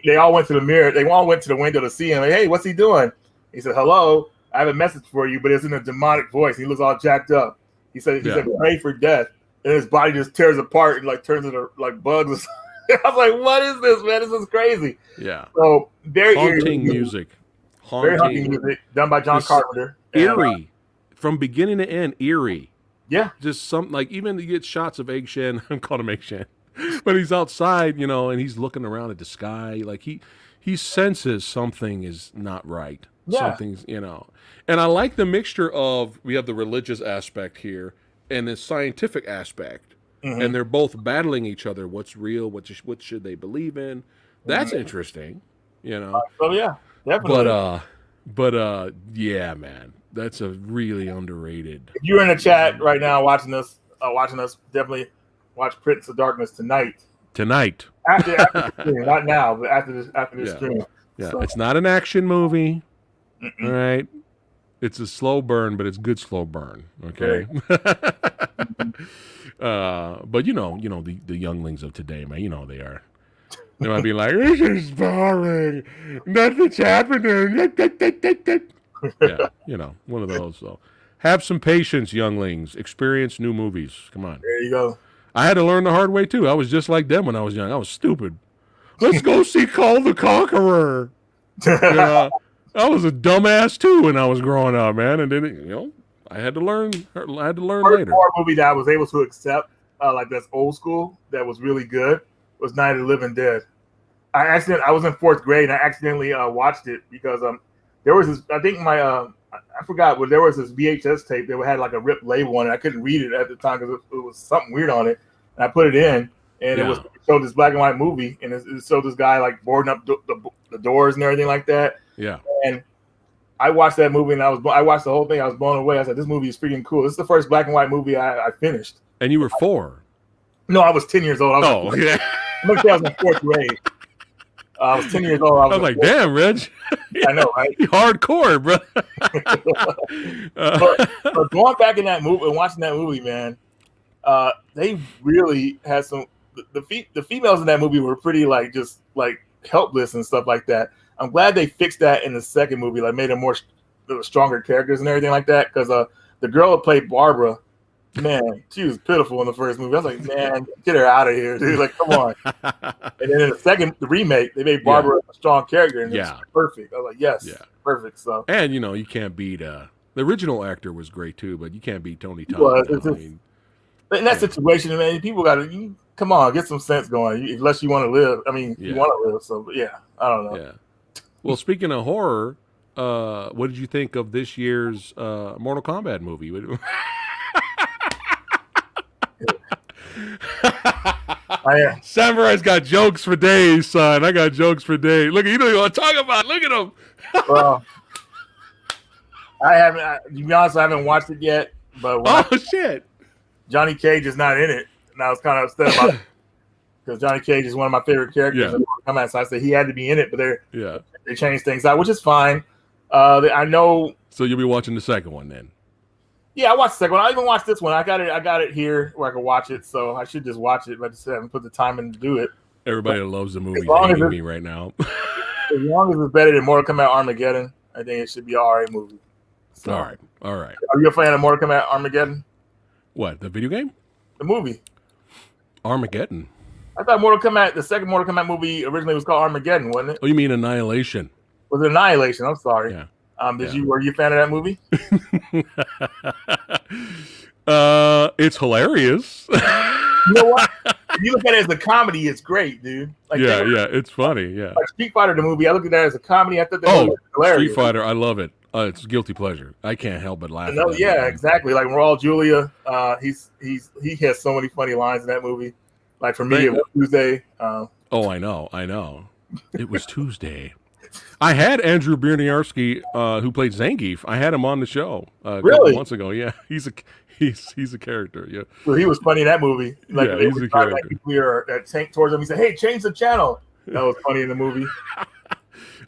they all went to the mirror. They all went to the window to see him. Like, hey, what's he doing? He said, "Hello, I have a message for you," but it's in a demonic voice. He looks all jacked up. He said, "Pray for death." And his body just tears apart and like turns into like bugs. I was like, "What is this, man? This is crazy." Yeah. So very haunting music. Very haunting music done by John Carpenter. Eerie, from beginning to end. Eerie. Yeah. Just something like, even you get shots of Egg Shen. I'm calling him Egg Shen, but he's outside, you know, and he's looking around at the sky. Like he senses something is not right. Yeah. Something's, you know, and I like the mixture of, we have the religious aspect here and the scientific aspect, and they're both battling each other. What's real? What should they believe in? That's interesting, you know. Yeah, definitely. But yeah, man, that's a really underrated. If you're in the chat right now watching us, definitely watch Prince of Darkness tonight. After the stream, not now, but after this stream. Yeah, so. It's not an action movie. All right. It's a slow burn, but it's good slow burn. Okay. But you know the younglings of today, man. You know they are. They might be like, "This is boring. Nothing's happening." Yeah, you know, one of those. So, have some patience, younglings. Experience new movies. Come on. There you go. I had to learn the hard way too. I was just like them when I was young. I was stupid. Let's go see Call the Conqueror. I was a dumbass too when I was growing up, man. And then I had to learn. First later. Horror movie that I was able to accept, like that's old school, that was really good, was Night of the Living Dead. I was in fourth grade and I accidentally watched it because there was this. I think I I forgot, but there was this VHS tape that had like a ripped label on it. I couldn't read it at the time because it was something weird on it. And I put it in, and it showed this black and white movie, and it showed this guy like boarding up the doors and everything like that. Yeah. And I watched that movie, and I watched the whole thing. I was blown away. I said, "This movie is freaking cool." This is the first black and white movie I finished. And you were 4? No, I was 10 years old. I was in 4th grade. I was 10 years old. I was like, damn, Reg. I know, right? Hardcore, bro. but going back in that movie and watching that movie, man, they really had some. The females in that movie were pretty like just like helpless and stuff like that. I'm glad they fixed that in the second movie, like made them more stronger characters and everything like that. Because the girl that played Barbara, man, she was pitiful in the first movie. I was like, man, get her out of here, dude. Like, come on. And then in the remake, they made Barbara a strong character, and it's perfect. I was like, yes, perfect. So, and you can't beat the original actor was great too, but you can't beat Tony Todd. In that situation, man, people got to come on, get some sense going. Unless you want to live, I mean, you want to live. So, I don't know. Yeah. Well, speaking of horror, what did you think of this year's Mortal Kombat movie? Samurai's got jokes for days, son. I got jokes for days. Look, you know what I'm talking about. Look at him. Well, I haven't. To be honest, I haven't watched it yet. But shit, Johnny Cage is not in it, and I was kind of upset about it because Johnny Cage is one of my favorite characters. Yeah. So I said he had to be in it, but they changed things out, which is fine. I know. So you'll be watching the second one then. Yeah, I watched the second one. I even watched this one. I got it here where I can watch it, so I should just watch it. But I just haven't put the time in to do it. Everybody that loves the movie hating me right now. As long as it's better than Mortal Kombat Armageddon, I think it should be an alright movie. So, all right. Are you a fan of Mortal Kombat Armageddon? What, the video game? The movie. Armageddon. I thought the second Mortal Kombat movie originally was called Armageddon, wasn't it? Oh, you mean Annihilation? Was it Annihilation? I'm sorry. Yeah. Were you a fan of that movie? It's hilarious. You know what? If you look at it as a comedy, it's great, dude. Like, it's funny. Yeah. Like Street Fighter, the movie, I looked at that as a comedy. I thought that was hilarious. Street Fighter, I love it. It's guilty pleasure. I can't help but laugh. Exactly. Like Raul Julia, he has so many funny lines in that movie. Like for me, it was Tuesday. I know. It was Tuesday. I had Andrew Bierniarski, who played Zangief. I had him on the show a couple months ago. Yeah, he's a character. Yeah, so he was funny in that movie. Like he's a character. Like people that tank towards him. He said, "Hey, change the channel." That was funny in the movie.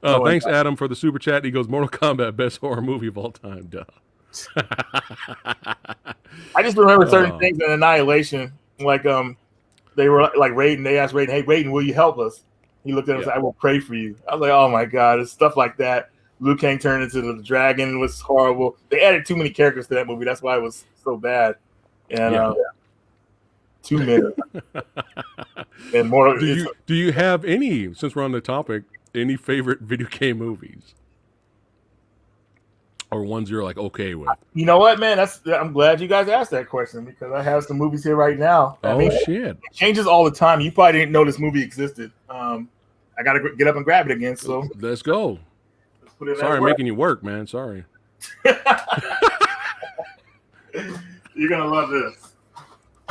Thanks, Adam, for the super chat. He goes, "Mortal Kombat, best horror movie of all time." Duh. I just remember certain things in Annihilation, like they were like Raiden. They asked Raiden, "Hey, Raiden, will you help us?" He looked at him and said, "I will pray for you." I was like, "Oh my god!" It's stuff like that. Liu Kang turned into the dragon was horrible. They added too many characters to that movie. That's why it was so bad. And 2 minutes. And more. Do you have any? Since we're on the topic, any favorite video game movies, or ones you're like okay with? You know what, man? I'm glad you guys asked that question because I have some movies here right now. Shit! It changes all the time. You probably didn't know this movie existed. I got to get up and grab it again. So let's go. Sorry, I'm making you work, man. Sorry. You're gonna love this.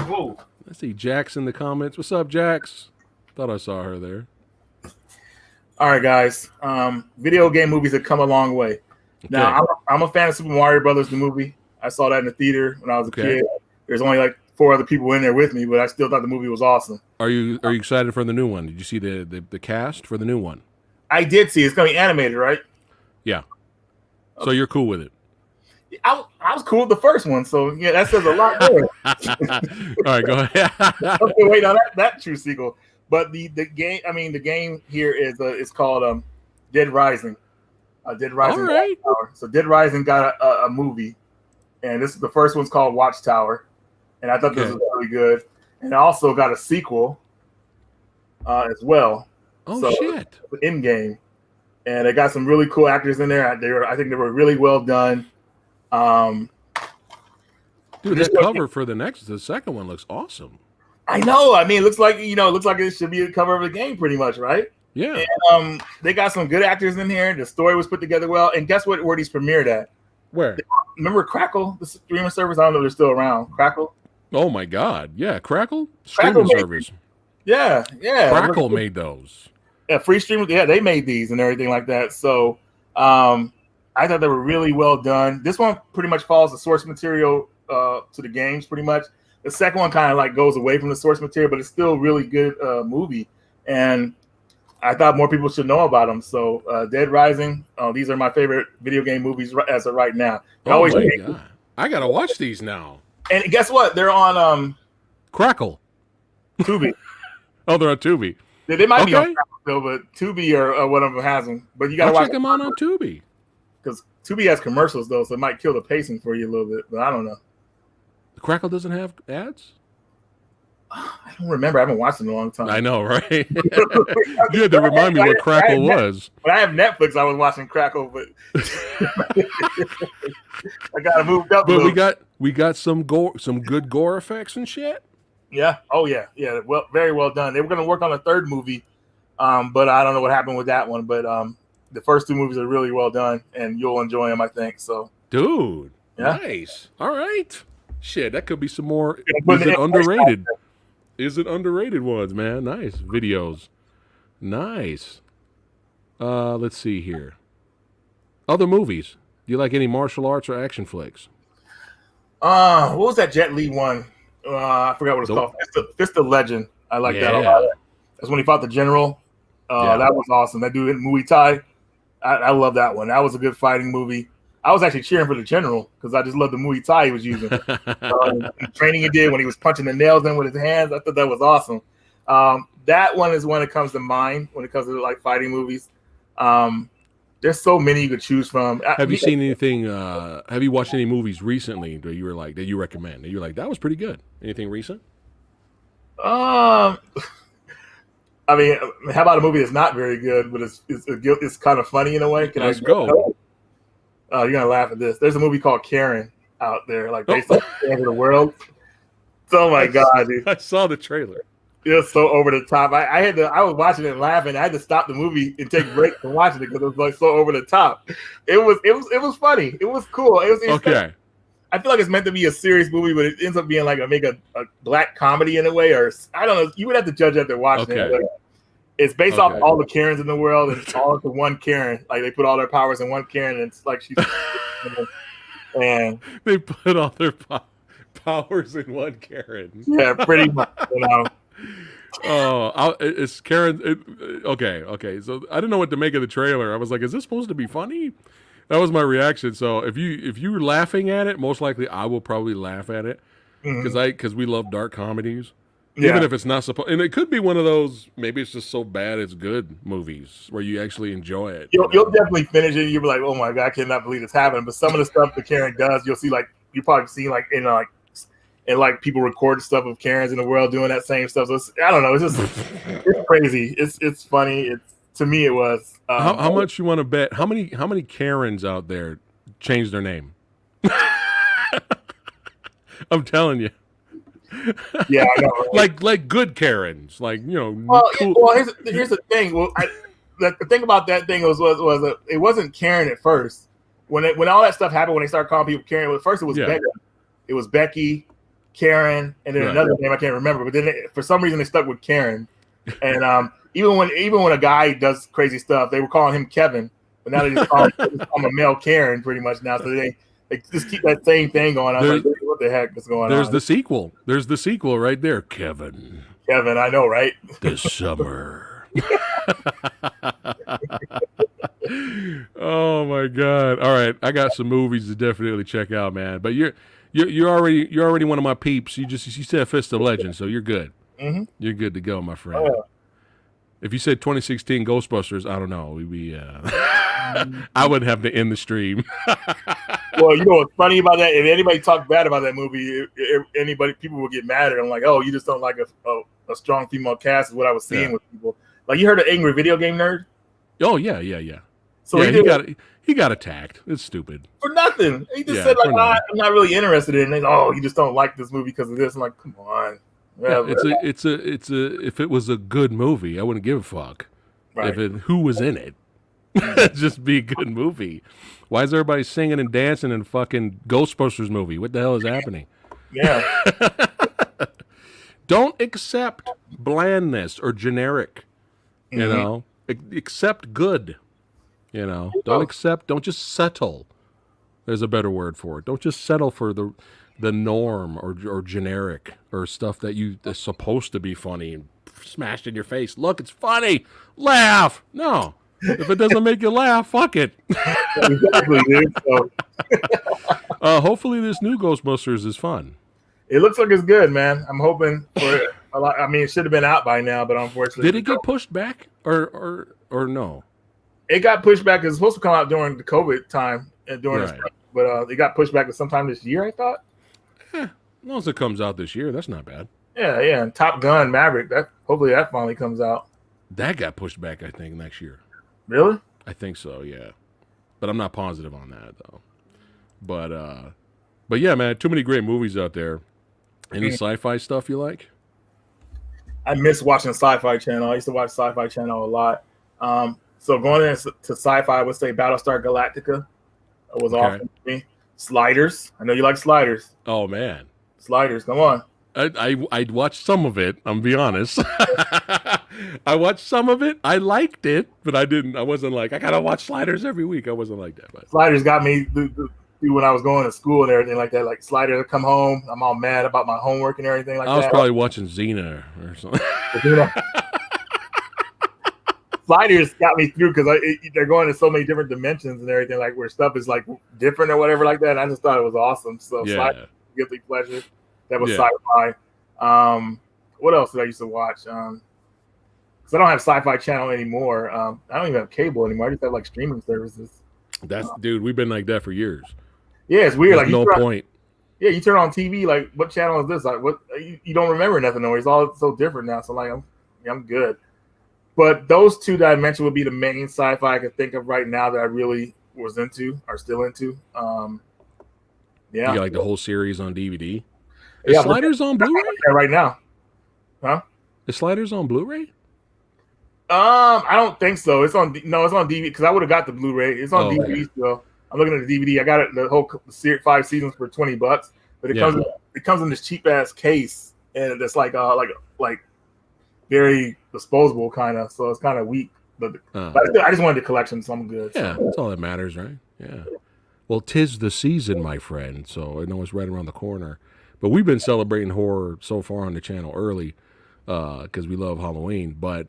Whoa. Let's see Jax in the comments. What's up, Jax? Thought I saw her there. All right, guys. Video game movies have come a long way. Okay. Now, I'm a fan of Super Mario Brothers, the movie. I saw that in the theater when I was a kid. There's only like 4 other people in there with me, but I still thought the movie was awesome. Are you excited for the new one? Did you see the cast for the new one? I did see. It's going to be animated, right? Yeah. So you're cool with it? I was cool with the first one, so yeah, that says a lot more. All right, go ahead. Okay, wait, now that true sequel. But the game, the game here is it's called Dead Rising. Dead Rising. All right. So Dead Rising got a movie, and this is the first one's called Watchtower, and I thought this was really good. And it also got a sequel as well. Oh so, shit! In game, and they got some really cool actors in there. I think they were really well done. Dude, that cover for the second one looks awesome. I know. It looks like it should be a cover of the game, pretty much, right? Yeah. And, they got some good actors in here. The story was put together well. And guess what? Where these premiered at? Where? Remember Crackle, the streaming service? I don't know if they're still around. Crackle. Oh my God! Yeah, Crackle Crackle streaming service. Yeah. Crackle made those. Yeah, free streaming. Yeah, they made these and everything like that. So, I thought they were really well done. This one pretty much follows the source material to the games, pretty much. The second one kind of like goes away from the source material, but it's still a really good movie. And I thought more people should know about them. So, Dead Rising. These are my favorite video game movies as of right now. Oh my God! I gotta watch these now. And guess what? They're on Crackle. Tubi. Oh, they're on Tubi. They might be on Crackle still, but Tubi or one of them has them. But you gotta watch check them out on Tubi. Because Tubi has commercials though, so it might kill the pacing for you a little bit. But I don't know. Crackle doesn't have ads? I don't remember. I haven't watched it in a long time. I know, right? You had to remind me what Crackle was. When I have Netflix, I was watching Crackle, but I gotta move up. But we got some good gore effects and shit. Yeah. Oh yeah. Yeah. Well, very well done. They were gonna work on a third movie, but I don't know what happened with that one. But the first two movies are really well done, and you'll enjoy them, I think. So, dude, yeah. Nice. All right. Shit, that could be some more. Is it underrated? Is it underrated ones, man? Nice videos. Nice. Let's see here. Other movies. Do you like any martial arts or action flicks? What was that Jet Li one? I forgot what it's called. Fist of Legend. I like that a lot. That's when he fought the general. That was awesome. That dude in Muay Thai. I love that one. That was a good fighting movie. I was actually cheering for the general because I just loved the Muay Thai he was using. The training he did when he was punching the nails in with his hands. I thought that was awesome. That one is one that comes to mind when it comes to like fighting movies. There's so many you could choose from. Have you seen anything? Have you watched any movies recently that you were like that you recommend? That you're like that was pretty good. Anything recent? I mean, how about a movie that's not very good, but it's kind of funny in a way? Let's go. You're gonna laugh at this. There's a movie called Karen out there, like based on the end of the world. Oh my God, dude! I saw the trailer. It was so over the top. I was watching it and laughing. I had to stop the movie and take a break from watching it because it was like so over the top. It was funny. It was cool. It was okay. I feel like it's meant to be a serious movie, but it ends up being like a black comedy in a way, or I don't know. You would have to judge after watching it. But it's based off all the Karens in the world, and it's all into one Karen. Like they put all their powers in one Karen, and it's like she's and they put all their powers in one Karen. Yeah, pretty much. It's Karen. Okay. So I didn't know what to make of the trailer. I was like, "Is this supposed to be funny?" That was my reaction. So if you're laughing at it, most likely I will probably laugh at it because we love dark comedies. Yeah. Even if it's not supposed, and it could be one of those. Maybe it's just so bad it's good movies where you actually enjoy it. You'll definitely finish it. You'll be like, "Oh my God, I cannot believe this happened." But some of the stuff that Karen does, you'll see you probably seen and people record stuff of Karens in the world doing that same stuff. So I don't know. It's crazy. It's funny. To me, it was. How much you want to bet? How many Karens out there changed their name? I'm telling you. Yeah, I know. Right? Like good Karens, cool. Well, here's the thing. Well, the thing about that thing was it wasn't Karen at first. When all that stuff happened, when they started calling people Karen, at first it was Becca. It was Becky, Karen, and then another name I can't remember. But then for some reason they stuck with Karen. And even when a guy does crazy stuff, they were calling him Kevin. But now they just call him a male Karen pretty much now. So they just keep that same thing going. I was like, what the heck is going on? There's the sequel. There's the sequel right there. Kevin, I know, right? This summer. Oh my God. All right. I got some movies to definitely check out, man. But you're already one of my peeps. You said Fist of Legend, so you're good. Mm-hmm. You're good to go, my friend. If you said 2016 Ghostbusters, I don't know. I would have to end the stream. Well, you know what's funny about that? If anybody talked bad about that movie, people would get mad at him. Like, oh, you just don't like a strong female cast is what I was seeing with people. Like, you heard of Angry Video Game Nerd? Oh, yeah. So he got attacked. It's stupid. For nothing. He just said, like, I'm not really interested in it. You just don't like this movie because of this. I'm like, come on. Yeah, it's a if it was a good movie, I wouldn't give a fuck. Right. Who was in it. Just be a good movie. Why is everybody singing and dancing in fucking Ghostbusters movie? What the hell is happening? Yeah. Don't accept blandness or generic. You know, accept good. You know, don't just settle. There's a better word for it. Don't just settle for the norm or generic or stuff that's supposed to be funny and smashed in your face. Look, it's funny. Laugh. No. If it doesn't make you laugh, fuck it. Exactly, dude. So. Hopefully this new Ghostbusters is fun. It looks like it's good, man. I'm hoping for it. I mean, it should have been out by now, but unfortunately, did it get pushed back or no? It got pushed back. It was supposed to come out during the COVID time and during this, but it got pushed back to sometime this year. I thought. As long as it comes out this year, that's not bad. Yeah. And Top Gun Maverick. Hopefully that finally comes out. That got pushed back, I think, next year. Really? I think so. Yeah, but I'm not positive on that though. But yeah, man, too many great movies out there. Any sci-fi stuff you like? I miss watching Sci-Fi Channel. I used to watch Sci-Fi Channel a lot. So going into sci-fi, I would say Battlestar Galactica was awesome for me. Sliders. I know you like Sliders. Oh man, Sliders. Come on. I watched some of it. I'm be honest. I watched some of it. I liked it, but I wasn't like I gotta watch Sliders every week. I wasn't like that. But Sliders got me through when I was going to school and everything like that. Like Sliders, I come home, I'm all mad about my homework and everything like that. I was probably watching Xena or something. Sliders got me through because they're going to so many different dimensions and everything, like where stuff is like different or whatever like that. And I just thought it was awesome. So Sliders, guilty pleasure. That was sci-fi. What else did I used to watch? Because I don't have Sci-Fi Channel anymore. I don't even have cable anymore. I just have like streaming services. Dude, we've been like that for years. Yeah, it's weird. Like no point. You turn on TV, like what channel is this? Like what you don't remember nothing no. It's all so different now. So like I'm good. But those two that I mentioned would be the main sci-fi I could think of right now that I really was into or still into. You got like the whole series on DVD. Is Sliders on Blu-ray? Right now. Huh? Is Sliders on Blu-ray? I don't think so. It's on DVD because I would have got the Blu-ray. It's on DVD still. I'm looking at the DVD. I got it the whole 5 seasons for $20, but it comes in this cheap ass case and it's like very disposable kind of. So it's kind of weak. But I just wanted the collection, so I'm good. Yeah, that's all that matters, right? Yeah. Well, 'tis the season, my friend. So I know it's right around the corner. But we've been celebrating horror so far on the channel early because we love Halloween. But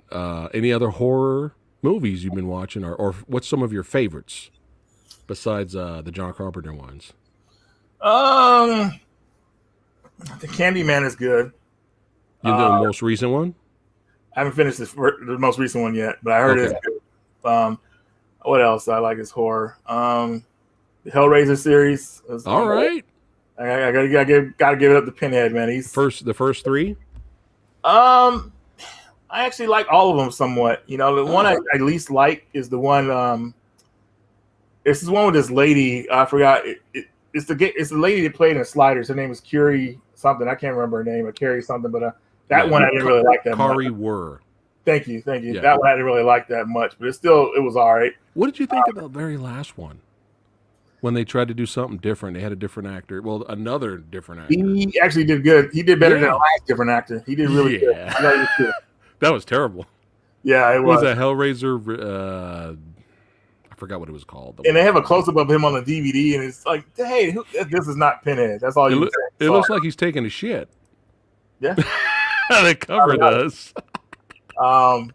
any other horror movies you've been watching, or what's some of your favorites besides the John Carpenter ones? The Candyman is good. You know the most recent one? I haven't finished the most recent one yet, but I heard it's good. What else I like is horror. The Hellraiser series. All right. I gotta give it up to Pinhead, man. He's the first three. I actually like all of them somewhat. You know, the one I least like is the one. This is one with this lady. I forgot. It's the lady that played in Sliders. Her name is Curie something. I can't remember her name. Or Carrie something. But that one I didn't really like that much. Kari Wurr. Thank you. Yeah. That one I didn't really like that much, but it was all right. What did you think of the very last one? When they tried to do something different, they had a different actor. Well, another different actor. He actually did good. He did better than the last different actor. He did really good. That was terrible. Yeah, it was. Was that Hellraiser? I forgot what it was called. And they have a close-up of him on the DVD, and it's like, hey, this is not Pinhead. That's all you say. It looks like he's taking a shit. Yeah. The cover does. Not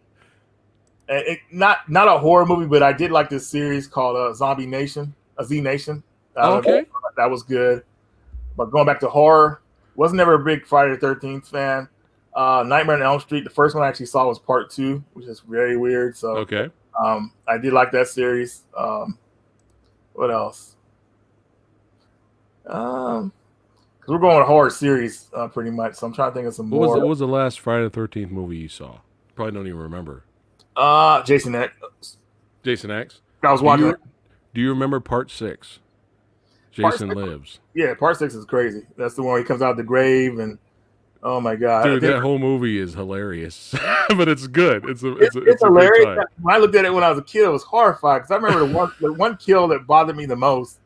a horror movie, but I did like this series called Zombie Nation. Z Nation. Okay. That was good. But going back to horror, wasn't never a big Friday the 13th fan. Nightmare on Elm Street, the first one I actually saw was part 2, which is very weird. So okay. I did like that series. What else? Because we're going with horror series pretty much. So I'm trying to think of some more. What was the last Friday the 13th movie you saw? Probably don't even remember. Jason X. Jason X? I was watching. Do you remember part 6? Jason Lives. Yeah, part 6 is crazy. That's the one where he comes out of the grave and Oh my god, dude, that whole movie is hilarious, but it's good. It's it's a good hilarious. time. When I looked at it when I was a kid, I was horrified because I remember the one kill that bothered me the most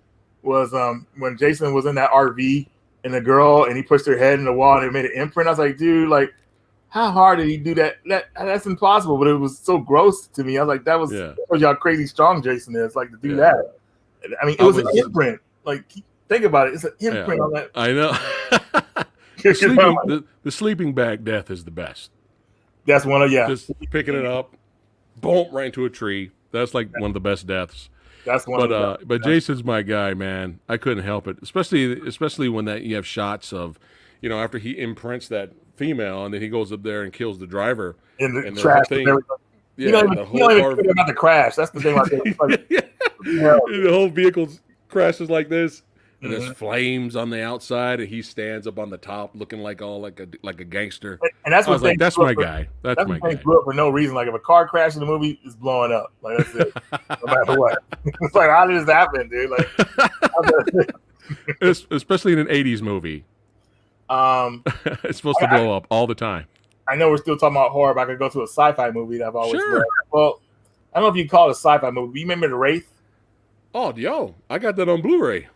was when Jason was in that RV and the girl and he pushed her head in the wall and it made an imprint. I was like, dude, like, how hard did he do that? That's impossible. But it was so gross to me. I was like, that shows you how crazy strong Jason is, like to do that. I mean, it was an imprint. Like, think about it. It's an imprint on that. I know. The sleeping bag death is the best. That's one of just picking it up, boom, right into a tree. That's like one of the best deaths. That's one. But Jason's my guy, man. I couldn't help it, especially when that you have shots of, after he imprints that female and then he goes up there and kills the driver and the trash thing. Yeah, the whole care about the crash. That's the thing. The whole vehicle crashes like this. And there's flames on the outside, and he stands up on the top, looking like a gangster. And that's what that's my guy. That's my guy. Blew up for no reason. Like if a car crashes in the movie, it's blowing up. Like that's it. No matter what. It's like how did this happen, dude? Like, especially in an '80s movie. It's supposed to blow up all the time. I know we're still talking about horror, but I could go to a sci-fi movie that I've always loved. Well, I don't know if you call it a sci-fi movie. You remember The Wraith? Oh, I got that on Blu-ray.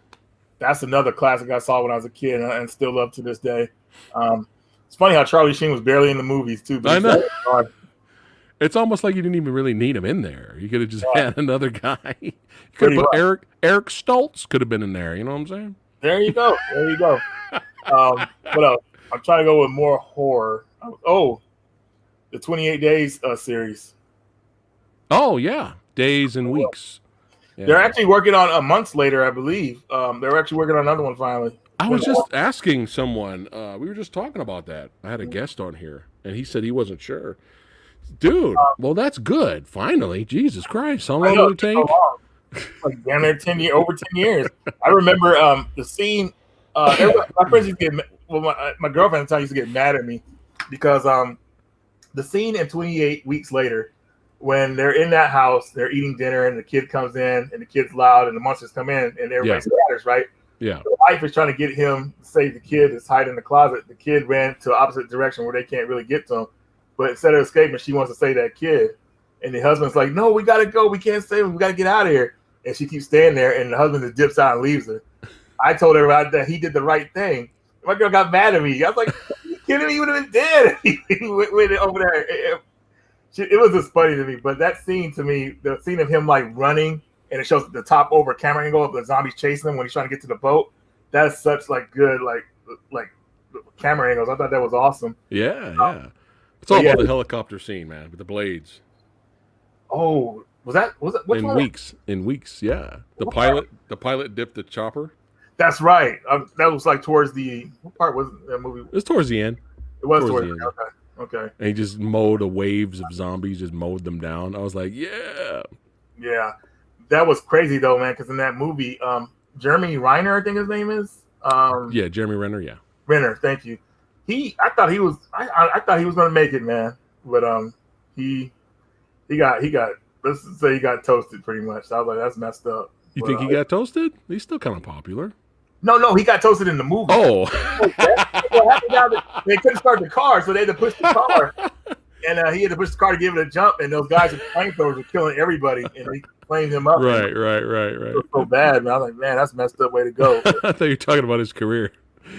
That's another classic I saw when I was a kid and still love to this day. It's funny how Charlie Sheen was barely in the movies too. But I know. It's almost like you didn't even really need him in there. You could have just had another guy. You could have put Eric Stoltz could have been in there. You know what I'm saying? There you go. What else? I'm trying to go with more horror. Oh, the 28 Days series. Oh yeah, Days and Weeks. Yeah. They're actually working on months later, I believe. They're actually working on another one finally. I was just asking someone. We were just talking about that. I had a guest on here, and he said he wasn't sure. Dude, well, that's good. Finally, Jesus Christ, how long did it take? So like damn near over 10 years. I remember the scene. My friends used to get my girlfriend at the time used to get mad at me because the scene in 28 Weeks Later. When they're in that house, they're eating dinner, and the kid comes in, and the kid's loud, and the monsters come in, and everybody scatters, right? Yeah. The wife is trying to get him to save the kid that's hiding in the closet. The kid ran to the opposite direction where they can't really get to him. But instead of escaping, she wants to save that kid. And the husband's like, no, we got to go. We can't save him. We got to get out of here. And she keeps staying there, and the husband just dips out and leaves her. I told everybody that he did the right thing. My girl got mad at me. I was like, are you kidding me? He would have been dead. He went over there. It was just funny to me, but that scene to me, the scene of him like running and it shows the top over camera angle of the zombies chasing him when he's trying to get to the boat. That's such like good like camera angles. I thought that was awesome. Yeah. It's all about the helicopter scene, man, with the blades. Oh, was it which one? In weeks, yeah. The pilot dipped the chopper. That's right. That was like towards the what part was that movie? It was towards the end. It was towards the end. Okay. And he just mowed the waves of zombies, just mowed them down. I was like, yeah. Yeah. That was crazy though, man, because in that movie, Jeremy Renner, I think his name is. Jeremy Renner, yeah. Renner, thank you. I thought he was gonna make it, man. But he got let's say he got toasted pretty much. I was like, that's messed up. You think he got toasted? He's still kind of popular. No, he got toasted in the movie. Oh. They couldn't start the car, so they had to push the car. And he had to push the car to give it a jump, and those guys with flamethrowers were killing everybody, and they flamed him up. Right. It was so bad, man. I was like, man, that's a messed up way to go. I thought you were talking about his career.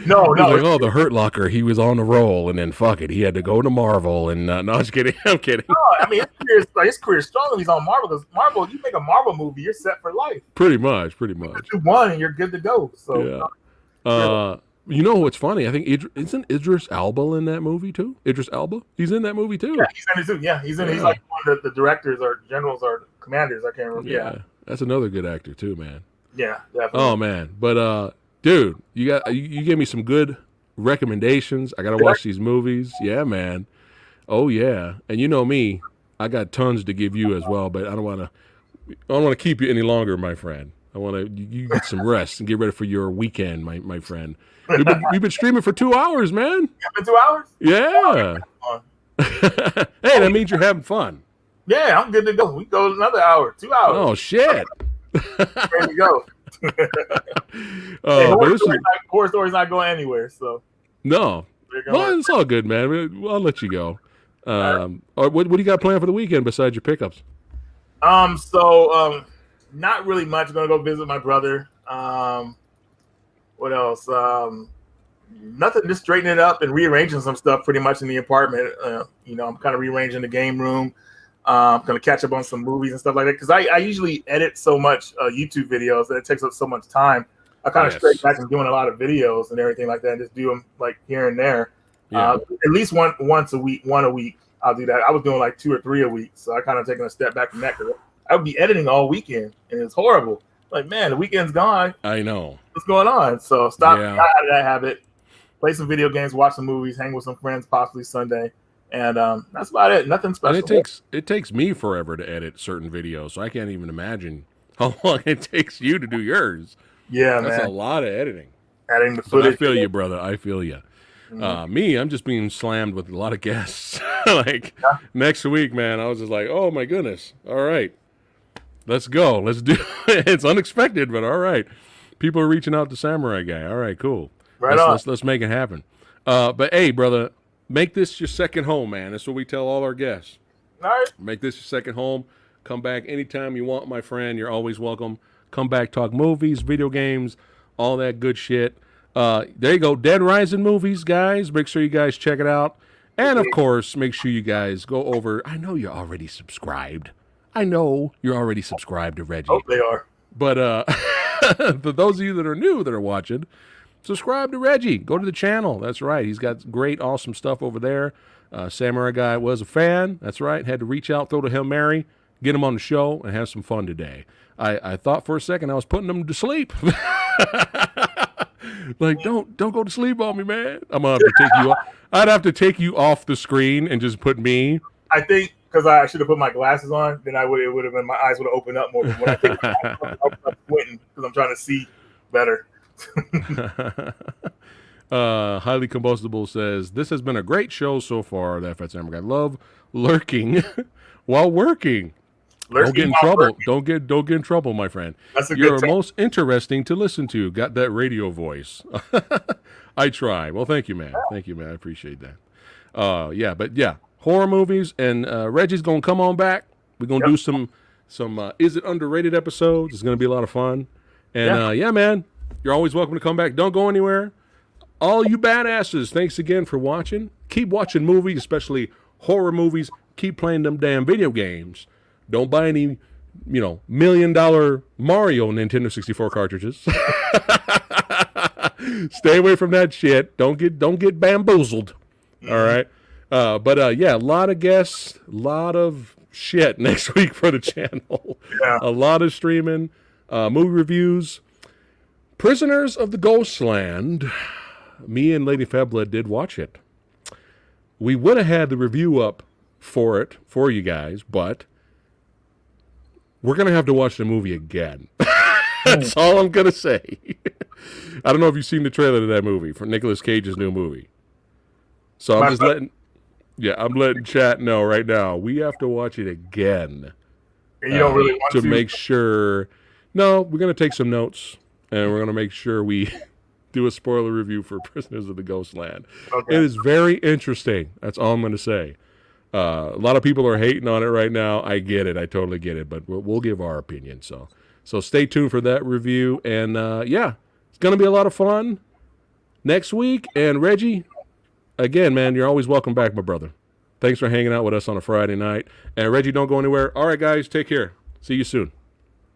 No. Like, the Hurt Locker, he was on the roll, and then fuck it, he had to go to Marvel. And no, I'm just kidding. I'm kidding. No, I mean his career is strong if he's on Marvel. Because Marvel, you make a Marvel movie, you're set for life. Pretty much. You won, and you're good to go. So yeah. You know what's funny? I think isn't Idris Elba in that movie too? Idris Elba, he's in that movie too. Yeah, he's in it too. Yeah, he's like one of the directors or generals or commanders. I can't remember. Yeah, that's another good actor too, man. Yeah, definitely. Oh man, but dude, you gave me some good recommendations. I gotta watch these movies. Yeah, man. Oh yeah, and you know me, I got tons to give you as well, but I don't want to keep you any longer, my friend. I want to you get some rest and get ready for your weekend, my friend. We've been streaming for 2 hours, man. Been 2 hours? Yeah. Hey, that means you're having fun. Yeah, I'm good to go. We go another hour, 2 hours. Oh shit. Ready to go. Horror Story's not going anywhere. So no, Well, it's all good, man. I'll let you go. What do you got planned for the weekend besides your pickups? Not really much. I'm gonna go visit my brother. What else? Nothing. Just straightening it up and rearranging some stuff pretty much in the apartment. I'm kind of rearranging the game room. I'm gonna catch up on some movies and stuff like that because I usually edit so much YouTube videos that it takes up so much time. I kind of straight back and doing a lot of videos and everything like that, and just do them like here and there. Yeah. At least one a week. I'll do that. I was doing like 2 or 3 a week, so I kind of taking a step back from that because I would be editing all weekend, and it's horrible. Like, man, the weekend's gone. I know what's going on. So stop out of that habit. Play some video games, watch some movies, hang with some friends, possibly Sunday. And that's about it. Nothing special. And it takes me forever to edit certain videos, so I can't even imagine how long it takes you to do yours. Yeah, that's a lot of editing. Adding the footage. But I feel you, brother. I feel you. Me, I'm just being slammed with a lot of guests. Next week, man, I was just like, oh my goodness. All right, let's go. Let's do it. It's unexpected, but all right. People are reaching out to Samurai Guy. All right, cool. Let's make it happen. But hey, brother, make this your second home, man. That's what we tell all our guests. All right. Make this your second home. Come back anytime you want, my friend. You're always welcome. Come back, talk movies, video games, all that good shit. There you go. Dead Rising movies, guys. Make sure you guys check it out. And, of course, make sure you guys go over. I know you're already subscribed. to Reggie. Oh, they are. But for those of you that are new that are watching, subscribe to Reggie. Go to the channel. That's right. He's got great, awesome stuff over there. Samurai Guy was a fan. That's right. Had to reach out, throw the Hail Mary, get him on the show, and have some fun today. I thought for a second I was putting him to sleep. Like, don't go to sleep on me, man. I'm gonna have to take you off. I'd have to take you off the screen and just put me. I think because I should have put my glasses on, then it would have been, my eyes would have opened up more. But when I think I'm squinting because I'm trying to see better. Highly Combustible says, this has been a great show so far. That PhatSamuraiGuy. I love lurking while working. Don't get in trouble. Don't get in trouble, my friend. You're most interesting to listen to. Got that radio voice. I try. Well, thank you, man. Thank you, man. I appreciate that. But horror movies, and Reggie's gonna come on back. We're gonna do some Is It Underrated episodes. It's gonna be a lot of fun. And man, you're always welcome to come back. Don't go anywhere. All you badasses, thanks again for watching. Keep watching movies, especially horror movies. Keep playing them damn video games. Don't buy any, $1 million Mario Nintendo 64 cartridges. Stay away from that shit. Don't get bamboozled. Mm-hmm. All right. A lot of guests, a lot of shit next week for the channel. Yeah. A lot of streaming, movie reviews. Prisoners of the Ghostland. Me and Lady Febla did watch it. We would have had the review up for you guys, but we're going to have to watch the movie again. That's all I'm going to say. I don't know if you've seen the trailer to that movie, for Nicolas Cage's new movie. So I'm letting chat know right now. We have to watch it again. And you don't really want to make sure. No, we're going to take some notes, and we're going to make sure we do a spoiler review for Prisoners of the Ghostland. Okay. It is very interesting. That's all I'm going to say. A lot of people are hating on it right now. I get it. I totally get it. But we'll give our opinion. So stay tuned for that review. And, it's going to be a lot of fun next week. And, Reggie, again, man, you're always welcome back, my brother. Thanks for hanging out with us on a Friday night. And, Reggie, don't go anywhere. All right, guys, take care. See you soon.